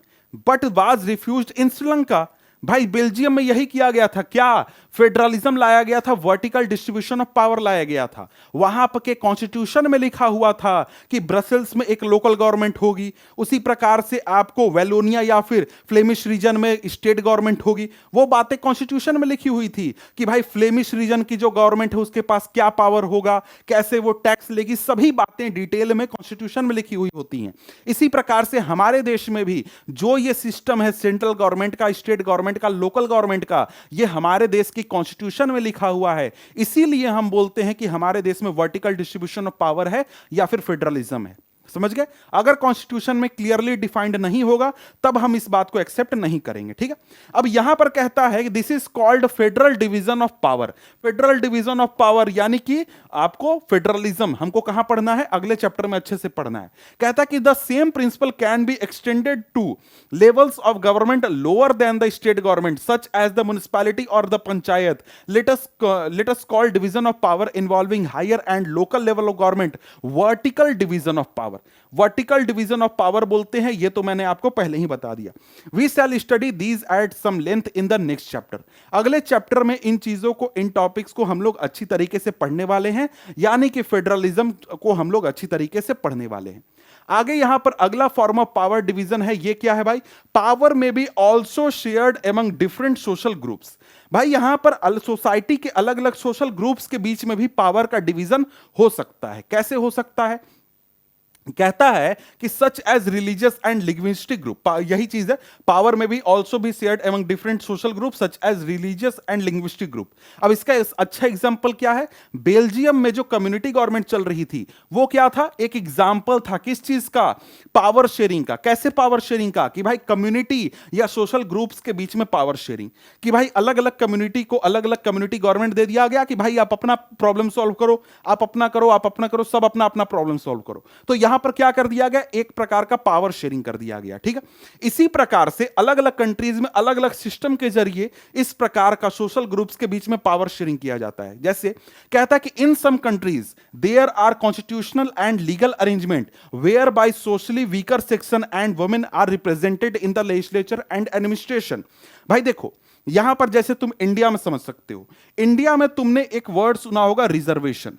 but was refused in Sri Lanka. भाई बेल्जियम में यही किया गया था, क्या फेडरलिज्म लाया गया था, वर्टिकल डिस्ट्रीब्यूशन ऑफ पावर लाया गया था। वहां पर के कॉन्स्टिट्यूशन में लिखा हुआ था कि ब्रसेल्स में एक लोकल गवर्नमेंट होगी, उसी प्रकार से आपको वेलोनिया या फिर फ्लेमिश रीजन में स्टेट गवर्नमेंट होगी। वो बातें कॉन्स्टिट्यूशन में लिखी हुई थी कि भाई फ्लेमिश रीजन की जो गवर्नमेंट है उसके पास क्या पावर होगा, कैसे वो टैक्स लेगी, सभी बातें डिटेल में कॉन्स्टिट्यूशन में लिखी हुई होती हैं। इसी प्रकार से हमारे देश में भी जो ये सिस्टम है सेंट्रल गवर्नमेंट का, स्टेट गवर्नमेंट का, लोकल गवर्नमेंट का, ये हमारे देश की कॉन्स्टिट्यूशन में लिखा हुआ है। इसीलिए हम बोलते हैं कि हमारे देश में वर्टिकल डिस्ट्रीब्यूशन ऑफ पावर है या फिर फेडरलिज्म है। समझ गए? अगर कॉन्स्टिट्यूशन में क्लियरली डिफाइंड नहीं होगा तब हम इस बात को एक्सेप्ट नहीं करेंगे। ठीक है, अब यहां पर कहता है कि this is called federal division of power. Federal division of power यानी कि आपको फेडरलिज्म हमको कहां पढ़ना है, अगले चैप्टर में अच्छे से पढ़ना है। कहता है कि the same principle can be extended to levels of government lower than the state government such as the municipality और the panchayat. Let us call division of power involving higher and local level of government vertical division of power. Vertical division of power बोलते हैं, ये तो मैंने आपको पहले ही बता दिया। We shall study these at some length in the next chapter. अगले चैप्टर में इन चीजों को, इन टॉपिक्स को हम लोग अच्छी तरीके से पढ़ने वाले हैं, यानी कि फेडरलिज्म को हम लोग अच्छी तरीके से पढ़ने वाले हैं। आगे यहां पर अगला फॉर्म ऑफ पावर डिवीजन है, ये क्या है भाई? Power may be also shared among different social groups. भाई यहां पर सोसाइटी के अलग अलग सोशल ग्रुप्स के बीच में भी पावर का डिवीजन हो सकता है। कैसे हो सकता है? कहता है कि such as religious and linguistic group, यही चीज है, पावर में भी ऑल्सो भी shared among different social group such as religious and linguistic group. अब इसका अच्छा एग्जांपल क्या है? बेल्जियम में जो कम्युनिटी गवर्नमेंट चल रही थी वो क्या था? एक एग्जांपल था किस चीज का? पावर शेयरिंग का। कैसे पावर शेयरिंग का? कि भाई कम्युनिटी या सोशल ग्रुप्स के बीच में पावर शेयरिंग, कि भाई अलग अलग कम्युनिटी को अलग अलग कम्युनिटी गवर्नमेंट दे दिया गया कि भाई आप अपना प्रॉब्लम सॉल्व करो, आप अपना करो, आप अपना करो, सब अपना अपना प्रॉब्लम सॉल्व करो। तो यहां पर क्या कर दिया गया? एक प्रकार का पावर शेयरिंग कर दिया गया। ठीक है, इसी प्रकार से अलग अलग कंट्रीज में अलग अलग सिस्टम के जरिए इस प्रकार का सोशल ग्रुप्स के बीच में पावर शेयरिंग किया जाता है। जैसे कहता है कि in some countries there are constitutional and legal arrangement where by socially weaker section and women are represented in the legislature and administration. भाई देखो यहां पर जैसे तुम इंडिया में समझ सकते हो, इंडिया में तुमने एक वर्ड सुना होगा रिजर्वेशन।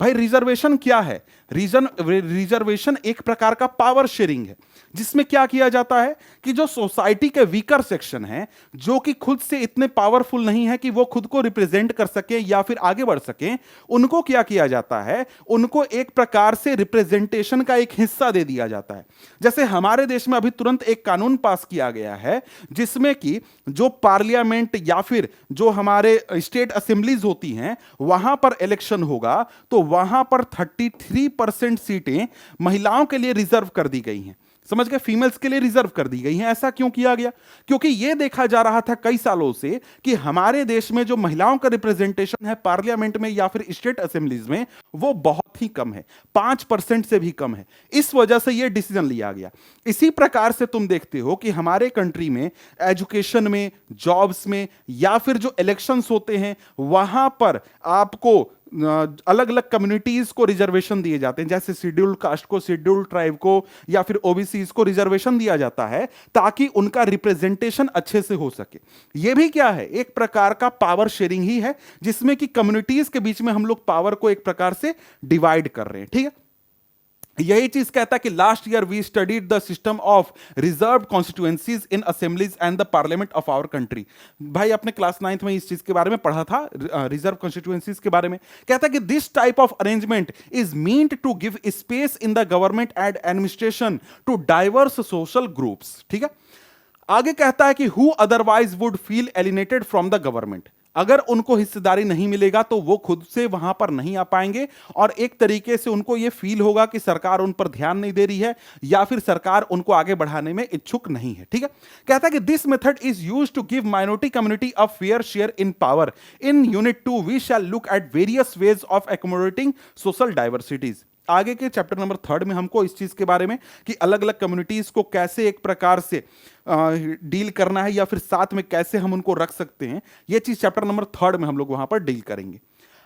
भाई रिजर्वेशन क्या है? रिजर्वेशन एक प्रकार का पावर शेयरिंग है, जिसमें क्या किया जाता है कि जो सोसाइटी के वीकर सेक्शन है, जो कि खुद से इतने पावरफुल नहीं है कि वो खुद को रिप्रेजेंट कर सके या फिर आगे बढ़ सके, उनको क्या किया जाता है? उनको एक प्रकार से रिप्रेजेंटेशन का एक हिस्सा दे दिया जाता है। जैसे हमारे देश में अभी तुरंत एक कानून पास किया गया है जिसमें कि जो पार्लियामेंट या फिर जो हमारे स्टेट असेंबलीज होती हैं वहां पर इलेक्शन होगा तो वहां पर 33% सीटें महिलाओं के लिए रिजर्व कर दी गई हैं। समझ गए? फीमेल्स के लिए रिजर्व कर दी गई हैं। ऐसा क्यों किया गया? क्योंकि यह देखा जा रहा था कई सालों से कि हमारे देश में जो महिलाओं का रिप्रेजेंटेशन है पार्लियामेंट में या फिर स्टेट असेंबलीज में वो बहुत ही कम है, 5% से भी कम है। इस वजह से यह डिसीजन लिया गया। इसी प्रकार से तुम देखते हो कि हमारे कंट्री में एजुकेशन में, जॉब्स में या फिर जो इलेक्शंस होते हैं वहां पर आपको अलग अलग कम्युनिटीज को रिजर्वेशन दिए जाते हैं, जैसे शेड्यूल्ड कास्ट को, शेड्यूल्ड ट्राइब को, या फिर ओबीसीज को रिजर्वेशन दिया जाता है ताकि उनका रिप्रेजेंटेशन अच्छे से हो सके। यह भी क्या है, एक प्रकार का पावर शेयरिंग ही है, जिसमें कि कम्युनिटीज के बीच में हम लोग पावर को एक प्रकार से डिवाइड कर रहे हैं। ठीक है, यही चीज कहता है कि last year we studied the system of reserve constituencies in assemblies and the parliament of our country. भाई अपने क्लास 9th में इस चीज के बारे में पढ़ा था, रिजर्व कॉन्स्टिट्यूएंसीज के बारे में। कहता है कि this type of arrangement is meant to give space in the government and administration to diverse social groups. ठीक है, आगे कहता है कि who otherwise would feel alienated from the government, अगर उनको हिस्सेदारी नहीं मिलेगा तो वो खुद से वहां पर नहीं आ पाएंगे, और एक तरीके से उनको ये फील होगा कि सरकार उन पर ध्यान नहीं दे रही है या फिर सरकार उनको आगे बढ़ाने में इच्छुक नहीं है। ठीक है, कहता है कि this method is used to give minority community a fair share in power. In unit 2 we shall look at various ways of accommodating social diversities. आगे के चैप्टर नंबर 3 में हमको इस चीज के बारे में कि अलग अलग कम्युनिटीज को कैसे एक प्रकार से डील करना है या फिर साथ में कैसे हम उनको रख सकते हैं, यह चीज चैप्टर नंबर 3 में हम लोग वहां पर डील करेंगे।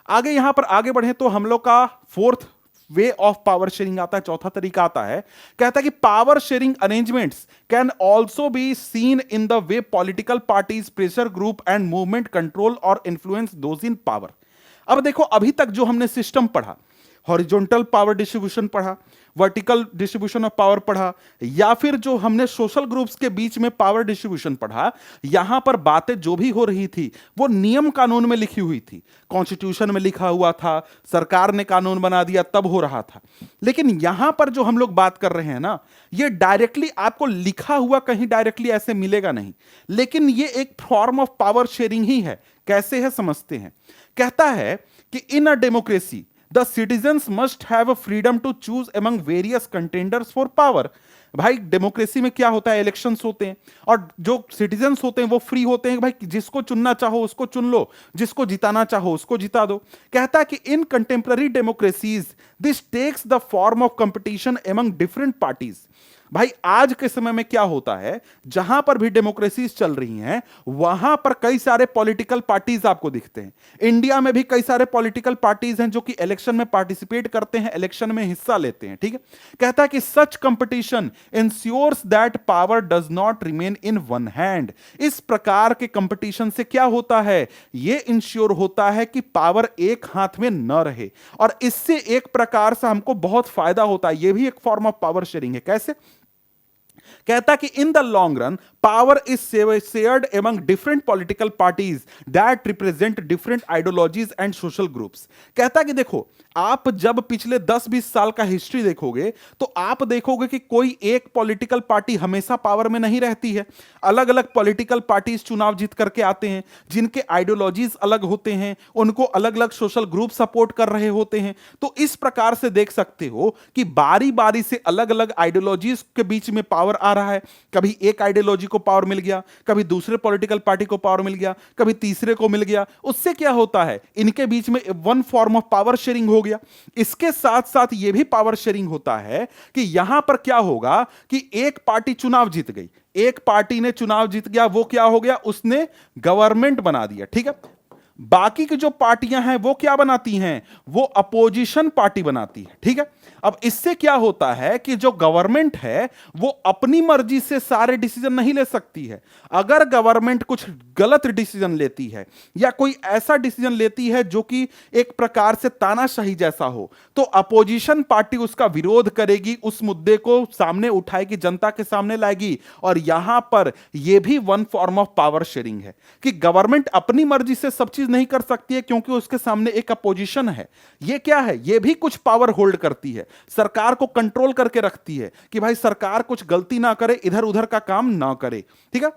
आगे यहां पर आगे बढ़े तो हम लोग का fourth way of power sharing आता है, चौथा तरीका आता है। कहता है कि power sharing arrangements can also be seen in the way political parties pressure group and movement control और इन्फ्लुएंस दोज इन पावर। अब देखो, अभी तक जो हमने सिस्टम पढ़ा, हॉरिजॉन्टल पावर डिस्ट्रीब्यूशन पढ़ा, वर्टिकल डिस्ट्रीब्यूशन ऑफ पावर पढ़ा, या फिर जो हमने सोशल ग्रुप्स के बीच में पावर डिस्ट्रीब्यूशन पढ़ा, यहां पर बातें जो भी हो रही थी वो नियम कानून में लिखी हुई थी, कॉन्स्टिट्यूशन में लिखा हुआ था, सरकार ने कानून बना दिया तब हो रहा था। लेकिन यहां पर जो हम लोग बात कर रहे हैं ना, ये डायरेक्टली आपको लिखा हुआ कहीं डायरेक्टली ऐसे मिलेगा नहीं, लेकिन ये एक फॉर्म ऑफ पावर शेयरिंग ही है। कैसे है समझते हैं। कहता है कि in a democracy the citizens must have a freedom to choose among various contenders for power। भाई डेमोक्रेसी में क्या होता है, इलेक्शंस होते हैं और जो सिटीजन्स होते हैं वो फ्री होते हैं, भाई जिसको चुनना चाहो उसको चुन लो, जिसको जिताना चाहो उसको जिता दो। कहता है कि in contemporary democracies this takes the form of competition among different parties. भाई आज के समय में क्या होता है, जहां पर भी डेमोक्रेसीज चल रही हैं वहां पर कई सारे पॉलिटिकल पार्टीज आपको दिखते हैं। इंडिया में भी कई सारे पॉलिटिकल पार्टीज हैं जो कि इलेक्शन में पार्टिसिपेट करते हैं, इलेक्शन में हिस्सा लेते हैं। ठीक है, कहता है कि such competition ensures that power does not remain in one hand. इस प्रकार के कंपटीशन से क्या होता है, यह इंश्योर होता है कि पावर एक हाथ में न रहे, और इससे एक प्रकार से हमको बहुत फायदा होता है। यह भी एक फॉर्म ऑफ पावर शेयरिंग है। कैसे? कहता कि in the long run power is shared among different political parties that represent different ideologies and social groups. कहता कि देखो, आप जब पिछले 10-20 साल का हिस्ट्री देखोगे तो आप देखोगे कि कोई एक पॉलिटिकल पार्टी हमेशा पावर में नहीं रहती है। अलग अलग पॉलिटिकल पार्टीज चुनाव जीत करके आते हैं, जिनके आइडियोलॉजीज अलग होते हैं, उनको अलग अलग सोशल ग्रुप सपोर्ट कर रहे होते हैं। तो इस प्रकार से देख सकते हो कि बारी बारी से अलग अलग आइडियोलॉजीज के बीच में पावर आ रहा है। कभी एक आइडियोलॉजी को पावर मिल गया, कभी दूसरे पॉलिटिकल पार्टी को पावर मिल गया, कभी तीसरे को मिल गया। उससे क्या होता है, इनके बीच में one form of power sharing हो गया। इसके साथ साथ यह भी पावर शेयरिंग होता है कि यहां पर क्या होगा कि एक पार्टी चुनाव जीत गई, एक पार्टी ने चुनाव जीत गया, वो क्या हो गया, उसने गवर्नमेंट बना दिया। ठीक है, बाकी की जो पार्टियां हैं वो क्या बनाती हैं, वो अपोजिशन पार्टी बनाती है। ठीक है, अब इससे क्या होता है कि जो गवर्नमेंट है वो अपनी मर्जी से सारे डिसीजन नहीं ले सकती है। अगर गवर्नमेंट कुछ गलत डिसीजन लेती है या कोई ऐसा डिसीजन लेती है जो कि एक प्रकार से तानाशाही जैसा हो, तो अपोजिशन पार्टी उसका विरोध करेगी, उस मुद्दे को सामने उठाएगी, जनता के सामने लाएगी। और यहां पर यह भी one form of power sharing है कि गवर्नमेंट अपनी मर्जी से सब चीज नहीं कर सकती है क्योंकि उसके सामने एक अपोजिशन है। यह क्या है, यह भी कुछ पावर होल्ड करती है, सरकार को कंट्रोल करके रखती है कि भाई सरकार कुछ गलती ना करे, इधर उधर का काम ना करे। ठीक है,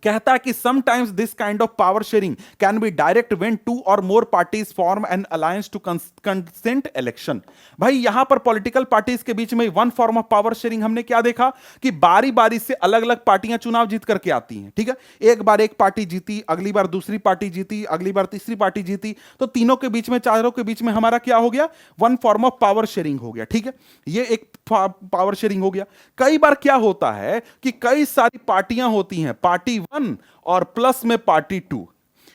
कहता है कि sometimes this kind of power sharing can be direct when two और more parties form an alliance to consent election. भाई यहां पर पॉलिटिकल पार्टीज के बीच में one form of power sharing हमने क्या देखा कि बारी बारी से अलग अलग पार्टियां चुनाव जीत करके आती हैं। ठीक है, एक बार एक पार्टी जीती, अगली बार दूसरी पार्टी जीती, अगली बार तीसरी पार्टी जीती, तो तीनों के बीच में, चारों के बीच में हमारा क्या हो गया, one form of power sharing हो गया। ठीक है, ये एक पावर शेयरिंग हो गया। कई बार क्या होता है कि कई सारी पार्टियां होती हैं, पार्टी 1 और प्लस में पार्टी 2।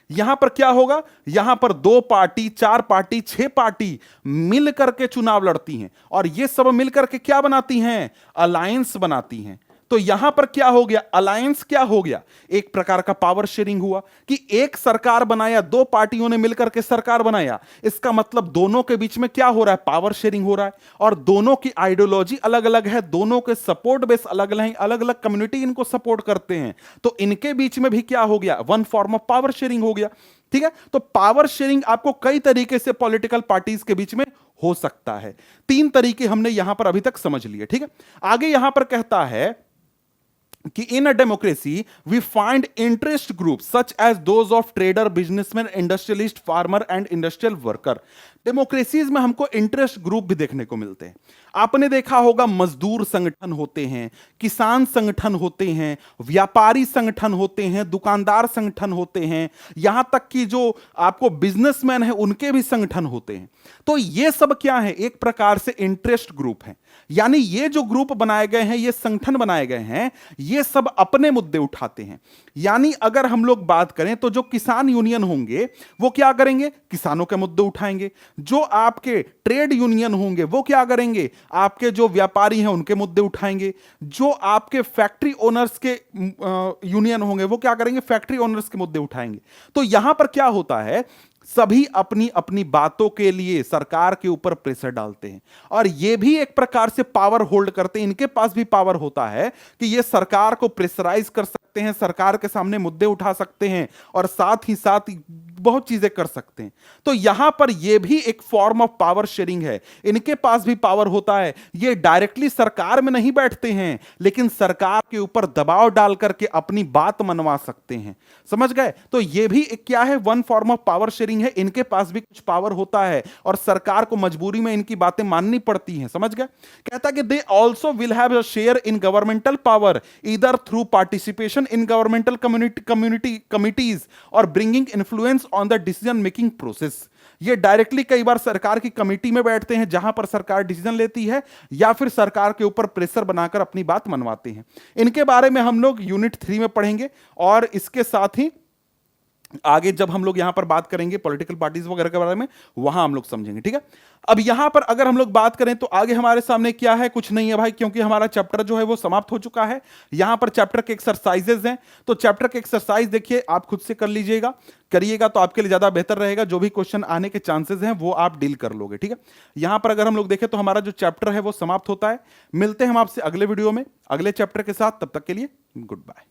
यहां पर क्या होगा, यहां पर 2 पार्टी, 4 पार्टी, 6 पार्टी मिल करके चुनाव लड़ती हैं और ये सब मिल करके क्या बनाती हैं, अलायंस बनाती हैं। तो यहां पर क्या हो गया, अलायंस क्या हो गया, एक प्रकार का पावर शेयरिंग हुआ कि एक सरकार बनाया, 2 पार्टियों ने मिलकर के सरकार बनाया, इसका मतलब दोनों के बीच में क्या हो रहा है, पावर शेयरिंग हो रहा है। और दोनों की आइडियोलॉजी अलग अलग है, दोनों के सपोर्ट बेस अलग अलग हैं, अलग अलग कम्युनिटी इनको सपोर्ट करते हैं, तो इनके बीच में भी क्या हो गया, one form of power sharing हो गया। ठीक है, तो पावर शेयरिंग आपको कई तरीके से पॉलिटिकल पार्टीज के बीच में हो सकता है। 3 तरीके हमने यहां पर अभी तक समझ लिए। ठीक है, आगे यहां पर कहता है कि in a democracy we find interest group such as those of trader, businessman, industrialist, farmer and industrial worker. Democracies में हमको इंटरेस्ट ग्रुप भी देखने को मिलते हैं। आपने देखा होगा मजदूर संगठन होते हैं, किसान संगठन होते हैं, व्यापारी संगठन होते हैं, दुकानदार संगठन होते हैं, यहां तक कि जो आपको बिजनेसमैन है उनके भी संगठन होते हैं। तो ये सब क्या है, एक प्रकार से इंटरेस्ट ग्रुप है। यानी ये जो ग्रुप बनाए गए हैं, ये संगठन बनाए गए हैं, ये सब अपने मुद्दे उठाते हैं। यानी अगर हम लोग बात करें तो जो किसान यूनियन होंगे वो क्या करेंगे, किसानों के मुद्दे उठाएंगे। जो आपके ट्रेड यूनियन होंगे वो क्या करेंगे, आपके जो व्यापारी हैं उनके मुद्दे उठाएंगे। जो आपके फैक्ट्री ओनर्स के यूनियन होंगे वो क्या करेंगे, फैक्ट्री ओनर्स के मुद्दे उठाएंगे। तो यहां पर क्या होता है, सभी अपनी अपनी बातों के लिए सरकार के ऊपर प्रेशर डालते हैं और ये भी एक प्रकार से पावर होल्ड करते हैं। इनके पास भी पावर होता है कि ये सरकार को प्रेशराइज कर सकते हैं, सरकार के सामने मुद्दे उठा सकते हैं और साथ ही साथ बहुत चीजें कर सकते हैं। तो यहां पर यह भी एक फॉर्म ऑफ पावर शेयरिंग है, इनके पास भी पावर होता है। ये डायरेक्टली सरकार में नहीं बैठते हैं लेकिन सरकार के ऊपर दबाव डाल करके अपनी बात मनवा सकते हैं। समझ गए, तो यह भी एक क्या है, one form of power sharing है। इनके पास भी कुछ पावर होता है और सरकार को मजबूरी में इनकी बातें माननी पड़ती हैं। समझ गए, कहता है कि they also will have a share in governmental power either through participation in governmental committees और bringing influence on the decision making process. ये डायरेक्टली कई बार सरकार की कमेटी में बैठते हैं जहां पर सरकार डिसीजन लेती है, या फिर सरकार के ऊपर प्रेशर बनाकर अपनी बात मनवाते हैं। इनके बारे में हम लोग यूनिट 3 में पढ़ेंगे और इसके साथ ही आगे जब हम लोग यहां पर बात करेंगे पॉलिटिकल पार्टीज वगैरह के बारे में, वहां हम लोग समझेंगे। ठीक है, अब यहां पर अगर हम लोग बात करें तो आगे हमारे सामने क्या है, कुछ नहीं है भाई, क्योंकि हमारा चैप्टर जो है वो समाप्त हो चुका है। यहां पर चैप्टर के एक्सरसाइजेज हैं, तो चैप्टर के एक्सरसाइज देखिए आप खुद से कर लीजिएगा, करिएगा तो आपके लिए ज्यादा बेहतर रहेगा। जो भी क्वेश्चन आने के चांसेस हैं वो आप डील कर लोगे। ठीक है, यहां पर अगर हम लोग देखें तो हमारा जो चैप्टर है वो समाप्त होता है। मिलते हैं हम आपसे अगले वीडियो में अगले चैप्टर के साथ, तब तक के लिए गुड बाय।